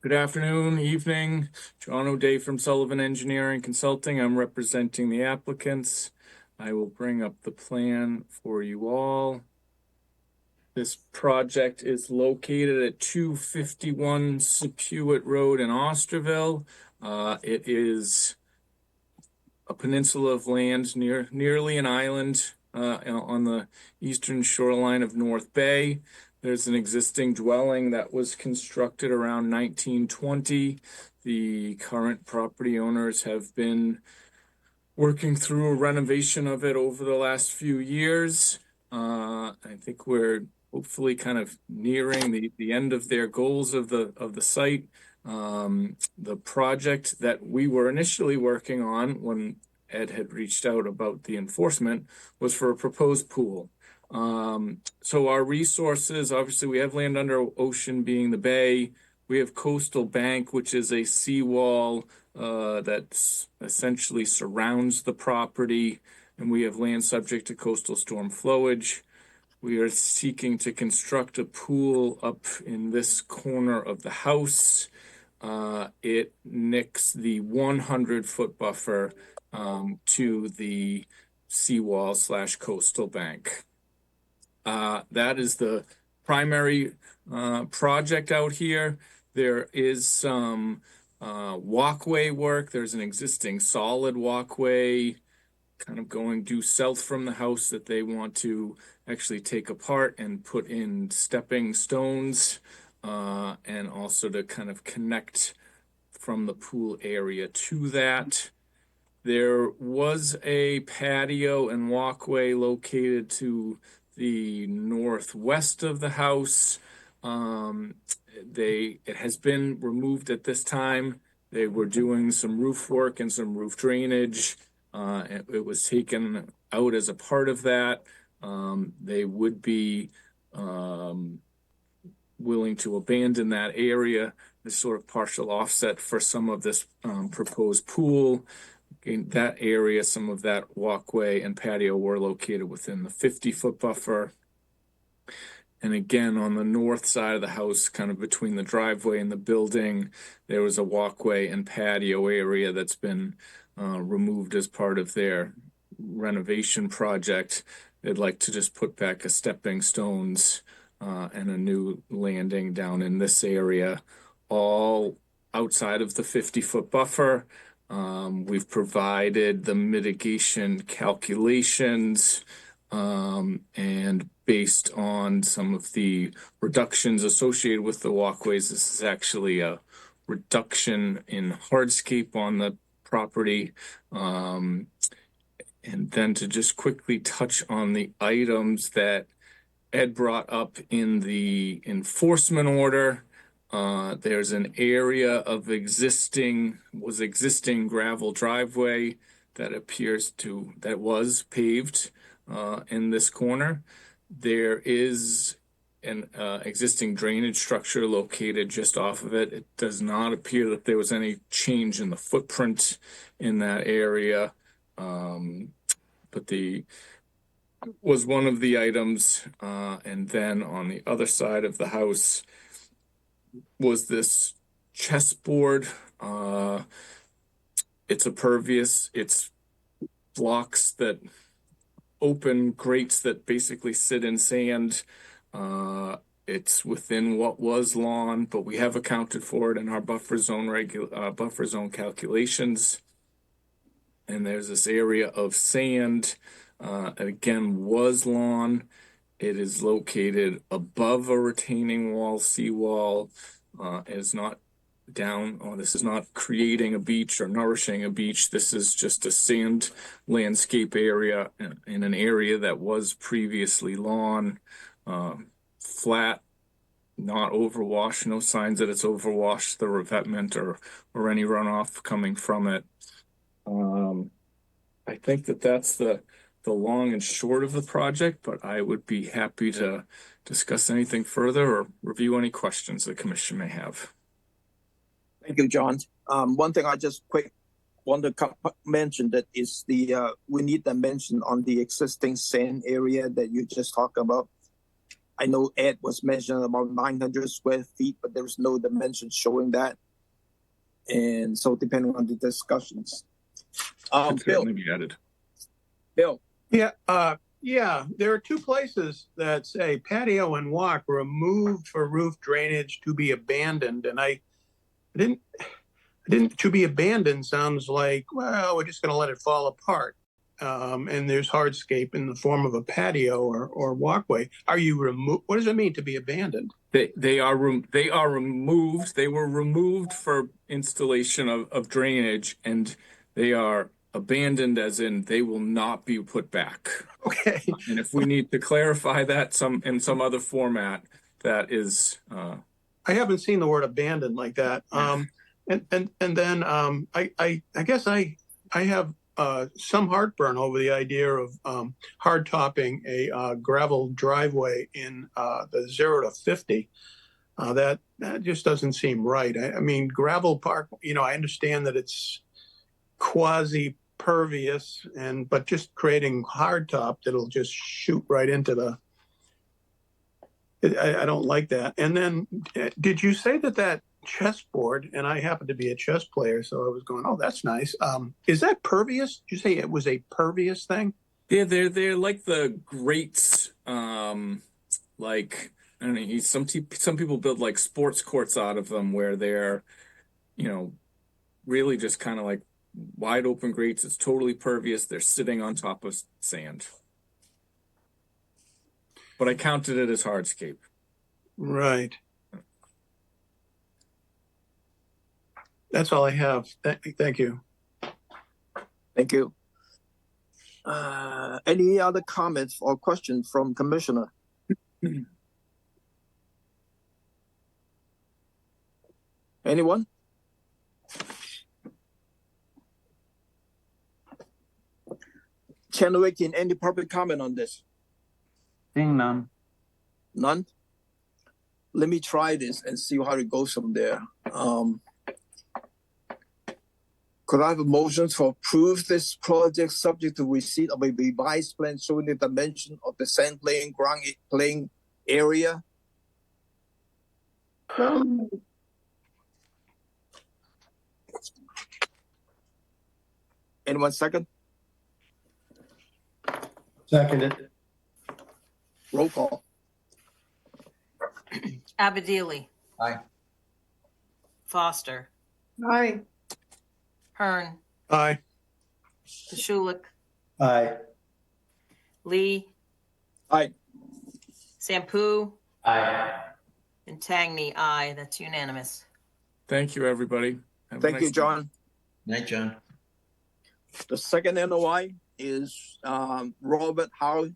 Good afternoon, evening. John O'Day from Sullivan Engineering Consulting. I'm representing the applicants. I will bring up the plan for you all. This project is located at 251 Sepuit Road in Osterville. It is a peninsula of land nearly an island on the eastern shoreline of North Bay. There's an existing dwelling that was constructed around 1920. The current property owners have been working through a renovation of it over the last few years. I think we're hopefully kind of nearing the end of their goals of the site. The project that we were initially working on when Ed had reached out about the enforcement was for a proposed pool. So our resources, obviously we have land under ocean being the bay. We have coastal bank, which is a seawall that essentially surrounds the property. And we have land subject to coastal storm flowage. We are seeking to construct a pool up in this corner of the house. It nicks the 100-foot buffer to the seawall / coastal bank. That is the primary project out here. There is some walkway work. There's an existing solid walkway kind of going due south from the house that they want to actually take apart and put in stepping stones, and also to kind of connect from the pool area to that. There was a patio and walkway located to the northwest of the house. It has been removed at this time. They were doing some roof work and some roof drainage. It was taken out as a part of that. They would be willing to abandon that area, this sort of partial offset for some of this proposed pool. In that area, some of that walkway and patio were located within the 50-foot buffer. And again, on the north side of the house, kind of between the driveway and the building, there was a walkway and patio area that's been removed as part of their renovation project. They'd like to just put back a stepping stones and a new landing down in this area, all outside of the 50-foot buffer. We've provided the mitigation calculations, and based on some of the reductions associated with the walkways, this is actually a reduction in hardscape on the property. And then to just quickly touch on the items that Ed brought up in the enforcement order. There's an area of existing gravel driveway that was paved in this corner. There is an existing drainage structure located just off of it. It does not appear that there was any change in the footprint in that area, but was one of the items. And then on the other side of the house was this chessboard. It's impervious. It's blocks that open grates that basically sit in sand. It's within what was lawn, but we have accounted for it in our buffer zone calculations. And there's this area of sand, again, was lawn. It is located above a retaining wall, seawall. It is not down, this is not creating a beach or nourishing a beach. This is just a sand landscape area in an area that was previously lawn, flat, not overwashed, no signs that it's overwashed, the revetment or any runoff coming from it. I think that's the long and short of the project, but I would be happy to discuss anything further or review any questions the commission may have. Thank you, John. One thing I just quick want to mention that is we need to mention on the existing sand area that you just talked about. I know Ed was mentioning about 900 square feet, but there's no dimension showing that. And so depending on the discussions. Can Bill, certainly be added. Bill, Yeah, there are two places that say patio and walk removed for roof drainage to be abandoned, and I didn't, to be abandoned sounds like, well, we're just gonna let it fall apart. And there's hardscape in the form of a patio or walkway. Are you what does it mean to be abandoned? They are removed. They were removed for installation of drainage, and they are abandoned as in they will not be put back. Okay. And if we need to clarify that in some other format, that is. I haven't seen the word abandoned like that. And then I guess I have some heartburn over the idea of hard topping a gravel driveway in the 0 to 50. That just doesn't seem right. I mean, gravel park, I understand that it's quasi pervious but just creating hard top that'll just shoot right into the, I don't like that. And then did you say that chessboard, and I happen to be a chess player, so I was going, oh, that's nice. Is that pervious? Did you say it was a pervious thing? Yeah, they're like the grates. Like I don't know. Some people build like sports courts out of them, where they're, really just kind of like wide open grates. It's totally pervious. They're sitting on top of sand. But I counted it as hardscape. Right. That's all I have. Thank you. thank you. Any other comments or questions from Commissioner? Anyone? Channel 18, any public comment on this? Seeing none. None? Let me try this and see how it goes from there. Could I have a motion to approve this project subject to receipt of a revised plan showing the dimension of the sand playing ground playing area? Anyone second? Seconded. Roll call. Abadili. Aye. Foster. Aye. Hearn. Aye. Pashulik. Aye. Lee. Aye. Sampu. Aye. And Tangney. Aye. That's unanimous. Thank you, everybody. Have a Thank nice you, day. John. Night, John. The second NOI is Robert Howe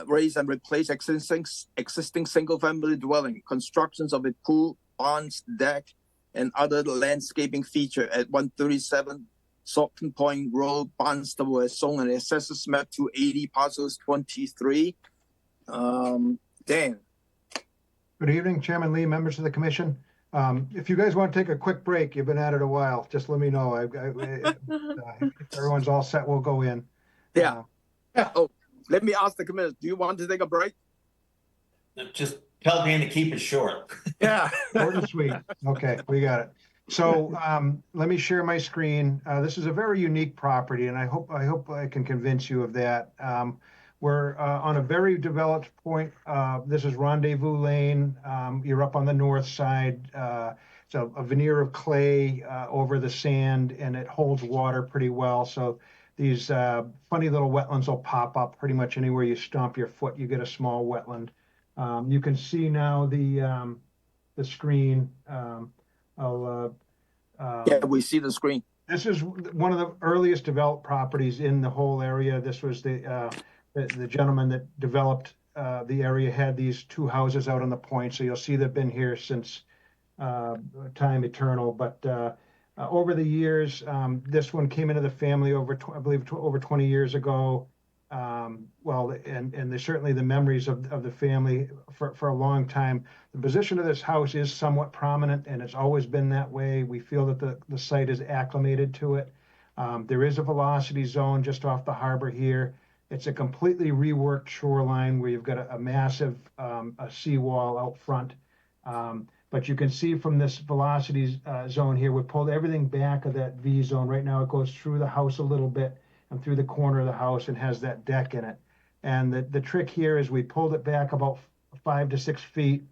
raise and replace existing single-family dwelling, constructions of a pool, barns, deck, and other landscaping feature at 137 Salton Point Road, Barnstable, as shown on Assessors Map 280, parcels 23. Dan. Good evening, Chairman Lee, members of the commission. If you guys want to take a quick break, you've been at it a while, just let me know. If everyone's all set, we'll go in. Yeah. Oh, let me ask the committee, do you want to take a break? Just tell Dan to keep it short. Yeah. Short and sweet. Okay, we got it. So let me share my screen. This is a very unique property, and I hope I can convince you of that. We're on a very developed point. This is Rendezvous Lane. You're up on the north side. It's a veneer of clay over the sand, and it holds water pretty well. So these funny little wetlands will pop up pretty much anywhere you stomp your foot. You get a small wetland. You can see now the screen. Yeah, we see the screen. This is one of the earliest developed properties in the whole area. This was the gentleman that developed the area, had these two houses out on the point. So you'll see they've been here since time eternal. But over the years, this one came into the family over 20 years ago. well, and there's certainly the memories of the family for a long time. The position of this house is somewhat prominent, and it's always been that way. We feel that the site is acclimated to it. There is a velocity zone just off the harbor here. It's a completely reworked shoreline where you've got a massive a seawall out front. But you can see from this velocity zone here, we pulled everything back of that V zone. Right now it goes through the house a little bit and through the corner of the house and has that deck in it. And the trick here is we pulled it back about 5 to 6 feet.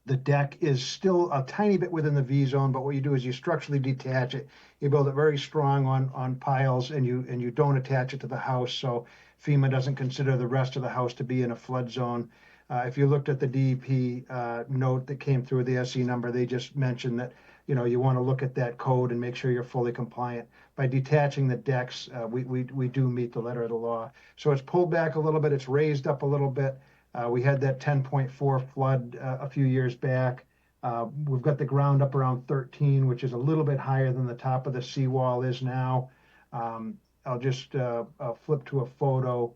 The deck is still a tiny bit within the V zone, but what you do is you structurally detach it. You build it very strong on piles, and you don't attach it to the house. So FEMA doesn't consider the rest of the house to be in a flood zone. If you looked at the DEP note that came through the SE number, they just mentioned that you want to look at that code and make sure you're fully compliant. By detaching the decks, we do meet the letter of the law. So it's pulled back a little bit. It's raised up a little bit. We had that 10.4 flood a few years back. We've got the ground up around 13, which is a little bit higher than the top of the seawall is now. I'll just flip to a photo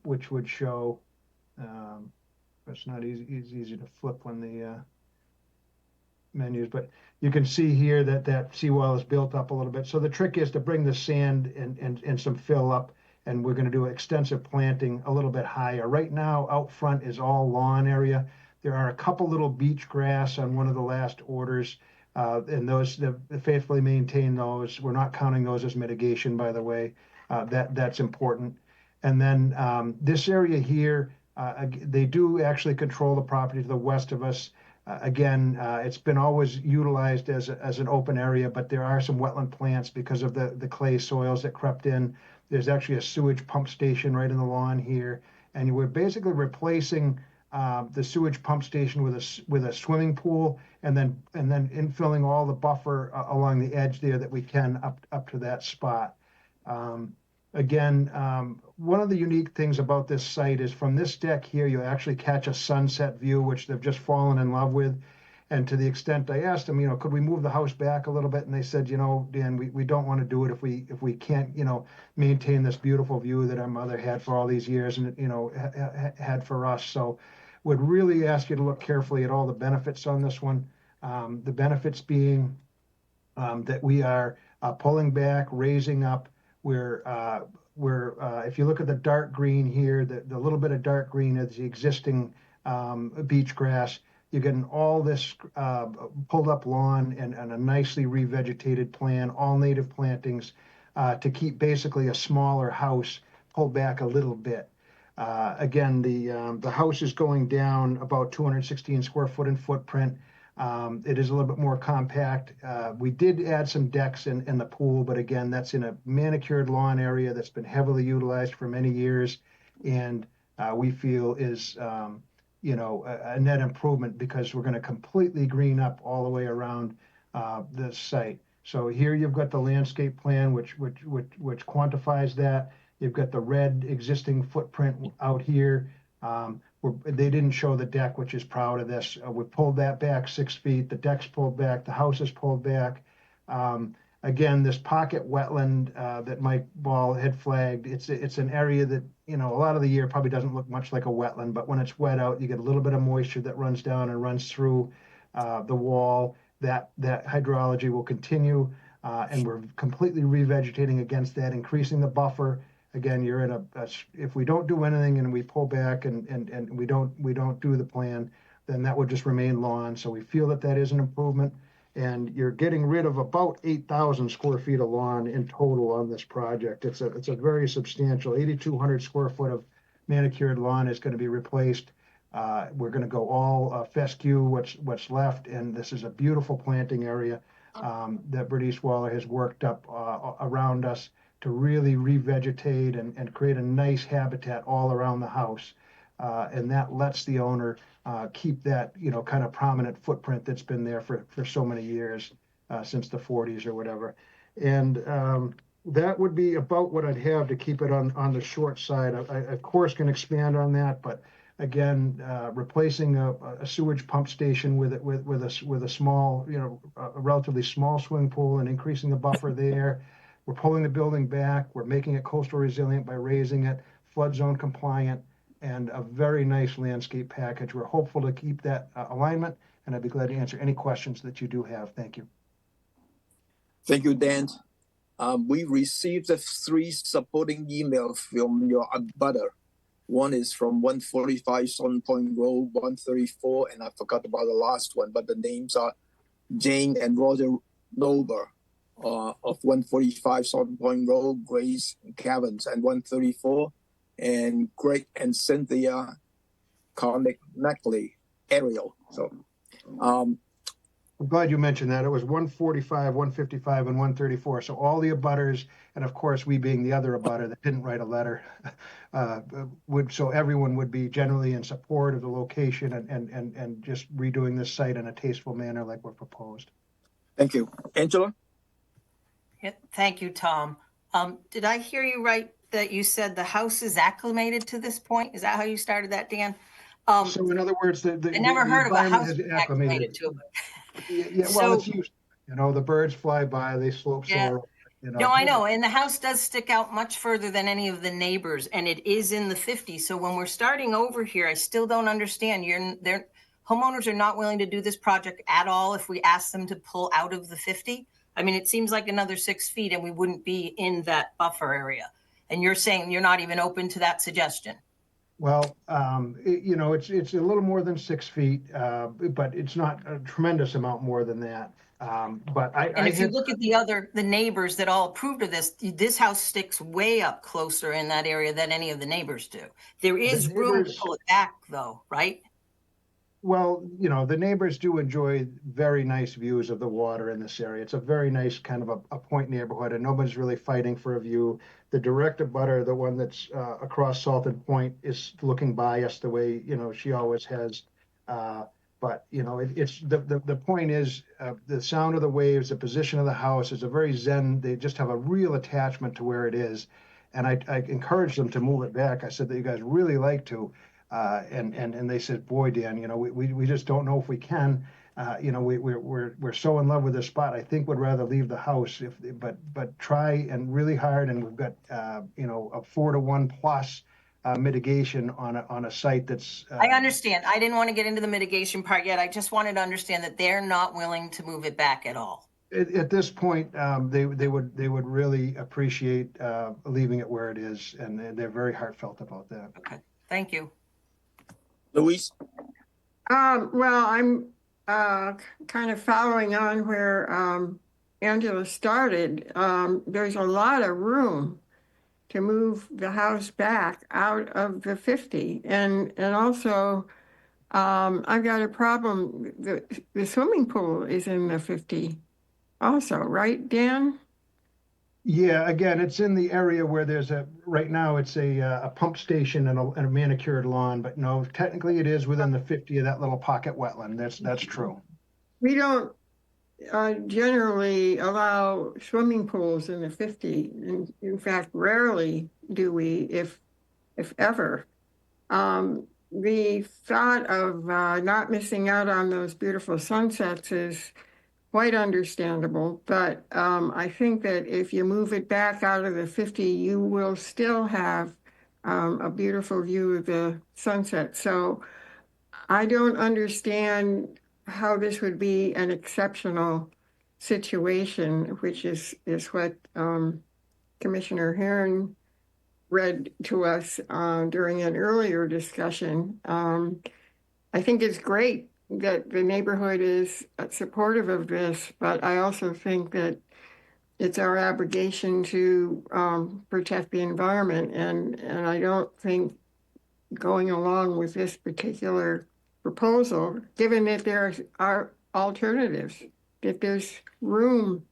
which would show. It's not easy to flip when the menus, but you can see here that seawall is built up a little bit. So the trick is to bring the sand and some fill up, and we're going to do extensive planting a little bit higher. Right now, out front is all lawn area. There are a couple little beach grass on one of the last orders, and those faithfully maintain those. We're not counting those as mitigation, by the way. That's important. And then this area here, they do actually control the property to the west of us. Again, it's been always utilized as an open area, but there are some wetland plants because of the clay soils that crept in. There's actually a sewage pump station right in the lawn here, and we're basically replacing the sewage pump station with a swimming pool, and then infilling all the buffer along the edge there that we can up to that spot. Again, one of the unique things about this site is from this deck here, you actually catch a sunset view, which they've just fallen in love with. And to the extent I asked them, could we move the house back a little bit? And they said, Dan, we don't want to do it if we can't, maintain this beautiful view that our mother had for all these years and, had for us. So would really ask you to look carefully at all the benefits on this one. The benefits being that we are pulling back, raising up. We're if you look at the dark green here, the little bit of dark green is the existing beach grass. You're getting all this pulled up lawn and a nicely revegetated plan, all native plantings to keep basically a smaller house pulled back a little bit. Again, the house is going down about 216 square foot in footprint. It is a little bit more compact. We did add some decks in the pool, but again, that's in a manicured lawn area that's been heavily utilized for many years, and we feel is a net improvement because we're going to completely green up all the way around the site. So here you've got the landscape plan, which quantifies that. You've got the red existing footprint out here. They didn't show the deck, which is proud of this. We pulled that back 6 feet. The deck's pulled back. The house is pulled back. Again, this pocket wetland that Mike Ball had flagged, it's an area that, a lot of the year probably doesn't look much like a wetland, but when it's wet out, you get a little bit of moisture that runs down and runs through the wall. That hydrology will continue, and we're completely revegetating against that, increasing the buffer. Again, you're in if we don't do anything and we pull back and we don't do the plan, then that would just remain lawn. So we feel that is an improvement, and you're getting rid of about 8,000 square feet of lawn in total on this project. It's a very substantial 8,200 square foot of manicured lawn is going to be replaced. We're going to go all fescue what's left, and this is a beautiful planting area that Britt Waller has worked up around us to really revegetate and create a nice habitat all around the house. And that lets the owner keep that, kind of prominent footprint that's been there for so many years, since the 40s or whatever. And that would be about what I'd have to keep it on the short side. I of course can expand on that, but again, replacing a sewage pump station with a small, a relatively small swimming pool and increasing the buffer there. We're pulling the building back. We're making it coastal resilient by raising it, flood zone compliant, and a very nice landscape package. We're hopeful to keep that alignment, and I'd be glad to answer any questions that you do have. Thank you. Thank you, Dan. We received 3 supporting emails from your abutter. One is from 145 Sun Point Road, 134, and I forgot about the last one, but the names are Jane and Roger Lober of 145 Sun Point Road, Grace and Caverns, and 134, and Greg and Cynthia Carnackley, Ariel. So, I'm glad you mentioned that. It was 145, 155, and 134. So all the abutters, and of course, we being the other abutter that didn't write a letter, so everyone would be generally in support of the location and just redoing this site in a tasteful manner like we're proposed. Thank you. Angela? Yeah, thank you, Tom. Did I hear you right that you said the house is acclimated to this point? Is that how you started that, Dan? So in other words, I never heard of a house has being acclimated to it. Yeah, well, it's used. The birds fly by, they slope Yeah. soar. No, I know. And the house does stick out much further than any of the neighbors, and it is in the 50s. So when we're starting over here, I still don't understand. Homeowners are not willing to do this project at all if we ask them to pull out of the 50. I mean, it seems like another 6 feet and we wouldn't be in that buffer area. And you're saying you're not even open to that suggestion. Well, it's a little more than 6 feet, but it's not a tremendous amount more than that. And if you look at the neighbors that all approved of this house sticks way up closer in that area than any of the neighbors do. There is room to pull it back though, right? Well, the neighbors do enjoy very nice views of the water in this area. It's a very nice kind of a point neighborhood, and nobody's really fighting for a view. The direct abutter, the one that's across Salted Point, is looking by us the way she always has. It's the point is the sound of the waves, the position of the house is a very zen. They just have a real attachment to where it is, and I encouraged them to move it back. I said that you guys really like to. And they said, boy, Dan, we just don't know if we can. We're so in love with this spot. I think we'd rather leave the house, but try and really hard. And we've got a 4-to-1 plus mitigation on a site that's. I understand. I didn't want to get into the mitigation part yet. I just wanted to understand that they're not willing to move it back at all. At this point, they would really appreciate leaving it where it is, and they're very heartfelt about that. Okay, thank you. Louise? Well, I'm kind of following on where Angela started. There's a lot of room to move the house back out of the 50. And also, I've got a problem. The swimming pool is in the 50 also, right, Dan? Yeah, again, it's in the area where right now it's a pump station and a manicured lawn, but no, technically it is within the 50 of that little pocket wetland. That's true. We don't generally allow swimming pools in the 50. In fact, rarely do we, if ever. The thought of not missing out on those beautiful sunsets is quite understandable, but I think that if you move it back out of the 50, you will still have a beautiful view of the sunset. So I don't understand how this would be an exceptional situation, which is what Commissioner Herron read to us during an earlier discussion. I think it's great that the neighborhood is supportive of this, but I also think that it's our obligation to protect the environment, and I don't think going along with this particular proposal, given that there are alternatives, that there's room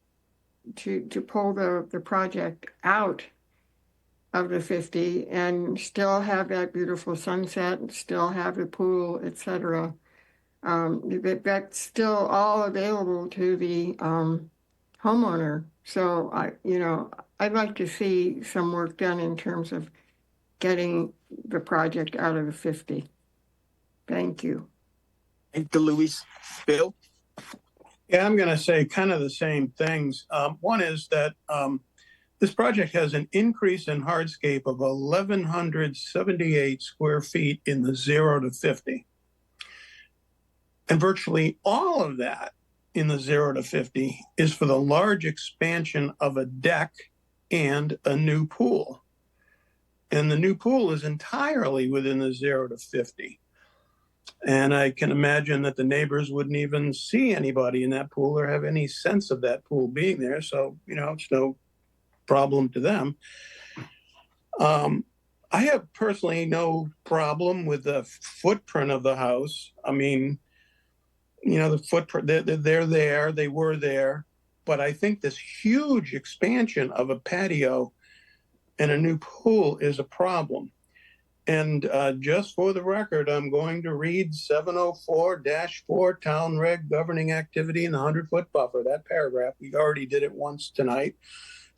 to pull the project out of the 50 and still have that beautiful sunset and still have the pool, etc. That's still all available to the homeowner. So I'd like to see some work done in terms of getting the project out of the 50. Thank you. Thank you, Louise. Bill? Yeah, I'm going to say kind of the same things. One is that This project has an increase in hardscape of 1,178 square feet in the 0 to 50. And virtually all of that in the 0 to 50 is for the large expansion of a deck and a new pool. And the new pool is entirely within the 0 to 50. And I can imagine that the neighbors wouldn't even see anybody in that pool or have any sense of that pool being there. So, it's no problem to them. I have personally no problem with the footprint of the house. I mean, the footprint, they're there, they were there. But I think this huge expansion of a patio and a new pool is a problem. And just for the record, I'm going to read 704-4 Town Reg Governing Activity in the 100-foot buffer, that paragraph. We already did it once tonight.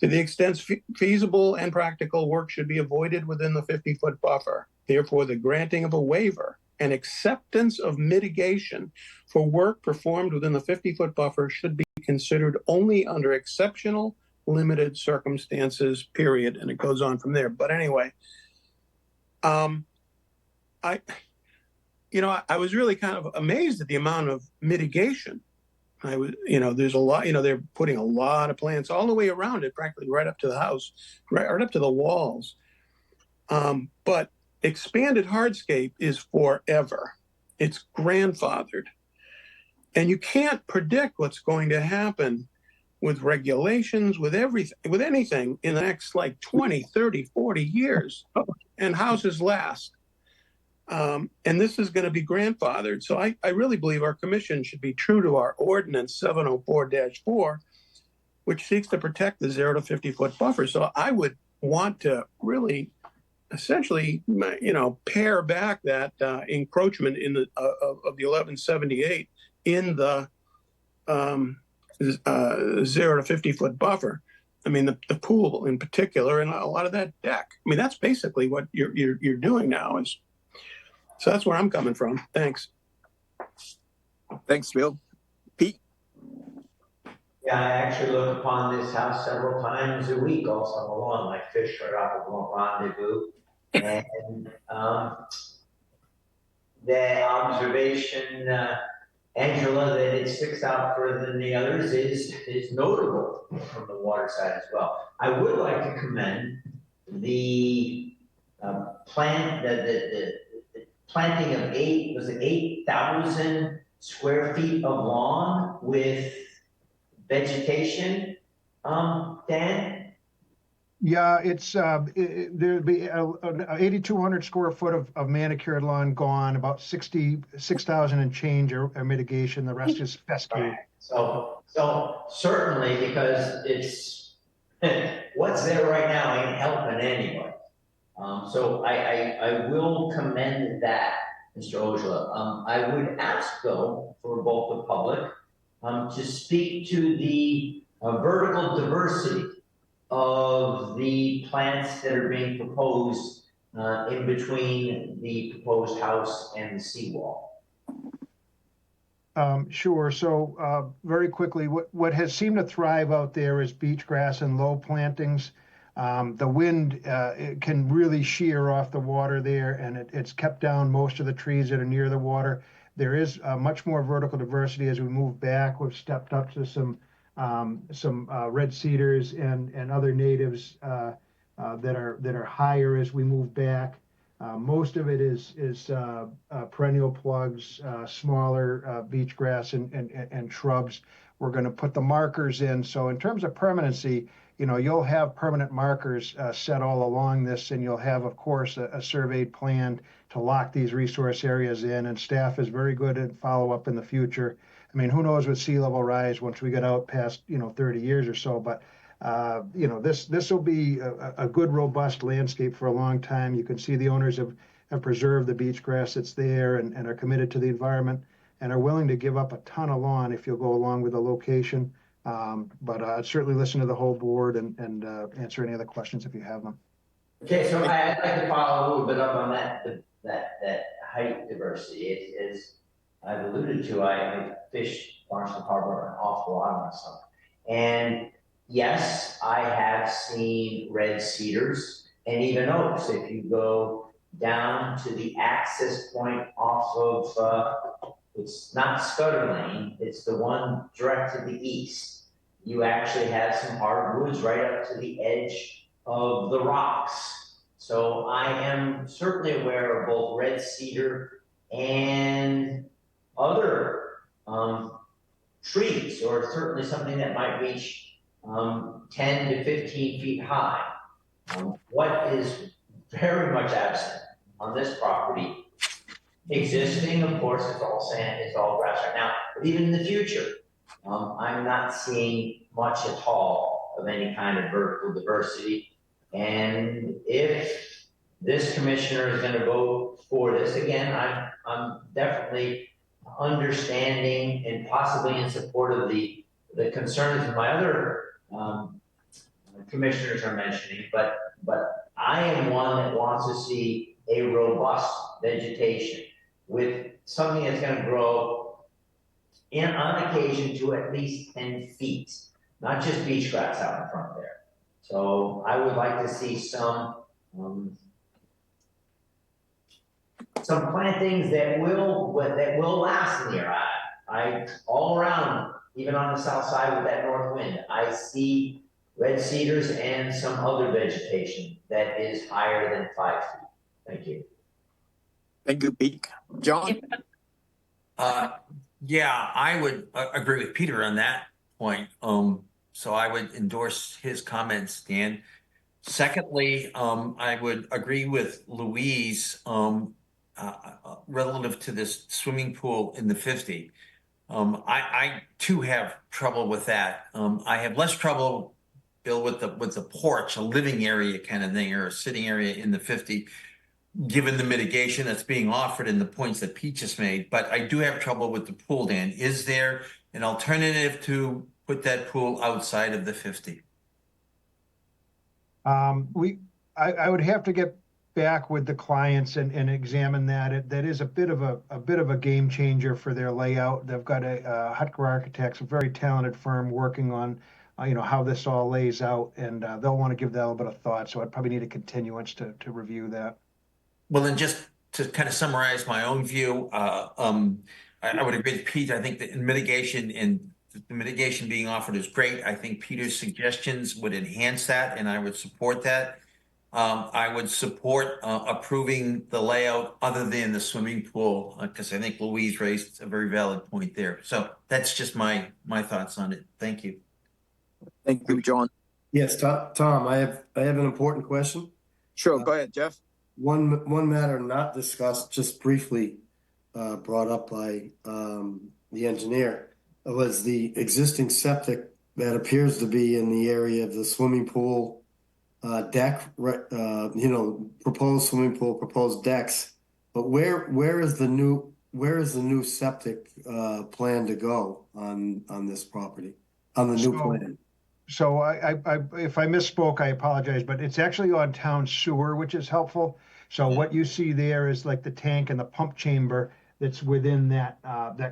To the extent feasible and practical, work should be avoided within the 50-foot buffer. Therefore, the granting of a waiver and acceptance of mitigation for work performed within the 50-foot buffer should be considered only under exceptional, limited circumstances, period. And it goes on from there. But anyway, I was really kind of amazed at the amount of mitigation. I was, there's a lot, they're putting a lot of plants all the way around it, practically right up to the house, right up to the walls. But expanded hardscape is forever. It's grandfathered. And you can't predict what's going to happen with regulations, with everything, with anything in the next like 20, 30, 40 years. And houses last. And this is going to be grandfathered. So I really believe our commission should be true to our ordinance 704-4, which seeks to protect the 0 to 50-foot buffer. So I would want to really essentially, pare back that encroachment in the of the 1178 in the 0 to 50-foot buffer. I mean, the pool in particular, and a lot of that deck. I mean, that's basically what you're doing now. So that's where I'm coming from. Thanks. Thanks, Bill. Pete? Yeah, I actually look upon this house several times a week all summer long, like fish right off of Barnstable. And the observation, Angela, that it sticks out further than the others is notable from the water side as well. I would like to commend the planting of 8,000 square feet of lawn with vegetation, Dan? Yeah, it's there'd be 8,200 square foot of manicured lawn gone, about 6,000 and change are mitigation. The rest is fescue. Right. So certainly, because it's what's there right now ain't helping anyway. So I will commend that, Mr. Ojala. I would ask though for both the public to speak to the vertical diversity of the plants that are being proposed in between the proposed house and the seawall. Sure. So very quickly, what has seemed to thrive out there is beach grass and low plantings. The wind it can really shear off the water there, and it's kept down most of the trees that are near the water. There is much more vertical diversity as we move back. We've stepped up to some red cedars and other natives that are higher as we move back. Most of it is perennial plugs, smaller beach grass and shrubs. We're going to put the markers in. So in terms of permanency, you'll have permanent markers set all along this, and you'll have, of course, a surveyed plan to lock these resource areas in. And staff is very good at follow up in the future. I mean, who knows with sea level rise once we get out past 30 years or so, but this will be a good, robust landscape for a long time. You can see the owners have preserved the beach grass that's there and are committed to the environment and are willing to give up a ton of lawn if you'll go along with the location. But I'd certainly listen to the whole board and answer any other questions if you have them. Okay, so I'd like to follow a little bit up on that height diversity. As I've alluded to, I fish Barnstable Harbor an awful lot of my summer. And yes, I have seen red cedars and even oaks. If you go down to the access point off of, it's not Scudder Lane, it's the one direct to the east. You actually have some hardwoods right up to the edge of the rocks. So I am certainly aware of both red cedar and other trees, or certainly something that might reach 10 to 15 feet high. What is very much absent on this property, existing, of course, it's all sand, it's all grass right now, but even in the future, I'm not seeing much at all of any kind of vertical diversity. And if this commissioner is going to vote for this, again, I'm definitely understanding and possibly in support of the concerns that my other commissioners are mentioning, but I am one that wants to see a robust vegetation with something that's going to grow on occasion to at least 10 feet, not just beach grass out in front there. So I would like to see some plantings that will last in the area. I all around, even on the south side with that north wind, I see red cedars and some other vegetation that is higher than 5 feet. Thank you. Thank you, Pete. John? Yeah, I would agree with Peter on that point. So I would endorse his comments, Dan. Secondly, I would agree with Louise relative to this swimming pool in the 50. I too have trouble with that. I have less trouble, Bill, with the porch, a living area kind of thing, or a sitting area in the 50, given the mitigation that's being offered and the points that Pete just made. But I do have trouble with the pool, Dan. Is there an alternative to put that pool outside of the 50? I would have to get back with the clients and examine that. That is a bit of a game changer for their layout. They've got a Hutker Architects, a very talented firm working on how this all lays out, and they'll want to give that a little bit of thought. So I'd probably need a continuance to review that. Well, then just to kind of summarize my own view, I would agree with Pete. I think that in mitigation and the mitigation being offered is great. I think Peter's suggestions would enhance that, and I would support that. I would support approving the layout other than the swimming pool, because I think Louise raised a very valid point there. So that's just my thoughts on it. Thank you. Thank you, John. Yes, Tom, I have an important question. Sure, go ahead, Jeff. One matter not discussed, just briefly brought up by the engineer, was the existing septic that appears to be in the area of the swimming pool deck, proposed swimming pool, proposed decks. But where is the new septic plan to go on this property, on the new plan? So if I misspoke, I apologize, but it's actually on town sewer, which is helpful. So what you see there is like the tank and the pump chamber that's within that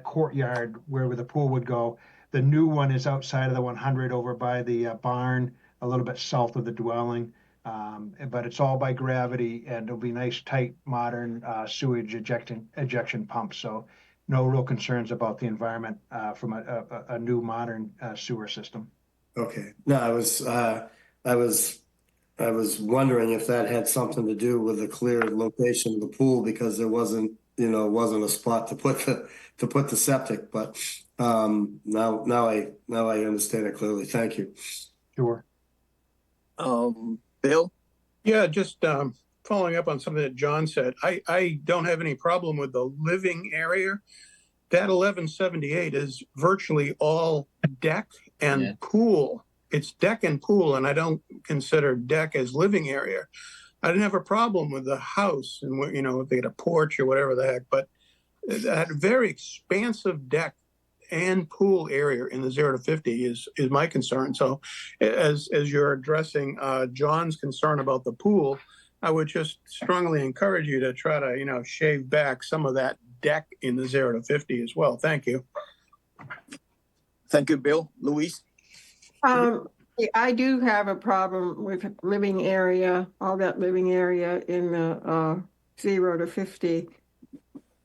courtyard where the pool would go. The new one is outside of the 100 over by the barn, a little bit south of the dwelling. But it's all by gravity, and it'll be nice, tight, modern sewage ejection pump. So no real concerns about the environment from a new modern sewer system. Okay. No, I was wondering if that had something to do with the clear location of the pool, because there wasn't a spot to put the septic. But now I understand it clearly. Thank you. Sure. Bill? Yeah, just following up on something that John said, I don't have any problem with the living area. That 1178 is virtually all deck and pool. It's deck and pool, and I don't consider deck as living area. I didn't have a problem with the house, and if they had a porch or whatever the heck, but that very expansive deck and pool area in the 0 to 50 is my concern. So as you're addressing John's concern about the pool, I would just strongly encourage you to try to, shave back some of that deck in the 0 to 50 as well. Thank you. Thank you, Bill. Louise? I do have a problem with living area, all that living area in the 0 to 50.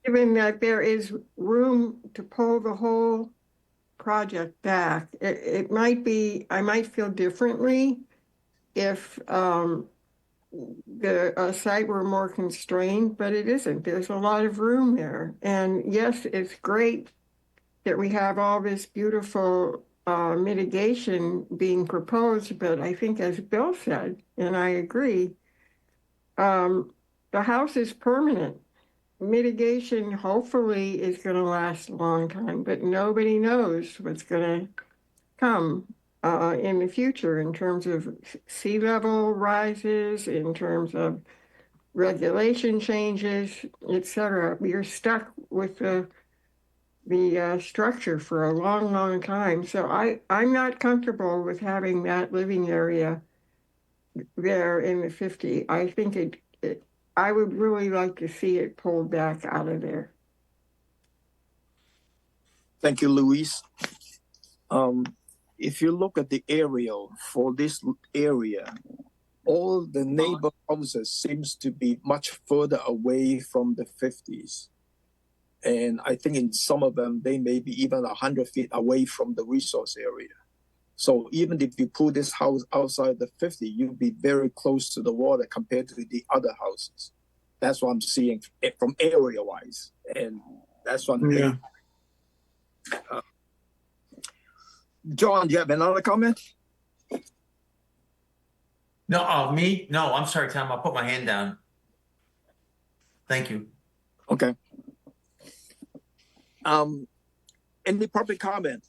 Given that there is room to pull the whole project back, it might be, I might feel differently if the site were more constrained, but it isn't. There's a lot of room there. And yes, it's great that we have all this beautiful mitigation being proposed, but I think as Bill said, and I agree, the house is permanent. Mitigation hopefully is going to last a long time, but nobody knows what's going to come in the future in terms of sea level rises, in terms of regulation changes, etc. You're stuck with the structure for a long, long time. So I'm not comfortable with having that living area there in the 50. I think I would really like to see it pulled back out of there. Thank you, Luis. If you look at the aerial for this area, all the neighbor houses seems to be much further away from the 50s. And I think in some of them, they may be even 100 feet away from the resource area. So even if you put this house outside the 50, you'll be very close to the water compared to the other houses. That's what I'm seeing from area-wise. And that's what I'm thinking. John, do you have another comment? No, me? No, I'm sorry, Tom. I'll put my hand down. Thank you. Okay. Any public comment?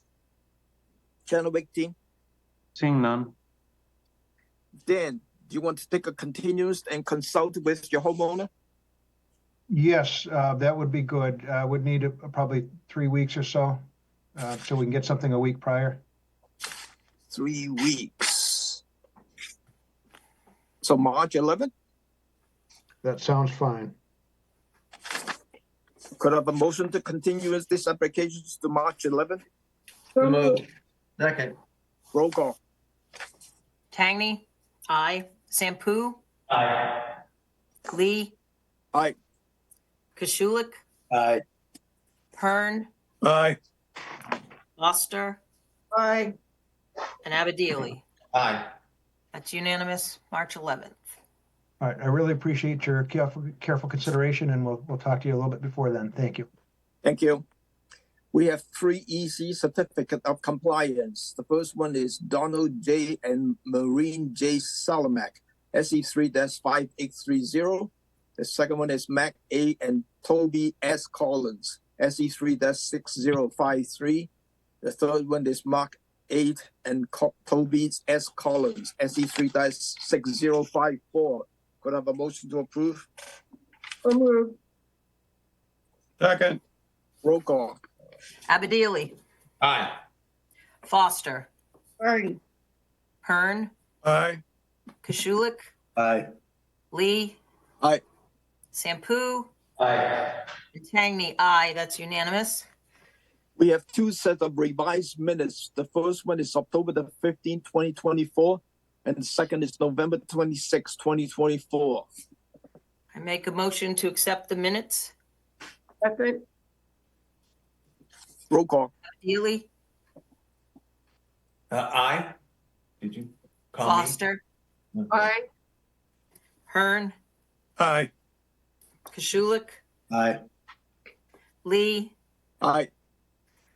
Channel 18? Seeing none. Dan, do you want to take a continuous and consult with your homeowner? Yes, that would be good. Would need probably 3 weeks or so we can get something a week prior. 3 weeks. So March 11th? That sounds fine. Could I have a motion to continue this application to March 11th? Second. Roll call. Tangney, aye. Sampu, Aye. Lee, Aye. Kashulik, Aye. Hearn, Aye. Foster, Aye. and Abadili. Aye. That's unanimous, March 11th. All right, I really appreciate your careful consideration, and we'll talk to you a little bit before then. Thank you. Thank you. We have 3 EC certificate of compliance. The first one is Donald J. and Maureen J. Salamak, SE3-5830. The second one is Mac A. and Toby S. Collins, SE3-6053. The third one is Mark 8 and Toby S. Collins, SE3-6054. Could I have a motion to approve? So moved. Second. Roll call. Abadili, Aye. Foster, Aye. Hearn, Aye. Kashulik, Aye. Lee, Aye. Sampu, Aye. and Tangney, aye. That's unanimous. We have 2 sets of revised minutes. The first one is October the 15th, 2024, and the second is November 26th, 2024. I make a motion to accept the minutes. Second. Roll call. Abadili, Aye. Did you call Foster, me? Aye. Hearn, Aye. Kashulik, Aye. Lee, Aye.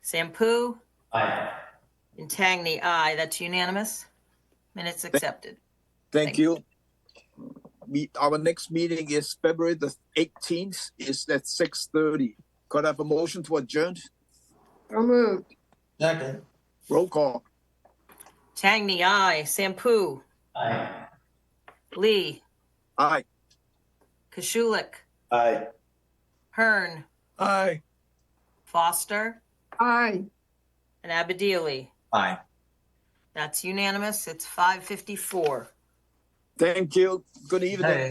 Sampu, Aye. and Tangney, aye. That's unanimous. Minutes accepted. Thank you. Our next meeting is February the 18th. It's at 6:30. Could I have a motion to adjourn? So moved. Second. Roll call. Tangney, aye. Sampu, Aye. Lee, Aye. Kashulik, Aye. Hearn, Aye. Foster, Aye. and Abadili. Aye. That's unanimous. It's 5:54. Thank you. Good evening. Hey.